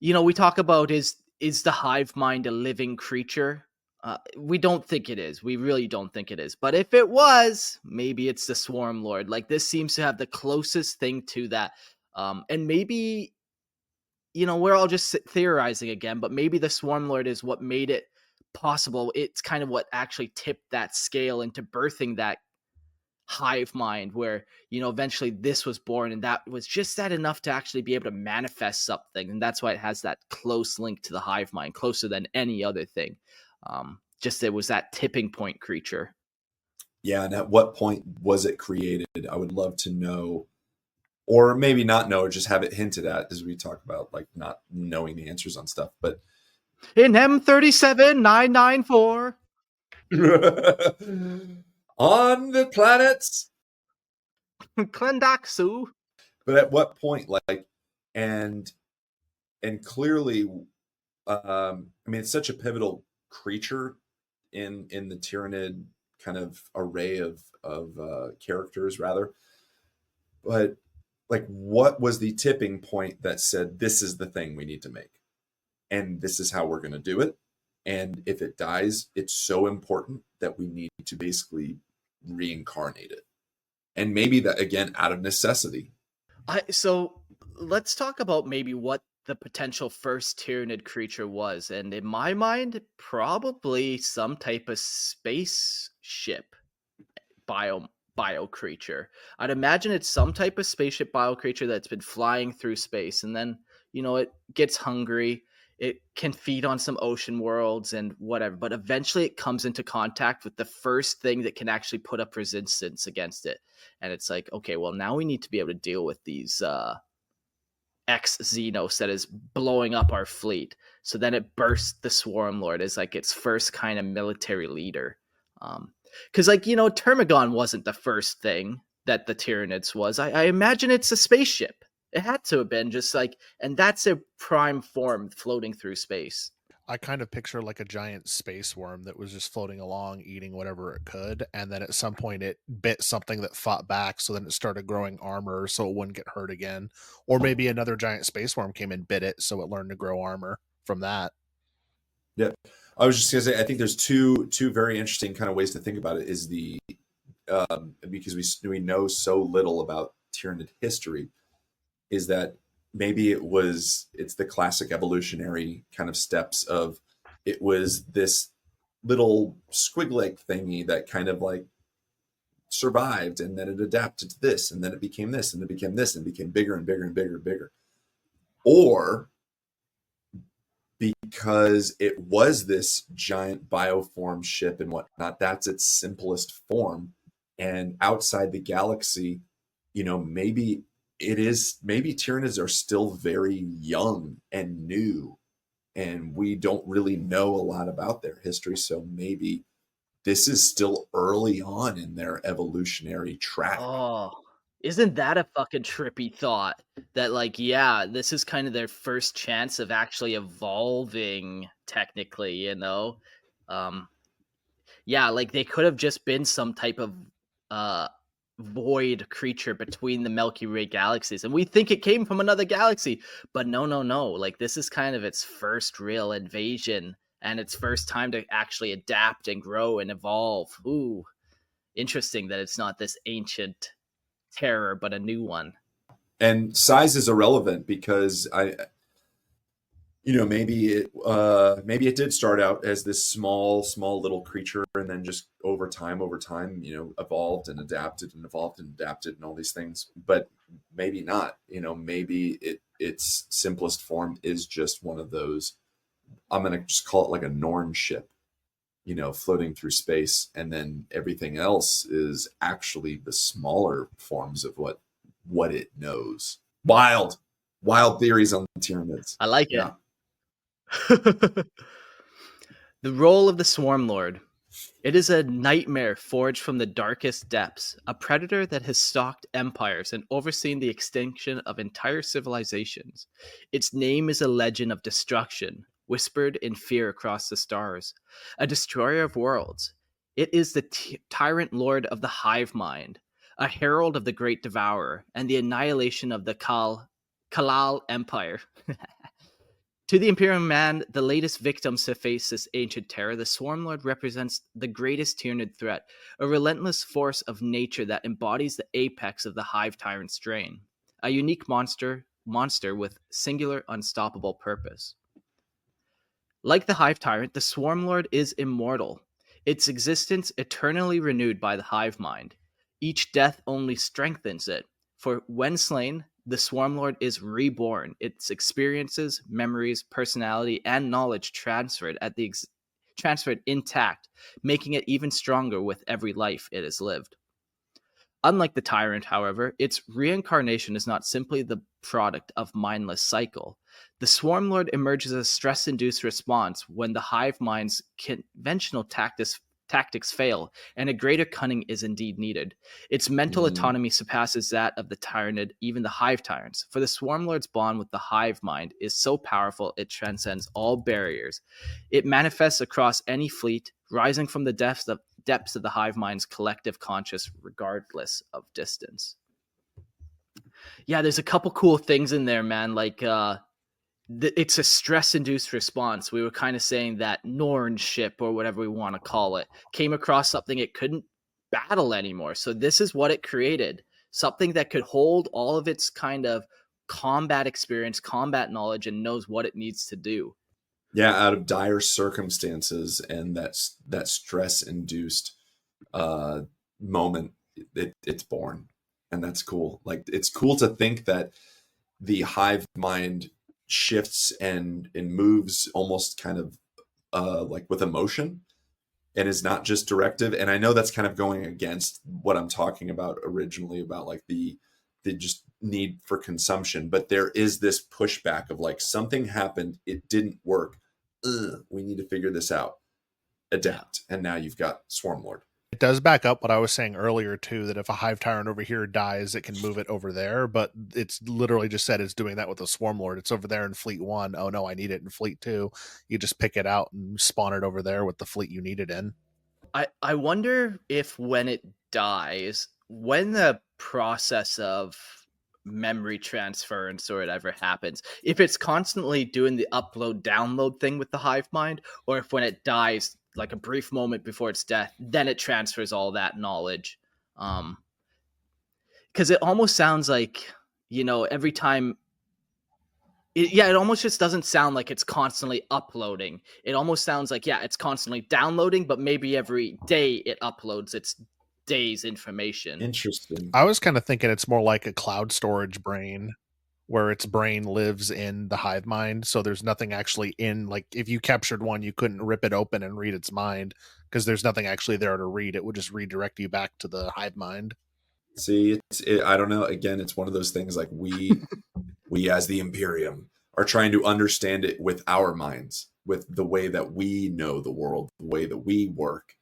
we talk about is the Hive Mind a living creature? We don't think it is. We really don't think it is. But if it was, maybe it's the Swarmlord. Like, this seems to have the closest thing to that. And maybe, we're all just theorizing again, but maybe the Swarmlord is what made it possible. It's kind of what actually tipped that scale into birthing that Hive Mind, where eventually this was born, and that was just that enough to actually be able to manifest something, and that's why it has that close link to the Hive Mind, closer than any other thing. Just it was that tipping point creature. Yeah, and at what point was it created? I would love to know, or maybe not know, or just have it hinted at as we talk about like not knowing the answers on stuff. But in M37994 on the planets, Klendaxu. but at what point, like, and clearly, I mean, it's such a pivotal creature in the Tyranid kind of array of characters, rather. But like, what was the tipping point that said this is the thing we need to make, and this is how we're going to do it? And if it dies, it's so important that we need to basically reincarnate it, and maybe that again out of necessity. So let's talk about maybe what the potential first Tyranid creature was, and in my mind, probably some type of spaceship bio creature. I'd imagine it's some type of spaceship bio creature that's been flying through space, and then it gets hungry. It can feed on some ocean worlds and whatever, but eventually it comes into contact with the first thing that can actually put up resistance against it, and it's like, okay, well, now we need to be able to deal with these ex-Xenos that is blowing up our fleet. So then it bursts the Swarmlord as like its first kind of military leader. Because Termagon wasn't the first thing that the Tyranids was. I imagine it's a spaceship. It had to have been just like, and that's a prime form floating through space. I kind of picture like a giant space worm that was just floating along, eating whatever it could, and then at some point it bit something that fought back, so then it started growing armor so it wouldn't get hurt again. Or maybe another giant space worm came and bit it, so it learned to grow armor from that. Yeah, I was just gonna say, I think there's two very interesting kind of ways to think about it. Is the because we know so little about Tyranid history, is that maybe it's the classic evolutionary kind of steps of, it was this little squig-like thingy that kind of like survived, and then it adapted to this, and then it became this, and it became this, and it became bigger and bigger and bigger and bigger. Or because it was this giant bioform ship and whatnot, that's its simplest form, and outside the galaxy, maybe Tyranids are still very young and new, and we don't really know a lot about their history. So maybe this is still early on in their evolutionary track. Oh, isn't that a fucking trippy thought? That like, yeah, this is kind of their first chance of actually evolving technically, you know? Um, yeah, like they could have just been some type of uh void creature between the Milky Way galaxies, and we think it came from another galaxy, but no, no, no. Like this is kind of its first real invasion and its first time to actually adapt and grow and evolve. Ooh, interesting that it's not this ancient terror, but a new one. And size is irrelevant because maybe it did start out as this small little creature, and then just over time, evolved and adapted and evolved and adapted and all these things. But maybe not. Maybe its simplest form is just one of those. I'm gonna just call it like a Norn ship, floating through space, and then everything else is actually the smaller forms of what it knows. Wild theories on the Tyranids. I like Yeah. it. The role of the Swarmlord. It is a nightmare forged from the darkest depths, a predator that has stalked empires and overseen the extinction of entire civilizations. Its name is a legend of destruction, whispered in fear across the stars, a destroyer of worlds. It is the tyrant lord of the Hive Mind, a herald of the great devourer, and the annihilation of the Kalal Empire. To the Imperial Man, the latest victims to face this ancient terror, the Swarmlord represents the greatest Tyranid threat, a relentless force of nature that embodies the apex of the Hive Tyrant strain, a unique monster with singular, unstoppable purpose. Like the Hive Tyrant, the Swarmlord is immortal, its existence eternally renewed by the Hive Mind. Each death only strengthens it, for when slain, the Swarmlord is reborn, its experiences, memories, personality, and knowledge transferred intact, making it even stronger with every life it has lived. Unlike the Tyrant, however, its reincarnation is not simply the product of mindless cycle. The Swarmlord emerges as a stress-induced response when the Hive Mind's conventional tactics fail, and a greater cunning is indeed needed. Its mental autonomy surpasses that of the Tyranid, even the Hive Tyrants, for the Swarmlord's bond with the Hive Mind is so powerful it transcends all barriers. It manifests across any fleet, rising from the depths of the Hive Mind's collective conscious regardless of distance. Yeah, there's a couple cool things in there, man. Like, it's a stress-induced response. We were kind of saying that Norn ship, or whatever we want to call it, came across something it couldn't battle anymore. So this is what it created. Something that could hold all of its kind of combat experience, combat knowledge, and knows what it needs to do. Yeah, out of dire circumstances and that stress-induced moment, it's born. And that's cool. Like, it's cool to think that the Hive Mind shifts and moves almost kind of like with emotion, and is not just directive. And I know that's kind of going against what I'm talking about originally, about like the just need for consumption, but there is this pushback of like, something happened, it didn't work, we need to figure this out, adapt. And now you've got Swarmlord. It does back up what I was saying earlier too, that if a Hive Tyrant over here dies, it can move it over there, but it's literally just said it's doing that with a Swarmlord. It's over there in Fleet 1. Oh no, I need it in Fleet 2. You just pick it out and spawn it over there with the fleet you need it in. I wonder if when it dies, when the process of memory transference or whatever happens, if it's constantly doing the upload download thing with the Hive Mind, or if when it dies, like a brief moment before its death, then it transfers all that knowledge. Because it almost sounds like, every time it almost just doesn't sound like it's constantly uploading. It almost sounds like, it's constantly downloading, but maybe every day it uploads its day's information. Interesting. I was kind of thinking it's more like a cloud storage brain, where its brain lives in the Hive Mind. So there's nothing actually in, like, if you captured one, you couldn't rip it open and read its mind because there's nothing actually there to read. It would just redirect you back to the Hive Mind. See, I don't know. Again, it's one of those things like we as the Imperium are trying to understand it with our minds, with the way that we know the world, the way that we work.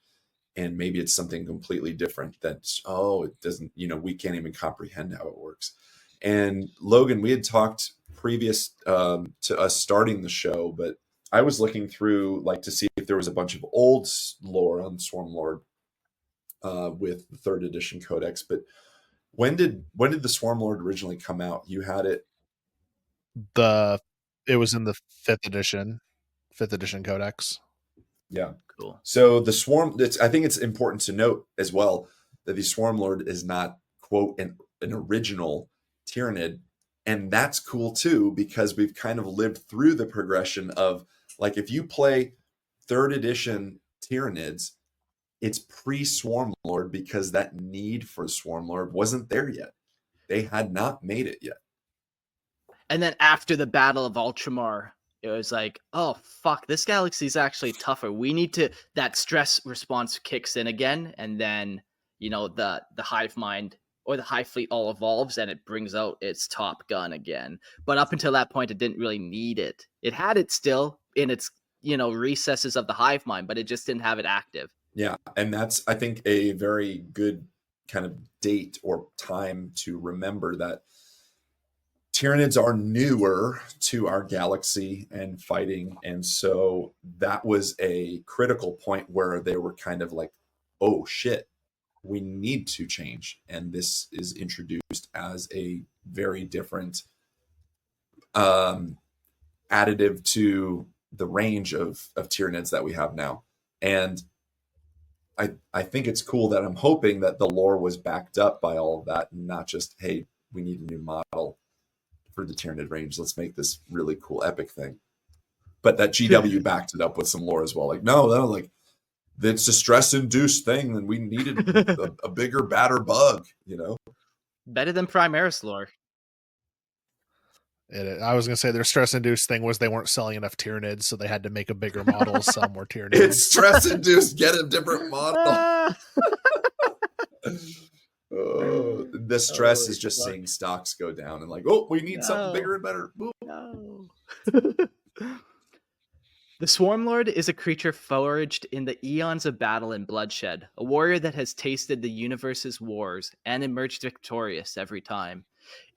and maybe it's something completely different that's, oh, it doesn't, we can't even comprehend how it works. And Logan, we had talked previous to us starting the show, but I was looking through like to see if there was a bunch of old lore on Swarmlord with the 3rd edition codex. But when did the Swarmlord originally come out? You had it. It was in the 5th edition codex. Yeah. Cool. So the Swarm, I think it's important to note as well that the Swarmlord is not, quote, an original Tyranid. And that's cool too, because we've kind of lived through the progression of, like, if you play 3rd edition Tyranids, it's pre-Swarmlord because that need for Swarmlord wasn't there yet. They had not made it yet. And then after the Battle of Ultramar, it was like, oh fuck, this galaxy's actually tougher. We need to, that stress response kicks in again, and then the Hive Mind or the Hive Fleet all evolves and it brings out its top gun again. But up until that point, it didn't really need it. It had it still in its recesses of the Hive Mind, but it just didn't have it active. Yeah, and that's, I think, a very good kind of date or time to remember that Tyranids are newer to our galaxy and fighting. And so that was a critical point where they were kind of like, oh shit, we need to change. And this is introduced as a very different additive to the range of Tyranids that we have now. And I think it's cool that I'm hoping that the lore was backed up by all of that, and not just, hey, we need a new model for the Tyranid range. Let's make this really cool epic thing. But that GW backed it up with some lore as well. Like, no, like, it's a stress-induced thing, and we needed a bigger, badder bug, Better than Primaris lore. I was going to say their stress-induced thing was they weren't selling enough Tyranids, so they had to make a bigger model, sell more Tyranids. It's stress-induced. Get a different model. The stress is just seeing stocks go down and like, oh, we need something bigger and better. No. The Swarmlord is a creature forged in the eons of battle and bloodshed, a warrior that has tasted the universe's wars and emerged victorious every time.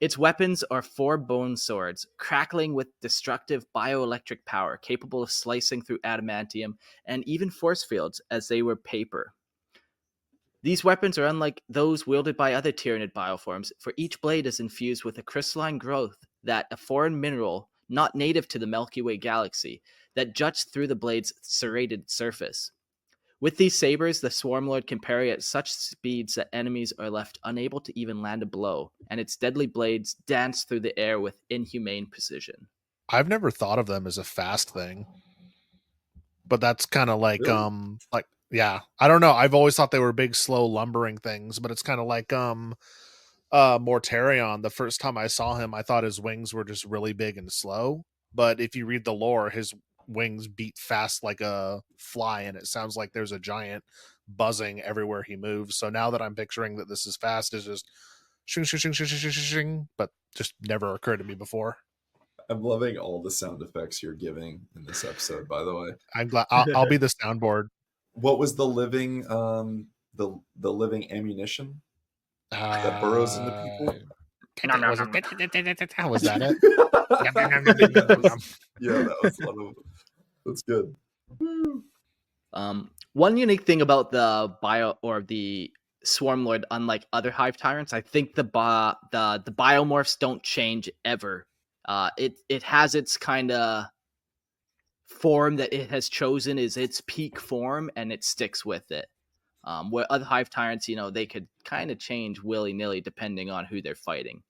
Its weapons are 4 bone swords, crackling with destructive bioelectric power, capable of slicing through adamantium and even force fields as they were paper. These weapons are unlike those wielded by other Tyranid bioforms, for each blade is infused with a crystalline growth that a foreign mineral, not native to the Milky Way galaxy, that juts through the blade's serrated surface. With these sabers, the Swarmlord can parry at such speeds that enemies are left unable to even land a blow, and its deadly blades dance through the air with inhumane precision. I've never thought of them as a fast thing, but that's kind of like, Really? yeah, I don't know. I've always thought they were big, slow, lumbering things, but it's kind of like, Mortarion. The first time I saw him, I thought his wings were just really big and slow. But if you read the lore, his wings beat fast like a fly, and it sounds like there's a giant buzzing everywhere he moves. So now that I'm picturing that this is fast, is just shing, shing, shing, shing, shing, shing, shing, but just never occurred to me before. I'm loving all the sound effects you're giving in this episode, by the way. I'm glad I'll be the soundboard. What was the living the living ammunition that burrows into people? Was that it? Yeah, that was one of them. That's good. One unique thing about the Swarmlord, unlike other Hive Tyrants, I think the biomorphs don't change ever. It has its kind of form that it has chosen is its peak form, and it sticks with it. Where other Hive Tyrants, they could kind of change willy-nilly depending on who they're fighting.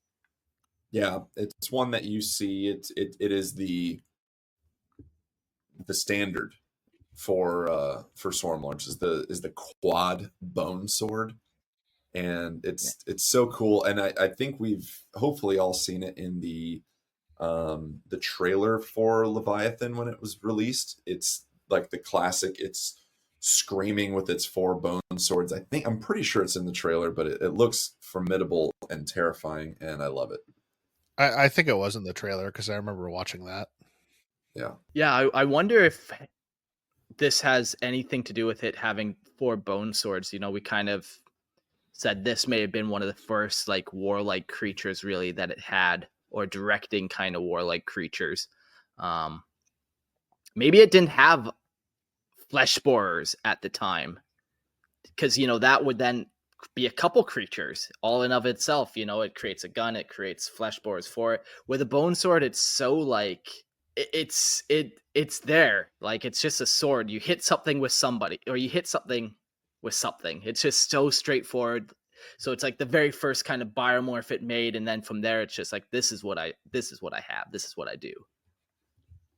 Yeah, it's one that you see. It is the standard for Swarmlords is the quad bone sword, and it's so cool. And I think we've hopefully all seen it in the trailer for Leviathan when it was released. It's like the classic. It's screaming with its 4 bone swords. I'm pretty sure it's in the trailer, but it looks formidable and terrifying, and I love it. I think it was in the trailer because I remember watching that. Yeah. Yeah, I wonder if this has anything to do with it having 4 bone swords. You know, we kind of said this may have been one of the first like warlike creatures really that it had, or directing kind of warlike creatures. Maybe it didn't have flesh borers at the time, because you know that would then be a couple creatures all in of itself. You know, it creates a gun, it creates flesh borers for it. With a bone sword, it's so like it's there, like it's just a sword. You hit something with somebody, or you hit something with something. It's just so straightforward. So it's like the very first kind of biomorph it made, and then from there it's just like this is what I have, this is what I do.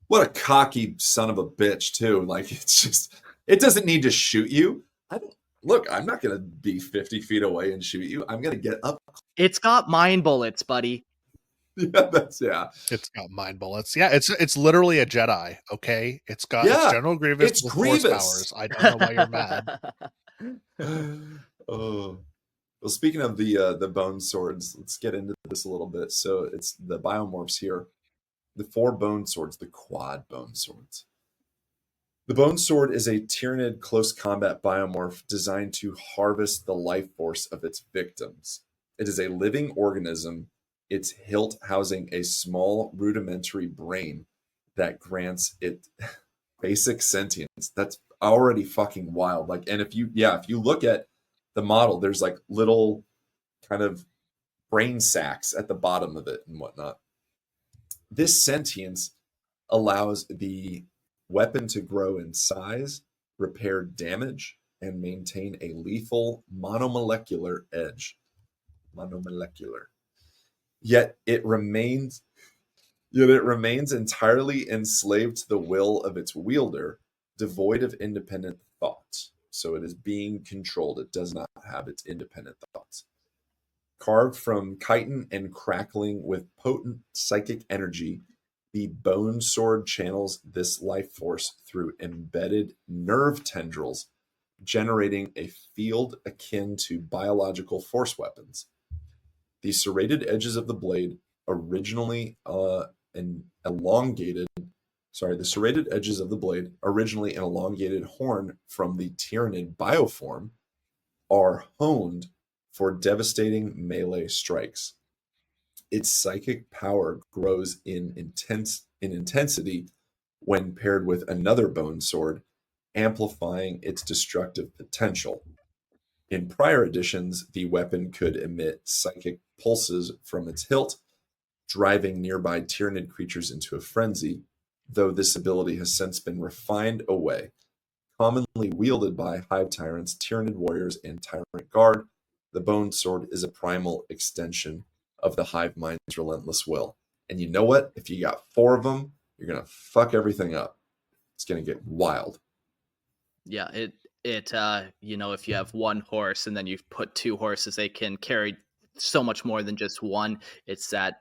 What a cocky son of a bitch too. Like it's just, it doesn't need to shoot you. I'm not gonna be 50 feet away and shoot you. I'm gonna get up. It's got mind bullets, buddy. Yeah. It's got mind bullets. Yeah, it's literally a Jedi. Okay, it's General Grievous it's with Grievous. Force powers. I don't know why you're mad. Oh, well, speaking of the bone swords, let's get into this a little bit. So it's the biomorphs here. The 4 bone swords, the quad bone swords. The bone sword is a Tyranid close combat biomorph designed to harvest the life force of its victims. It is a living organism, its hilt housing a small rudimentary brain that grants it basic sentience. That's already fucking wild. Like, and if you look at the model, there's like little kind of brain sacs at the bottom of it and whatnot. This sentience allows the weapon to grow in size, repair damage, and maintain a lethal monomolecular edge. Yet it remains entirely enslaved to the will of its wielder, devoid of independent thoughts. So it is being controlled. It does not have its independent thoughts. Carved from chitin and crackling with potent psychic energy, the bone sword channels this life force through embedded nerve tendrils, generating a field akin to biological force weapons. The serrated edges of the blade, originally an elongated horn from the Tyranid bioform, are honed for devastating melee strikes. Its psychic power grows in intensity when paired with another bone sword, amplifying its destructive potential. In prior editions, the weapon could emit psychic pulses from its hilt, driving nearby Tyranid creatures into a frenzy, though this ability has since been refined away. Commonly wielded by Hive Tyrants, Tyranid warriors, and Tyrant Guard, the Bone Sword is a primal extension of the Hive Mind's relentless will. And you know what? If you got 4 of them, you're going to fuck everything up. It's going to get wild. Yeah, you know, if you have 1 horse and then you put 2 horses, they can carry so much more than just one. It's that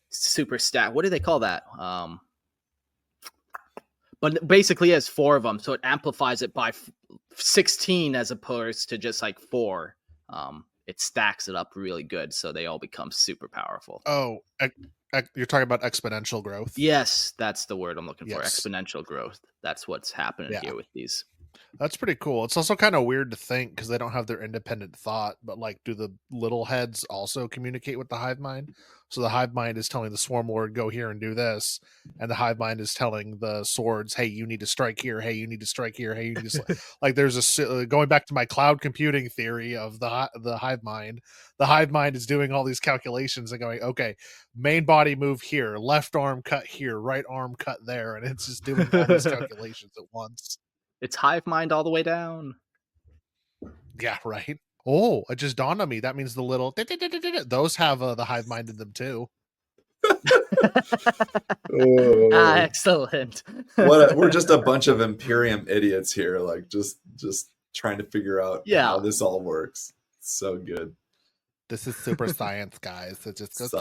super stat. What do they call that? But basically it has 4 of them, so it amplifies it by 16 as opposed to just like 4. It stacks it up really good, so they all become super powerful. Oh, you're talking about exponential growth? Yes, that's the word I'm looking for. Exponential growth. That's what's happening here with these. That's pretty cool. It's also kind of weird to think because they don't have their independent thought, but like, do the little heads also communicate with the Hive Mind? So the Hive Mind is telling the Swarmlord, go here and do this. And the Hive Mind is telling the swords, hey, you need to strike here. Hey, you need to strike here. Hey, you need to like there's going back to my cloud computing theory of the Hive Mind. The Hive Mind is doing all these calculations and going, okay, main body move here, left arm cut here, right arm cut there. And it's just doing all these calculations at once. It's Hive Mind all the way down. Yeah, right. Oh, it just dawned on me. That means the little those have the Hive Mind in them too. Excellent. We're just a bunch of Imperium idiots here, like just trying to figure out how this all works. It's so good. This is super science, guys. It just goes.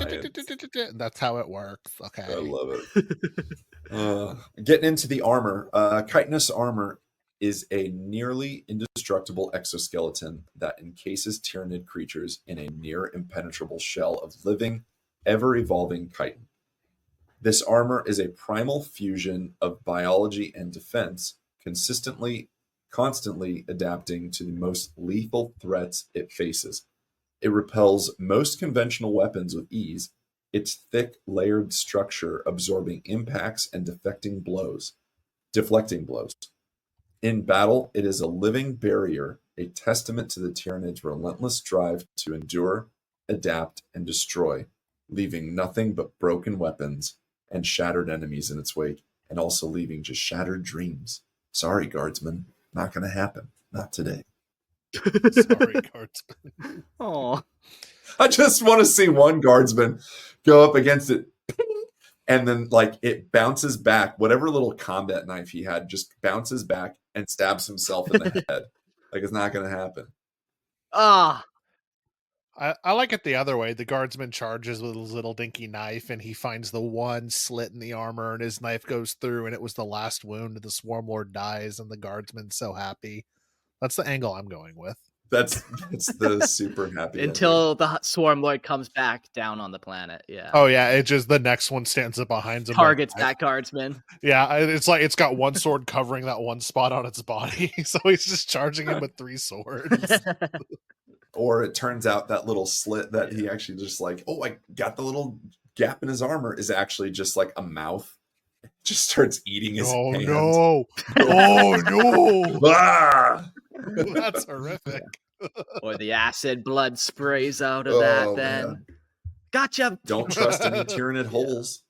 That's how it works. Okay, I love it. Getting into the armor, chitinous armor is a nearly indestructible exoskeleton that encases Tyranid creatures in a near impenetrable shell of living, ever-evolving chitin. This armor is a primal fusion of biology and defense, constantly adapting to the most lethal threats it faces. It repels most conventional weapons with ease, its thick, layered structure absorbing impacts and deflecting blows. In battle, it is a living barrier, a testament to the Tyranid's relentless drive to endure, adapt, and destroy, leaving nothing but broken weapons and shattered enemies in its wake, and also leaving just shattered dreams. Sorry, guardsmen, not going to happen. Not today. Sorry, guardsman. Oh, I just want to see one guardsman go up against it, and then like it bounces back. Whatever little combat knife he had just bounces back and stabs himself in the head. Like it's not going to happen. ah, I like it the other way. The guardsman charges with his little dinky knife, and he finds the one slit in the armor, and his knife goes through, and it was the last wound. The Swarmlord dies, and the guardsman's so happy. That's the angle I'm going with. That's the super happy ending. until the Swarmlord comes back down on the planet. Yeah. Oh yeah, it just the next one stands up behind him. Targets that guardsman. Yeah, it's like it's got one sword covering that one spot on its body, so he's just charging him with 3 swords. Or it turns out that little slit that he actually just like, oh, I got the little gap in his armor is actually just like a mouth. Just starts eating his hand. No. Oh no. Ah! That's horrific. Or the acid blood sprays out of that then. Man. Gotcha. Don't trust any Tyranid holes.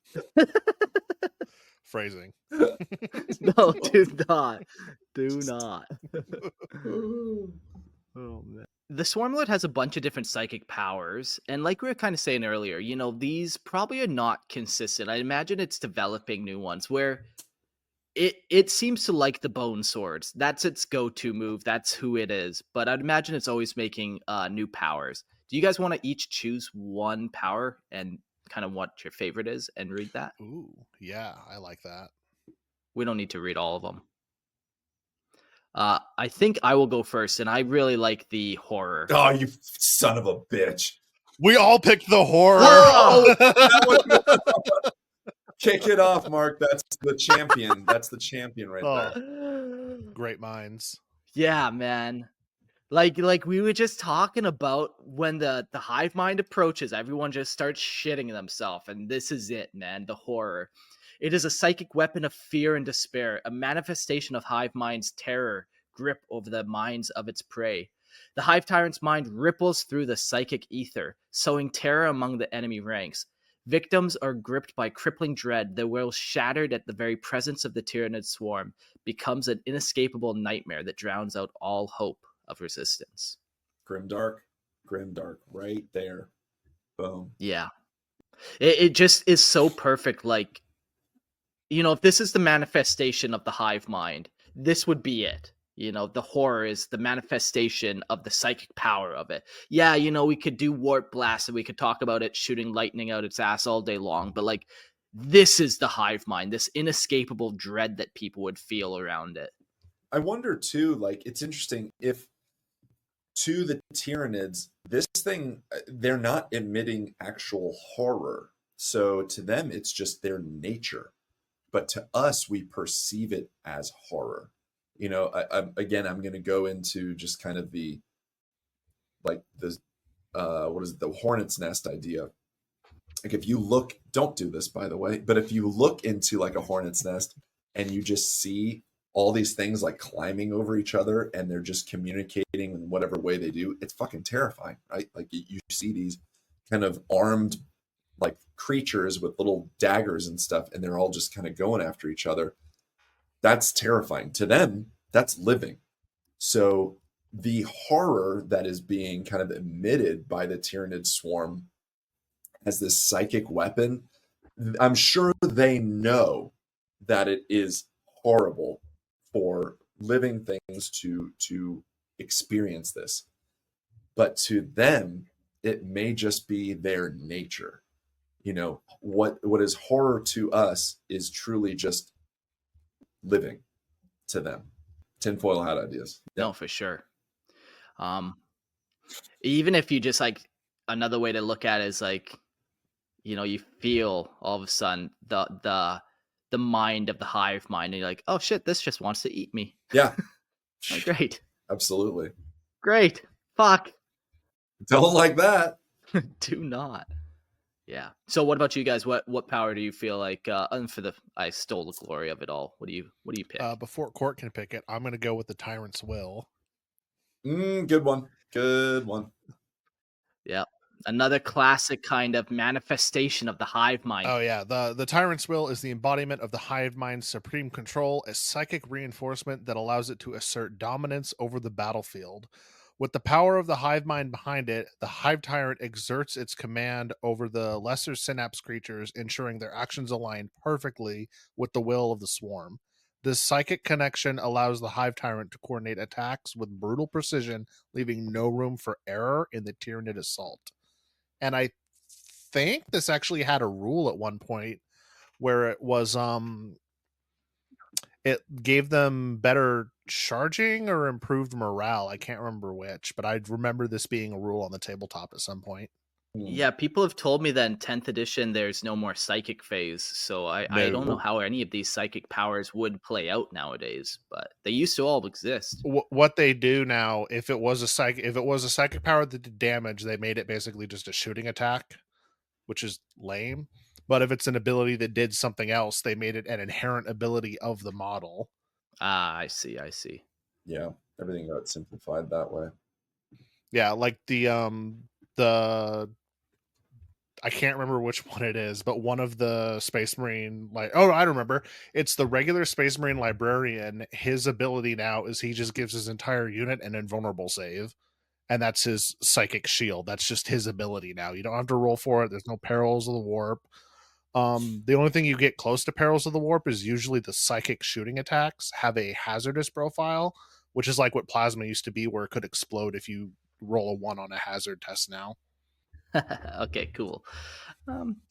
Phrasing. No, do not. Do not. Oh man. The Swarmlord has a bunch of different psychic powers, and like we were kind of saying earlier, you know, these probably are not consistent. I imagine it's developing new ones where it seems to like the bone swords. That's its go-to move. That's who it is. But I'd imagine it's always making new powers. Do you guys want to each choose one power and kind of what your favorite is and read that? Ooh, yeah, I like that. We don't need to read all of them. I think I will go first, and I really like the horror. Oh, you son of a bitch. We all picked the horror. Kick it off, Mark. That's the champion. That's the champion right there. Great minds. Yeah, man. Like we were just talking about when the hive mind approaches, everyone just starts shitting themselves, and this is it, man. The horror. It is a psychic weapon of fear and despair, a manifestation of hive mind's terror grip over the minds of its prey. The hive tyrant's mind ripples through the psychic ether, sowing terror among the enemy ranks. Victims are gripped by crippling dread. Their will shattered at the very presence of the Tyranid swarm becomes an inescapable nightmare that drowns out all hope of resistance. Grimdark, right there. Boom. Yeah. It just is so perfect. Like, you know, if this is the manifestation of the hive mind, this would be it. You know, the horror is the manifestation of the psychic power of it. Yeah, you know, we could do warp blast and we could talk about it shooting lightning out its ass all day long, but like, this is the hive mind, this inescapable dread that people would feel around it. I wonder too, like, it's interesting if to the Tyranids, this thing, they're not emitting actual horror. So to them, it's just their nature. But to us, we perceive it as horror. You know, I'm going to go into just kind of the, like the, the hornet's nest idea. Like if you look, don't do this, by the way, but if you look into like a hornet's nest and you just see all these things like climbing over each other and they're just communicating in whatever way they do, it's fucking terrifying, right? Like you see these kind of armed like creatures with little daggers and stuff, and they're all just kind of going after each other. That's terrifying. To them, that's living. So the horror that is being kind of emitted by the Tyranid swarm as this psychic weapon, I'm sure they know that it is horrible for living things to experience this. But to them, it may just be their nature. You know, what is horror to us is truly just living to them. Tinfoil hat ideas. No, for sure. Even if you just like, another way to look at it is like, you know, you feel all of a sudden the the mind of the hive mind, and you're like, oh shit, this just wants to eat me. Yeah. Oh, great. Absolutely. Great. Fuck. Don't like that. Do not. Yeah. So what about you guys? What power do you feel like I stole the glory of it all. What do you pick? Before Court can pick it, I'm going to go with the Tyrant's Will. Good one. Good one. Yeah. Another classic kind of manifestation of the hive mind. Oh yeah, the Tyrant's Will is the embodiment of the Hive Mind's supreme control, a psychic reinforcement that allows it to assert dominance over the battlefield. With the power of the Hive Mind behind it, the Hive Tyrant exerts its command over the lesser synapse creatures, ensuring their actions align perfectly with the will of the swarm. This psychic connection allows the Hive Tyrant to coordinate attacks with brutal precision, leaving no room for error in the Tyranid assault. And I think this actually had a rule at one point where it was it gave them better charging or improved morale. I can't remember which, but I remember this being a rule on the tabletop at some point. Yeah, people have told me that in 10th edition there's no more psychic phase, so I don't know how any of these psychic powers would play out nowadays, but they used to all exist. What they do now, if it was a psychic power that did damage, they made it basically just a shooting attack, which is lame. But if it's an ability that did something else, they made it an inherent ability of the model. Ah, I see. Yeah, everything got simplified that way. Yeah, like the I can't remember which one it is, but one of the Space Marine, I remember. It's the regular Space Marine librarian. His ability now is he just gives his entire unit an invulnerable save, and that's his psychic shield. That's just his ability now. You don't have to roll for it. There's no perils of the warp. The only thing you get close to perils of the warp is usually the psychic shooting attacks have a hazardous profile, which is like what plasma used to be, where it could explode if you roll a 1 on a hazard test now. Okay, cool.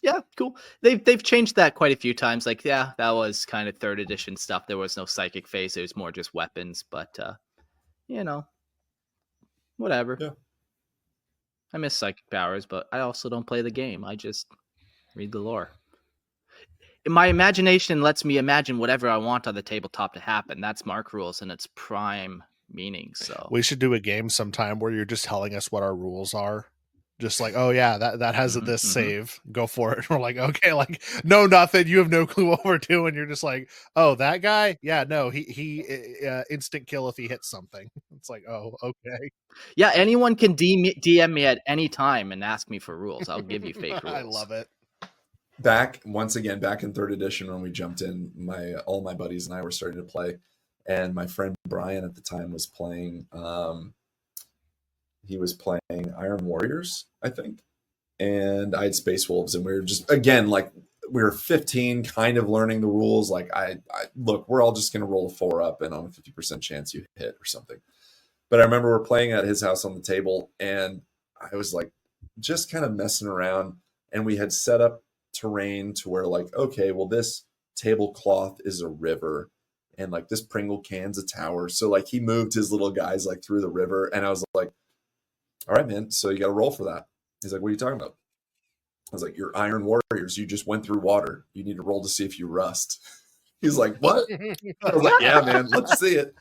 Yeah, cool. They've changed that quite a few times. Like, yeah, that was kind of 3rd edition stuff. There was no psychic phase. It was more just weapons. But whatever. Yeah. I miss psychic powers, but I also don't play the game. I just read the lore. My imagination lets me imagine whatever I want on the tabletop to happen. That's Mark rules in its prime meaning. So we should do a game sometime where you're just telling us what our rules are. Just like, oh yeah, that has this save. Go for it. We're like, okay, like, no, nothing. You have no clue what we're doing. You're just like, oh, that guy? Yeah, no, he instant kill if he hits something. It's like, oh, okay. Yeah, anyone can DM me at any time and ask me for rules. I'll give you fake rules. I love it. Back in 3rd edition when we jumped in, all my buddies and I were starting to play, and my friend Brian at the time was playing. He was playing Iron Warriors, I think, and I had Space Wolves, and we were just, again, like, we were 15, kind of learning the rules. Like, I look, we're all just going to roll a 4 up, and on a 50% chance you hit or something. But I remember we're playing at his house on the table, and I was like, just kind of messing around, and we had set up terrain to where, like, okay, well, this tablecloth is a river, and like this Pringle can's a tower. So like he moved his little guys like through the river, and I was like, all right, man, so you got to roll for that. He's like, what are you talking about? I was like, you're Iron Warriors. You just went through water. You need to roll to see if you rust. He's like, what? I was like, yeah, man, let's see it.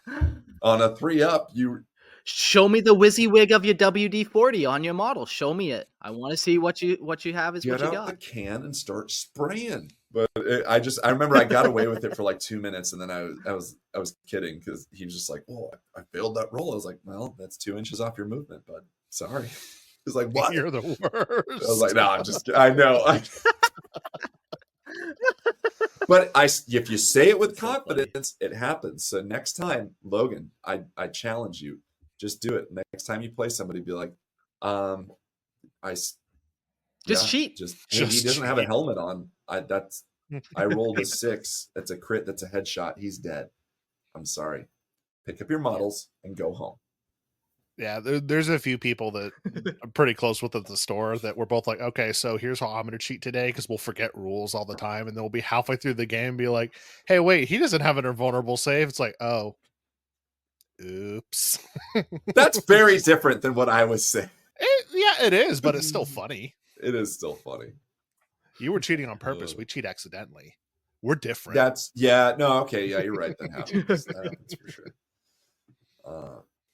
On a 3 up, you show me the WYSIWYG of your WD-40 on your model. Show me it. I want to see what you have is get what you out got. the can and start spraying. But I remember I got away with it for like 2 minutes, and then I was kidding because he was just like, "Oh, I failed that roll." I was like, "Well, that's 2 inches off your movement, bud. Sorry." He's like, "What? You're the worst." I was like, "No, I know." But if you say it with confidence, it happens. So next time, Logan, I challenge you, just do it. Next time you play somebody, be like, cheat. He doesn't have a helmet on. I rolled a 6. That's a crit. That's a headshot. He's dead. I'm sorry. Pick up your models and go home. Yeah, there's a few people that I'm pretty close with at the store that we're both like, okay, so here's how I'm going to cheat today, because we'll forget rules all the time, and then we'll be halfway through the game and be like, hey, wait, he doesn't have an invulnerable save. It's like, oh, oops. That's very different than what I was saying. Yeah, it is, but it's still funny. It is still funny. You were cheating on purpose. We cheat accidentally. We're different. Okay, yeah, you're right. That happens. That happens for sure.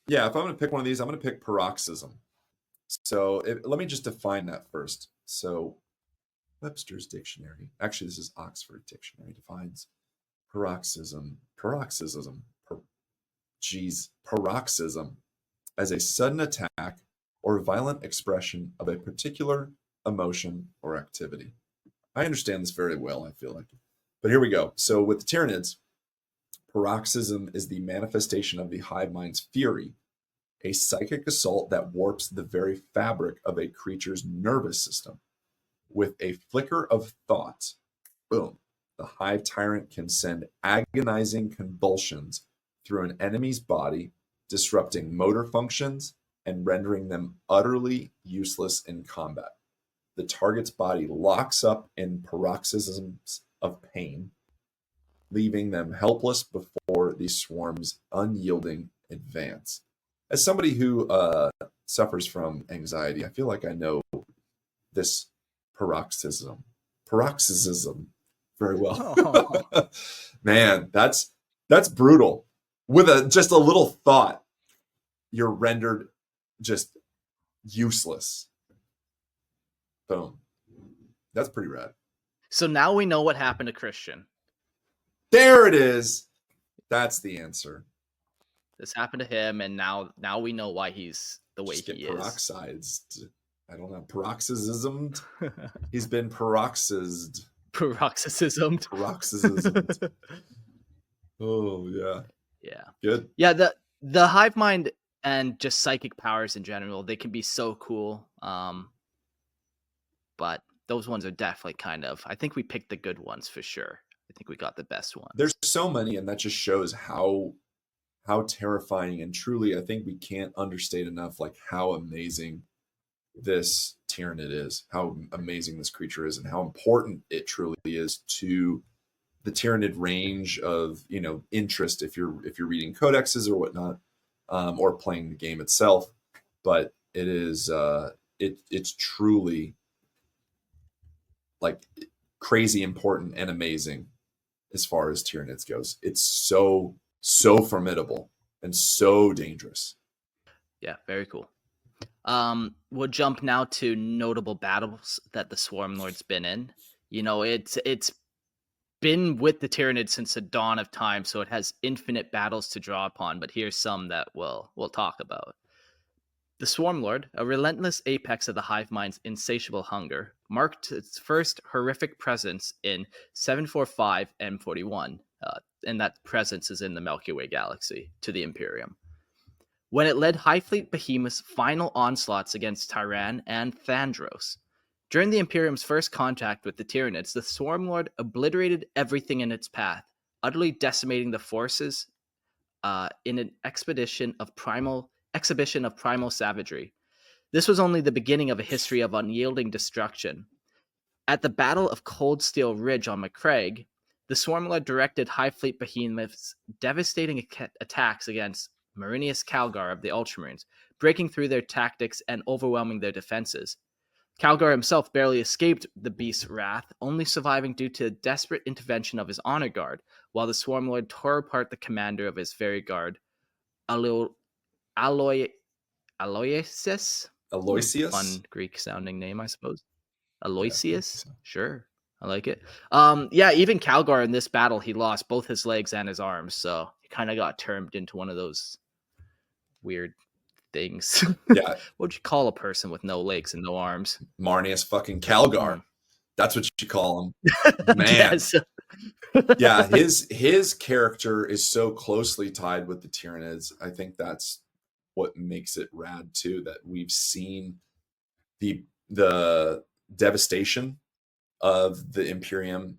Yeah, if I'm going to pick one of these, I'm going to pick paroxysm. So let me just define that first. So Webster's dictionary, actually this is Oxford Dictionary, defines paroxysm as a sudden attack or violent expression of a particular emotion or activity. I understand this very well, I feel like. But here we go. So with the Tyranids, paroxysm is the manifestation of the hive mind's fury, a psychic assault that warps the very fabric of a creature's nervous system. With a flicker of thought, boom, the hive tyrant can send agonizing convulsions through an enemy's body, disrupting motor functions and rendering them utterly useless in combat. The target's body locks up in paroxysms of pain, leaving them helpless before the swarm's unyielding advance. As somebody who suffers from anxiety, I feel like I know this paroxysm very well. Man, that's brutal. With just a little thought, you're rendered just useless. Boom. That's pretty rad. So now we know what happened to Christian. There it is. That's the answer. This happened to him, and now we know why he's the way Just he get is. peroxized. I don't know. Paroxysmed. He's been peroxized. Paroxysmed. Paroxysmed. Oh yeah. Yeah. Good. Yeah. The hive mind and just psychic powers in general, they can be so cool. But those ones are definitely kind of. I think we picked the good ones for sure. I think we got the best ones. There's so many, and that just shows how terrifying, and truly, I think we can't understate enough like how amazing this Tyranid is, how amazing this creature is, and how important it truly is to the Tyranid range of interest if you're reading codexes or whatnot, or playing the game itself. But it is it's truly like crazy important and amazing as far as Tyranids goes. It's so formidable and so dangerous. Yeah, very cool. We'll jump now to notable battles that the Swarmlord's been in. It's been with the Tyranid since the dawn of time, so it has infinite battles to draw upon, but here's some that we'll talk about. The Swarmlord, a relentless apex of the hive mind's insatiable hunger, marked its first horrific presence in 745 M41, and that presence is in the Milky Way galaxy, to the Imperium. When it led Hive Fleet Behemoth's final onslaughts against Tyrant and Thandros. During the Imperium's first contact with the Tyranids, the Swarmlord obliterated everything in its path, utterly decimating the forces in an exhibition of primal savagery. This was only the beginning of a history of unyielding destruction. At the Battle of Cold Steel Ridge on McCraig, the Swarmlord directed Hive Fleet Behemoth's devastating attacks against Marinius Calgar of the Ultramarines, breaking through their tactics and overwhelming their defenses. Calgar himself barely escaped the beast's wrath, only surviving due to a desperate intervention of his honor guard, while the Swarmlord tore apart the commander of his very guard, Aloysius? Fun Greek-sounding name, I suppose. Aloysius? Yeah, sure. I like it. Yeah, even Calgar in this battle, he lost both his legs and his arms, so he kind of got turned into one of those weird things. Yeah. What'd you call a person with no legs and no arms? Marnius fucking Calgar. That's what you call him. Man. Yes. Yeah, his character is so closely tied with the Tyranids. I think that's what makes it rad too, that we've seen the devastation of the Imperium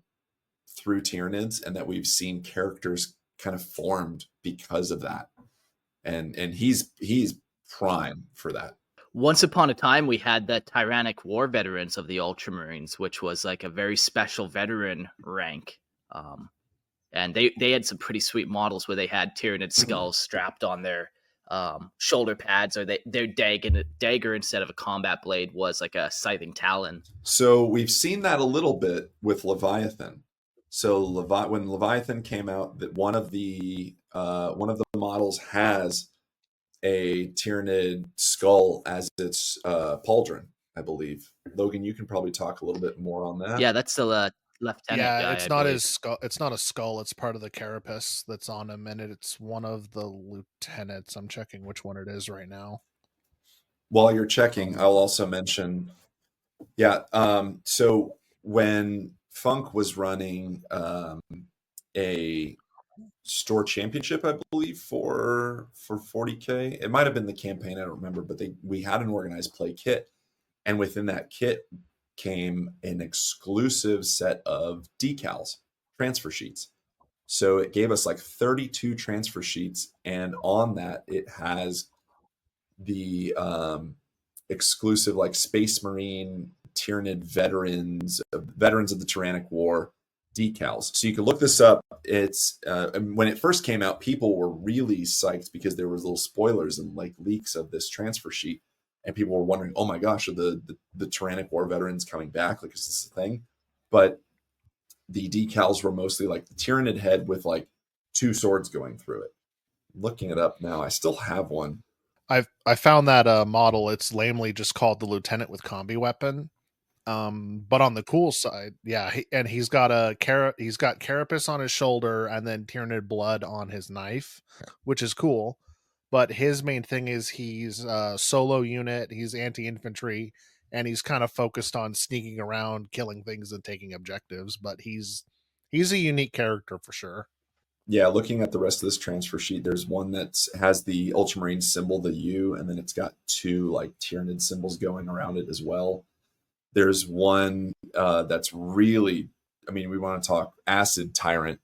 through Tyranids, and that we've seen characters kind of formed because of that. And he's prime for that. Once upon a time, we had the Tyrannic War Veterans of the Ultramarines, which was like a very special veteran rank. And they had some pretty sweet models where they had Tyranid skulls strapped on their shoulder pads, or their dagger instead of a combat blade was like a scything talon. So we've seen that a little bit with Leviathan. So when Leviathan came out, that one of the models has a Tyranid skull as its pauldron, I believe. Logan, you can probably talk a little bit more on that. Yeah, that's the lieutenant Yeah, guy, it's I not believe. his skull. It's not a skull. It's part of the carapace that's on him, and it's one of the lieutenants. I'm checking which one it is right now. While you're checking, I'll also mention, yeah. So when Funk was running a store championship, I believe for 40K, it might have been the campaign, I don't remember, but we had an organized play kit, and within that kit came an exclusive set of decals, transfer sheets. So it gave us like 32 transfer sheets, and on that it has the exclusive like Space Marine Tyranid veterans of the Tyrannic War decals. So you can look this up. It's when it first came out, people were really psyched because there was little spoilers and like leaks of this transfer sheet, and people were wondering, "Oh my gosh, are the Tyrannic War veterans coming back? Like, is this a thing?" But the decals were mostly like the Tyranid head with like two swords going through it. Looking it up now, I still have one. I found that model. It's lamely just called the lieutenant with combi weapon. But on the cool side, yeah, he's got he's got carapace on his shoulder and then Tyranid blood on his knife, which is cool. But his main thing is he's a solo unit, he's anti-infantry, and he's kind of focused on sneaking around, killing things, and taking objectives. But he's a unique character for sure. Yeah, looking at the rest of this transfer sheet, there's one that has the Ultramarine symbol, the U, and then it's got two like Tyranid symbols going around it as well. There's one that's really, I mean, we want to talk acid Tyrant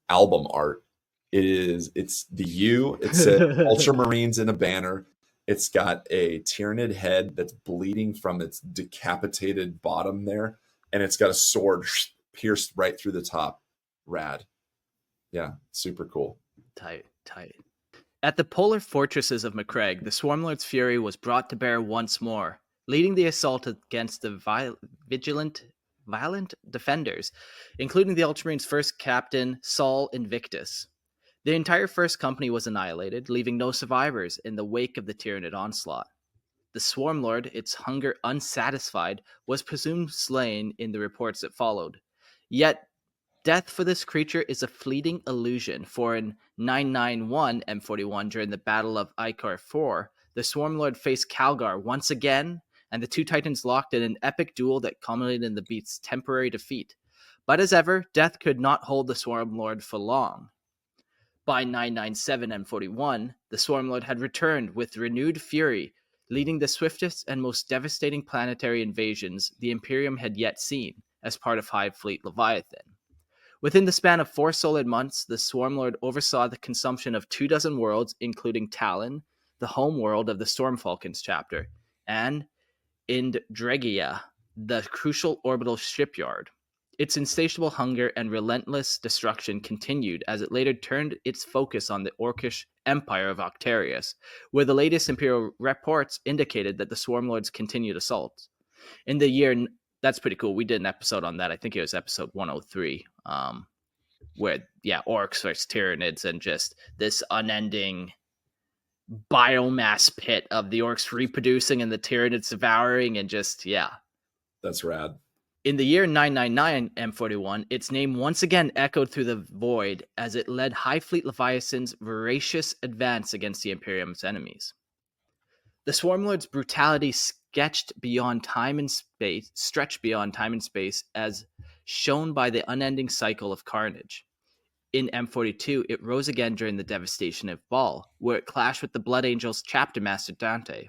album art. It's the U, it says Ultramarines in a banner. It's got a Tyranid head that's bleeding from its decapitated bottom there, and it's got a sword pierced right through the top. Rad. Yeah, super cool. Tight. At the polar fortresses of Macragge, the Swarmlord's fury was brought to bear once more, leading the assault against the violent defenders, including the Ultramarines' first captain, Sol Invictus. The entire first company was annihilated, leaving no survivors in the wake of the Tyranid onslaught. The Swarmlord, its hunger unsatisfied, was presumed slain in the reports that followed. Yet death for this creature is a fleeting illusion, for in 991 M41 during the Battle of Ikar IV, the Swarmlord faced Calgar once again, and the two titans locked in an epic duel that culminated in the beast's temporary defeat. But as ever, death could not hold the Swarmlord for long. By 997 M41, the Swarmlord had returned with renewed fury, leading the swiftest and most devastating planetary invasions the Imperium had yet seen as part of Hive Fleet Leviathan. Within the span of 4 solid months, the Swarmlord oversaw the consumption of 24 worlds, including Talon, the home world of the Stormfalcons chapter, and Indregia, the crucial orbital shipyard. Its insatiable hunger and relentless destruction continued as it later turned its focus on the Orcish Empire of Octarius, where the latest Imperial reports indicated that the Swarmlord's continued assaults. In the year, that's pretty cool. We did an episode on that. I think it was episode 103, where, yeah, orcs versus Tyranids and just this unending biomass pit of the orcs reproducing and the Tyranids devouring, and just, yeah. That's rad. In the year 999 M41, its name once again echoed through the void as it led Hive Fleet Leviathan's voracious advance against the Imperium's enemies. The Swarmlord's brutality stretched beyond time and space, as shown by the unending cycle of carnage. In M42, it rose again during the devastation of Baal, where it clashed with the Blood Angel's chapter master Dante.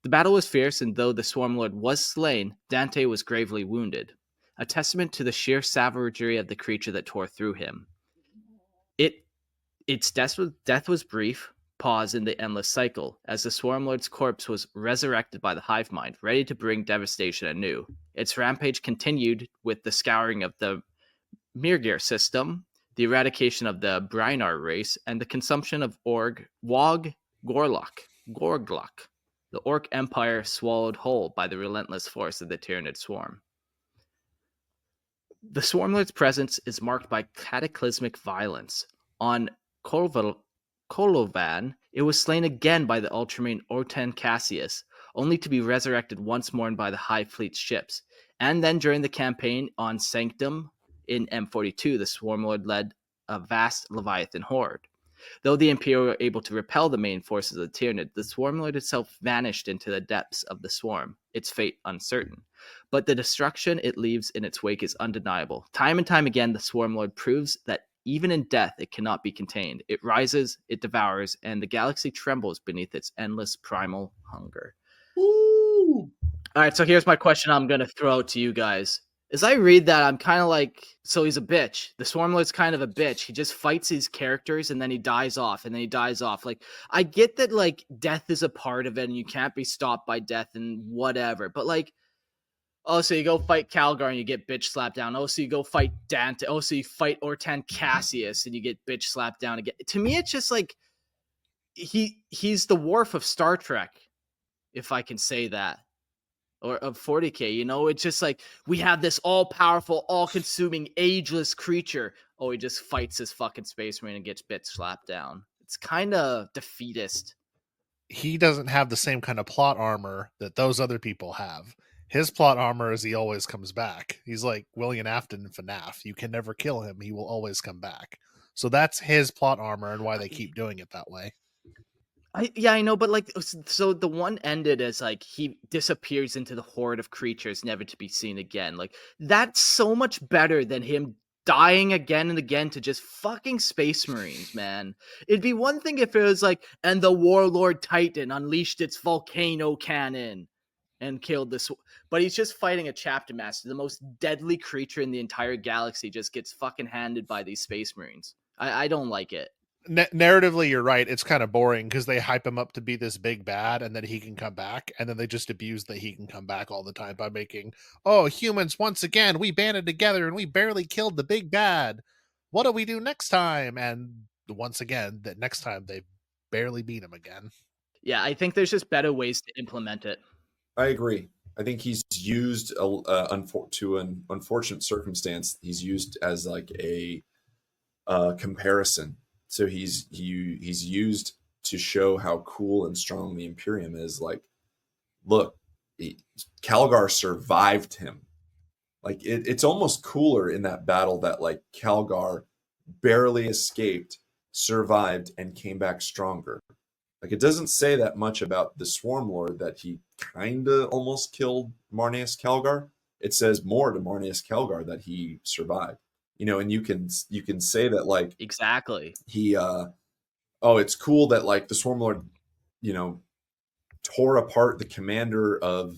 The battle was fierce, and though the Swarmlord was slain, Dante was gravely wounded, a testament to the sheer savagery of the creature that tore through him. Its death was brief, pause in the endless cycle, as the Swarmlord's corpse was resurrected by the Hive Mind, ready to bring devastation anew. Its rampage continued with the scouring of the Mirgir system, the eradication of the Brynar race, and the consumption of Gorglok, the Orc Empire swallowed whole by the relentless force of the Tyranid swarm. The Swarmlord's presence is marked by cataclysmic violence. On Kolovan, it was slain again by the Ultramarine Ortan Cassius, only to be resurrected once more by the Hive Fleet's ships. And then during the campaign on Sanctum in M42, the Swarmlord led a vast Leviathan horde. Though the Imperial were able to repel the main forces of the Tyranid, the Swarmlord itself vanished into the depths of the swarm, its fate uncertain. But the destruction it leaves in its wake is undeniable. Time and time again, the Swarmlord proves that even in death, it cannot be contained. It rises, it devours, and the galaxy trembles beneath its endless primal hunger. Woo! All right, so here's my question I'm going to throw out to you guys. As I read that, I'm kind of like, so he's a bitch. The Swarmlord's kind of a bitch. He just fights these characters and then he dies off and then he dies off. Like, I get that, like, death is a part of it and you can't be stopped by death and whatever. But, like, oh, so you go fight Calgar and you get bitch slapped down. Oh, so you go fight Dante. Oh, so you fight Ortan Cassius and you get bitch slapped down again. To me, it's just like, he's the Worf of Star Trek, if I can say that. Or of 40K, you know, it's just like we have this all-powerful, all-consuming, ageless creature. Oh, he just fights this fucking space marine and gets bit slapped down. It's kind of defeatist. He doesn't have the same kind of plot armor that those other people have. His plot armor is he always comes back. He's like William Afton in FNAF. You can never kill him. He will always come back. So that's his plot armor and why they keep doing it that way. I know, but like, so the one ended as like he disappears into the horde of creatures, never to be seen again. Like, that's so much better than him dying again and again to just fucking space marines, man. It'd be one thing if it was like, and the Warlord Titan unleashed its volcano cannon and killed this, but he's just fighting a chapter master, the most deadly creature in the entire galaxy, just gets fucking handed by these space marines. I don't like it. Narratively, you're right. It's kind of boring because they hype him up to be this big bad and then he can come back. And then they just abuse that he can come back all the time by making, oh, humans, once again, we banded together and we barely killed the big bad. What do we do next time? And once again, that next time they barely beat him again. Yeah, I think there's just better ways to implement it. I agree. I think he's used to an unfortunate circumstance. He's used as like a comparison. So he's used to show how cool and strong the Imperium is. Like, look, Calgar survived him. Like, it's almost cooler in that battle that like Calgar barely escaped, survived, and came back stronger. Like, it doesn't say that much about the Swarmlord that he kind of almost killed Marneus Calgar. It says more to Marneus Calgar that he survived. You know, and you can say that like exactly he it's cool that like the Swarmlord, you know, tore apart the commander of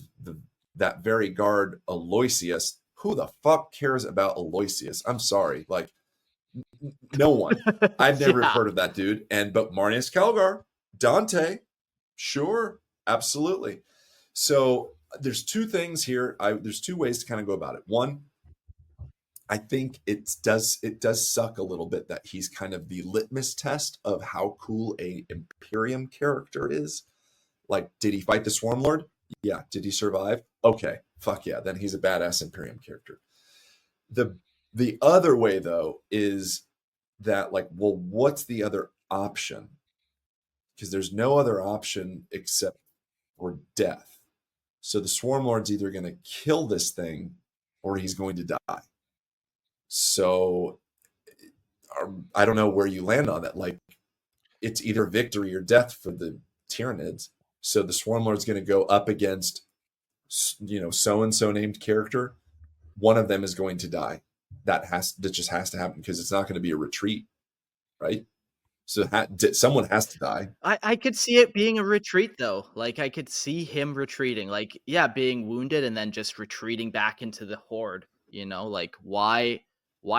that very guard, Aloysius. Who the fuck cares about Aloysius? I'm sorry, like no one. I've never heard of that dude. But Marneus Calgar, Dante, sure, absolutely. So there's two things here. There's two ways to kind of go about it. One, I think it does suck a little bit that he's kind of the litmus test of how cool a Imperium character is. Like, did he fight the Swarmlord? Yeah. Did he survive? Okay. Fuck yeah. Then he's a badass Imperium character. The other way though is that like, well, what's the other option? Because there's no other option except for death. So the Swarmlord's either going to kill this thing or he's going to die. So I don't know where you land on that. Like, it's either victory or death for the Tyranids. So the Swarmlord's going to go up against, you know, so-and-so named character. One of them is going to die. That just has to happen because it's not going to be a retreat, right? So someone has to die. I could see it being a retreat though. Like, I could see him retreating, like, yeah, being wounded and then just retreating back into the horde, you know, like why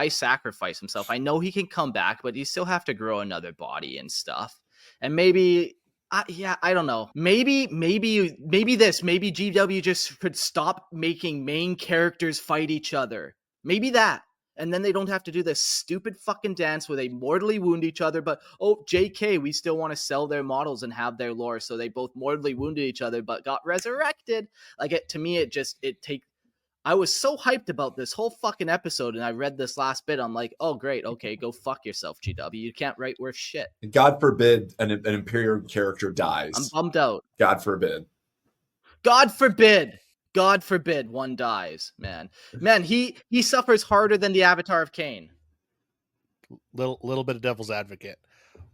sacrifice himself? I know he can come back, but you still have to grow another body and stuff. And maybe I don't know. Maybe GW just could stop making main characters fight each other. Maybe that. And then they don't have to do this stupid fucking dance where they mortally wound each other. But, oh, JK, we still want to sell their models and have their lore. So they both mortally wounded each other, but got resurrected. Like, to me, I was so hyped about this whole fucking episode, and I read this last bit. I'm like, oh, great. Okay, go fuck yourself, GW. You can't write worse shit. God forbid an Imperial character I'm dies. bummed out. God forbid. God forbid. God forbid one dies, man. Man, he suffers harder than the Avatar of Cain. Little bit of devil's advocate.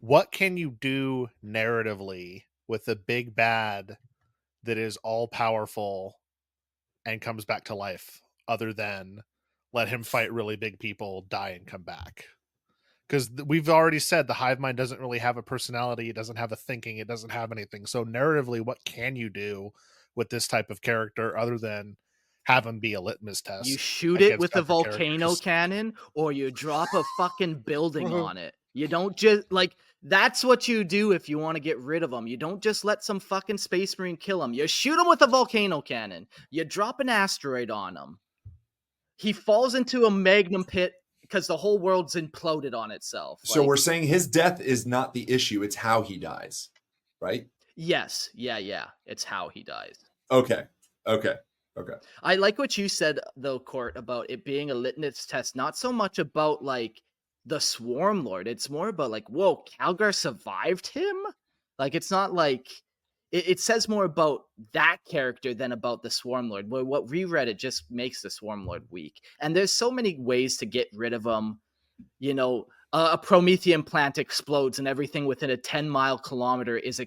What can you do narratively with a big bad that is all powerful and comes back to life, other than let him fight really big people, die, and come back? Because we've already said the Hive Mind doesn't really have a personality, it doesn't have a thinking, it doesn't have anything. So narratively, what can you do with this type of character other than have him be a litmus test? You shoot it with a other volcano characters? cannon, or you drop a fucking building on it. You don't just, like, that's what you do if you want to get rid of them. You don't just let some fucking space marine kill him. You shoot him with a volcano cannon. You drop an asteroid on him. He falls into a magnum pit because the whole world's imploded on itself. So Like, we're saying his death is not the issue, it's how he dies, right? yes, yeah. It's how he dies. Okay. I like what you said, though, Court, about it being a litmus test, not so much about, like, the Swarmlord. It's more about, like, whoa, Calgar survived him? Like, it's not like... It says more about that character than about the Swarmlord. What reread it just makes the Swarmlord weak. And there's so many ways to get rid of him. You know, a Promethean plant explodes and everything within a 10-mile kilometer is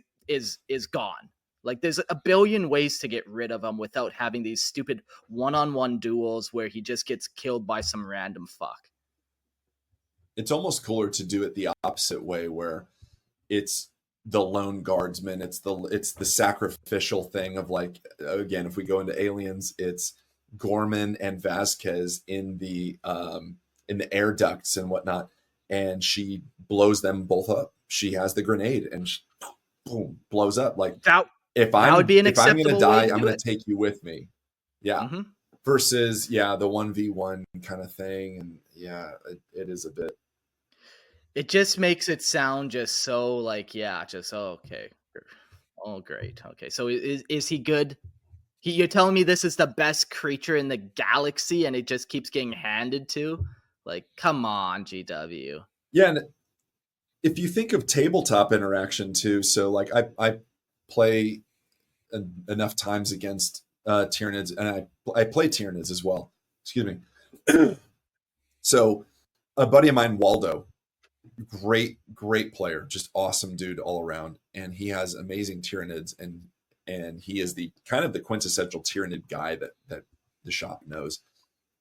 gone. Like, there's a billion ways to get rid of him without having these stupid one-on-one duels where he just gets killed by some random fuck. It's almost cooler to do it the opposite way, where it's the lone guardsman, it's the sacrificial thing of, like, again, if we go into Aliens, it's Gorman and Vasquez in the air ducts and whatnot, and she blows them both up. She has the grenade and she, boom, blows up. Like, if I'm gonna die, I'm gonna take you with me. Yeah. Mm-hmm. Versus, the 1v1 kind of thing, and it is a bit. It just makes it sound just so, like, okay. Oh, great. Okay, so is he good? You're telling me this is the best creature in the galaxy and it just keeps getting handed to? Like, come on, GW. Yeah, and if you think of tabletop interaction too, so, like, I play enough times against Tyranids, and I play Tyranids as well. Excuse me. So a buddy of mine, Waldo, great player, just awesome dude all around, and he has amazing Tyranids, and he is the kind of the quintessential Tyranid guy that the shop knows.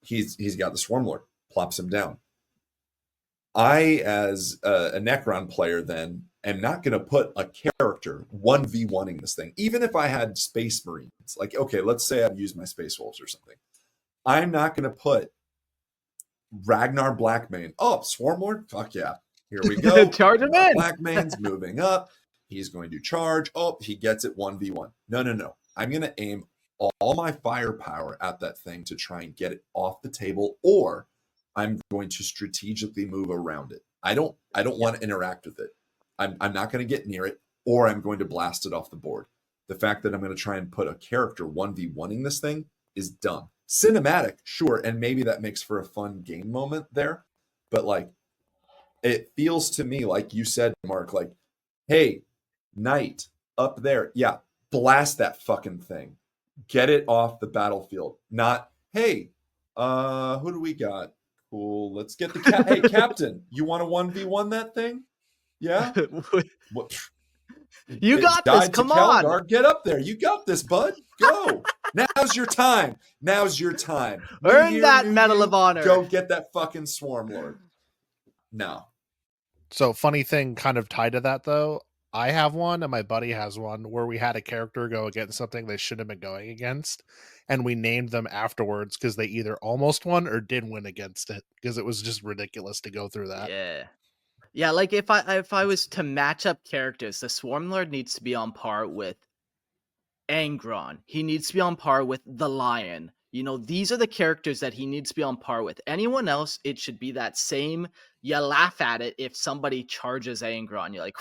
He's got the Swarmlord, plops him down. I, as a Necron player, then am not going to put a character 1v1ing this thing, even if I had Space Marines. Like, okay, let's say I've used my Space Wolves or something. I'm not going to put Ragnar Blackmane. Oh, Swarmlord? Fuck yeah. Here we go. Charge him in. Blackmane's moving up. He's going to charge. Oh, he gets it 1v1. No. I'm going to aim all my firepower at that thing to try and get it off the table, or I'm going to strategically move around it. I don't want to interact with it. I'm not going to get near it, or I'm going to blast it off the board. The fact that I'm going to try and put a character 1v1ing this thing is dumb. Cinematic, sure, and maybe that makes for a fun game moment there, but, like, it feels to me like you said, Mark, like, hey, Knight up there, blast that fucking thing. Get it off the battlefield. Not, hey, who do we got? Cool, let's get the hey, Captain, you want to 1v1 that thing? Yeah? What? You got this, come on. Get up there. You got this, bud. Go. Now's your time. Earn that Medal of Honor. Go get that fucking Swarmlord. No. So, funny thing kind of tied to that, though, I have one and my buddy has one where we had a character go against something they shouldn't have been going against, and we named them afterwards because they either almost won or did win against it, because it was just ridiculous to go through that. Yeah, like, if I was to match up characters, the Swarmlord needs to be on par with Angron. He needs to be on par with the Lion. You know, these are the characters that he needs to be on par with. Anyone else, it should be that same. You laugh at it if somebody charges Angron. You're like,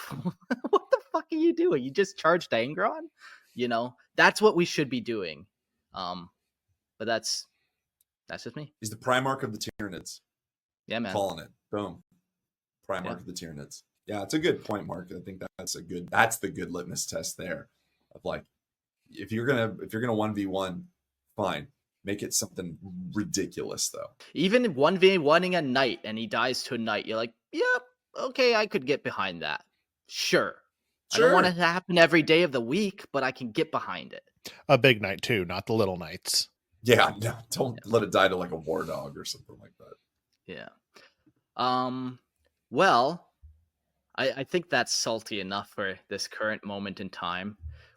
what the fuck are you doing? You just charged Angron? You know, that's what we should be doing. But that's That's just me. He's the Primarch of the Tyranids. Yeah, man. Calling it. Boom. Primarch Yeah. of the Tyranids. Yeah, it's a good point, Mark. I think that's the good litmus test there. Of like, if you're gonna 1v1, fine. Make it something ridiculous though. Even 1v1ing a knight and he dies to a knight, you're like, yep, okay, I could get behind that. Sure. I don't want it Sure. to happen every day of the week, but I can get behind it. A big knight too, not the little knights. Yeah, no, don't let it die to like a war dog or something like that. Yeah. Well, I think that's salty enough for this current moment in time.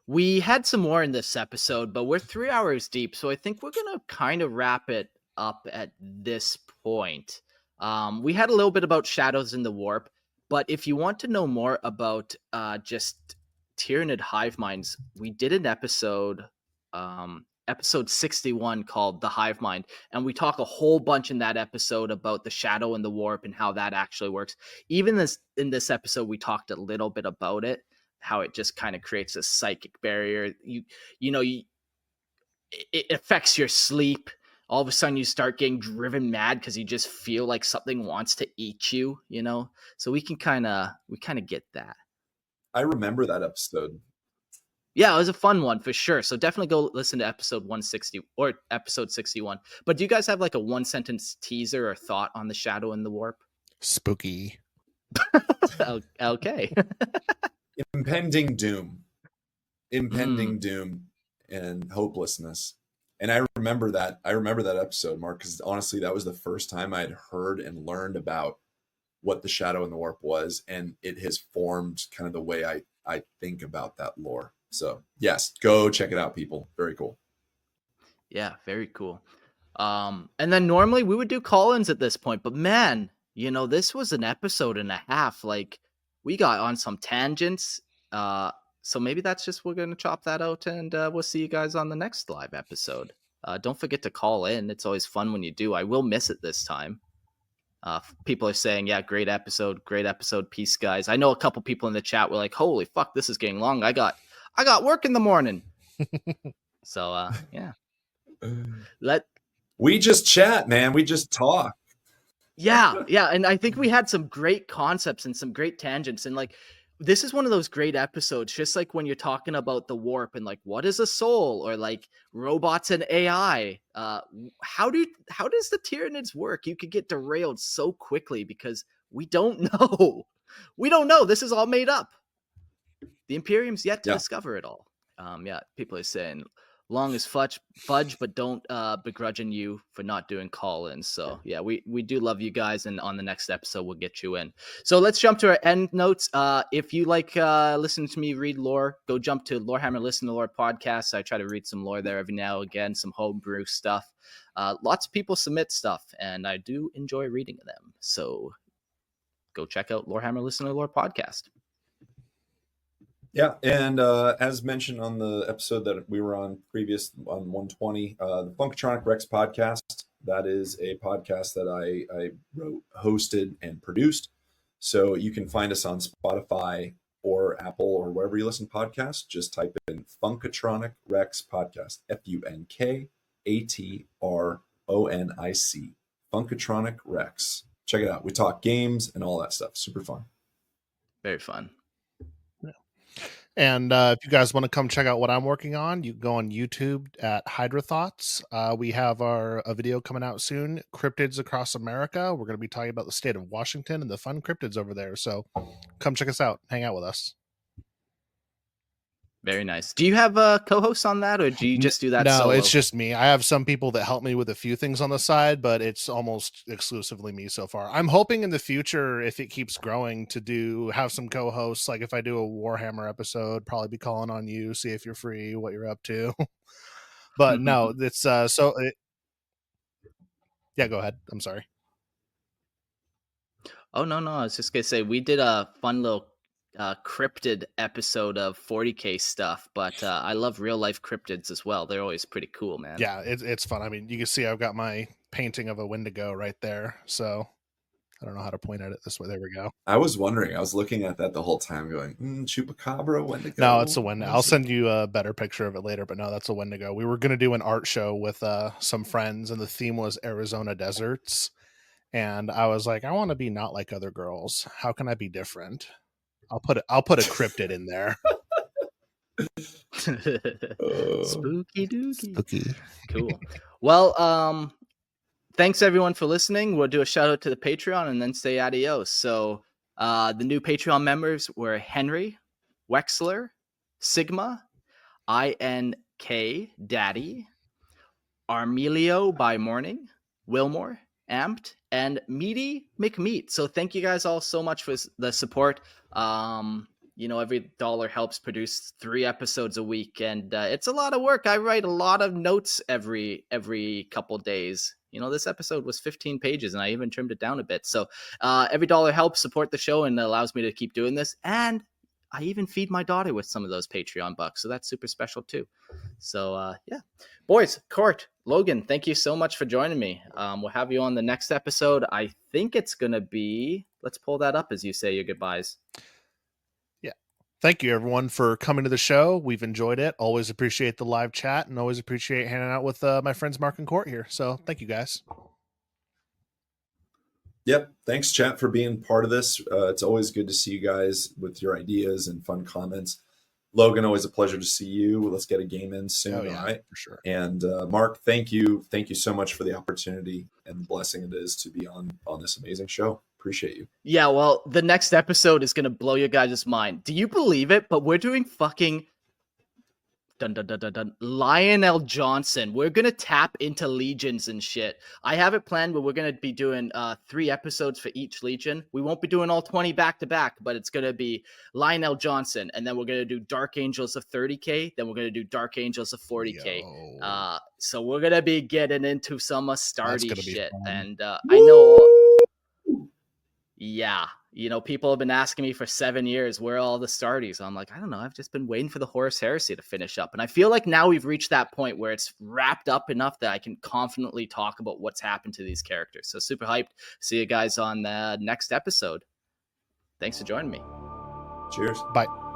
We had some more in this episode, but we're 3 hours deep, so I think we're gonna kind of wrap it up at this point. We had a little bit about Shadows in the Warp, but if you want to know more about just Tyranid Hive Minds, we did an episode, episode 61 called The Hive Mind, and we talk a whole bunch in that episode about the Shadow and the Warp and how that actually works. Even in this episode, we talked a little bit about it, how it just kind of creates a psychic barrier. It affects your sleep. All of a sudden you start getting driven mad because you just feel like something wants to eat you, so we kind of get that. I remember that episode. Yeah, it was a fun one for sure. So definitely go listen to episode 160 or episode 61. But do you guys have like a 1-sentence teaser or thought on the Shadow and the Warp? Spooky. Okay. Impending doom and hopelessness. And I remember that episode, Mark, because honestly that was the first time I had heard and learned about what the Shadow and the Warp was, and it has formed kind of the way I think about that lore. So yes, go check it out, people. Very cool. Yeah, very cool. And then normally we would do call-ins at this point, but man, this was an episode and a half. Like, we got on some tangents. So maybe that's just, we're going to chop that out, and we'll see you guys on the next live episode. Don't forget to call in. It's always fun when you do. I will miss it this time. People are saying, yeah, great episode. Peace, guys. I know a couple people in the chat were like, holy fuck, this is getting long. I got work in the morning. So, yeah. We just chat, man. We just talk. Yeah, and I think we had some great concepts and some great tangents, and like, this is one of those great episodes, just like when you're talking about the warp and like, what is a soul, or like robots and AI. How does the Tyranids work? You could get derailed so quickly because we don't know. This is all made up. The Imperium's yet to discover it all. People are saying, long as fudge, but don't begrudging you for not doing call-ins. So yeah, we do love you guys, and on the next episode we'll get you in. So let's jump to our end notes. If you like listening to me read lore, go jump to Lorehammer Listen to Lore podcast. I try to read some lore there every now and again, some homebrew stuff. Lots of people submit stuff, and I do enjoy reading them. So go check out Lorehammer Listen to Lore podcast. Yeah, and as mentioned on the episode that we were on previous, on 120, the Funkatronic Rex podcast, that is a podcast that I wrote, hosted, and produced. So you can find us on Spotify or Apple or wherever you listen to podcasts. Just type in Funkatronic Rex podcast, Funkatronic, Funkatronic Rex. Check it out. We talk games and all that stuff. Super fun. Very fun. And if you guys want to come check out what I'm working on, you can go on YouTube at Hydra Thoughts. We have a video coming out soon, Cryptids Across America. We're going to be talking about the state of Washington and the fun cryptids over there. So come check us out. Hang out with us. Very nice. Do you have a co-host on that, or do you just do that solo? No, it's just me. I have some people that help me with a few things on the side, but it's almost exclusively me so far. I'm hoping in the future, if it keeps growing, to have some co-hosts. Like if I do a Warhammer episode, probably be calling on you, see if you're free, what you're up to. But no, it's yeah, go ahead. I'm sorry. Oh, no. I was just going to say, we did a fun little cryptid episode of 40K stuff, but I love real life cryptids as well. They're always pretty cool, man. Yeah, it's fun. I mean, you can see I've got my painting of a Wendigo right there. So I don't know how to point at it this way. There we go. I was wondering. I was looking at that the whole time, going, "Chupacabra, Wendigo." No, it's a Wendigo. I'll send you a better picture of it later, but no, that's a Wendigo. We were going to do an art show with some friends, and the theme was Arizona deserts. And I was like, I want to be not like other girls. How can I be different? I'll put a cryptid in there. Spooky dookie. Spooky. Cool. Well, thanks everyone for listening. We'll do a shout out to the Patreon and then say adios. So the new Patreon members were Henry, Wexler, Sigma, INK Daddy, Armelio by Morning, Wilmore, Amped, and Meaty McMeat. So thank you guys all so much for the support. Every dollar helps produce 3 episodes a week, and it's a lot of work. I write a lot of notes every couple days. This episode was 15 pages, and I even trimmed it down a bit. So every dollar helps support the show and allows me to keep doing this. And I even feed my daughter with some of those Patreon bucks, so that's super special too. So yeah, boys, Court, Logan, thank you so much for joining me. We'll have you on the next episode. I think it's gonna be. Let's pull that up as you say your goodbyes. Thank you, everyone, for coming to the show. We've enjoyed it. Always appreciate the live chat and always appreciate hanging out with my friends Mark and Court here. So thank you, guys. Yep. Thanks, chat, for being part of this. It's always good to see you guys with your ideas and fun comments. Logan, always a pleasure to see you. Let's get a game in soon. Oh, yeah, all right. For sure. And Mark, thank you. Thank you so much for the opportunity and the blessing it is to be on this amazing show. Appreciate you. Yeah, well, the next episode is going to blow your guys' mind. Do you believe it? But we're doing fucking Lionel Johnson. We're going to tap into legions and shit. I have it planned where we're going to be doing 3 episodes for each legion. We won't be doing all 20 back to back, but it's going to be Lionel Johnson. And then we're going to do Dark Angels of 30K. Then we're going to do Dark Angels of 40K. So we're going to be getting into some Astartes shit. And I know... Yeah, people have been asking me for 7 years, where are all the Astartes? I'm like, I don't know. I've just been waiting for the Horus Heresy to finish up. And I feel like now we've reached that point where it's wrapped up enough that I can confidently talk about what's happened to these characters. So super hyped. See you guys on the next episode. Thanks for joining me. Cheers. Bye.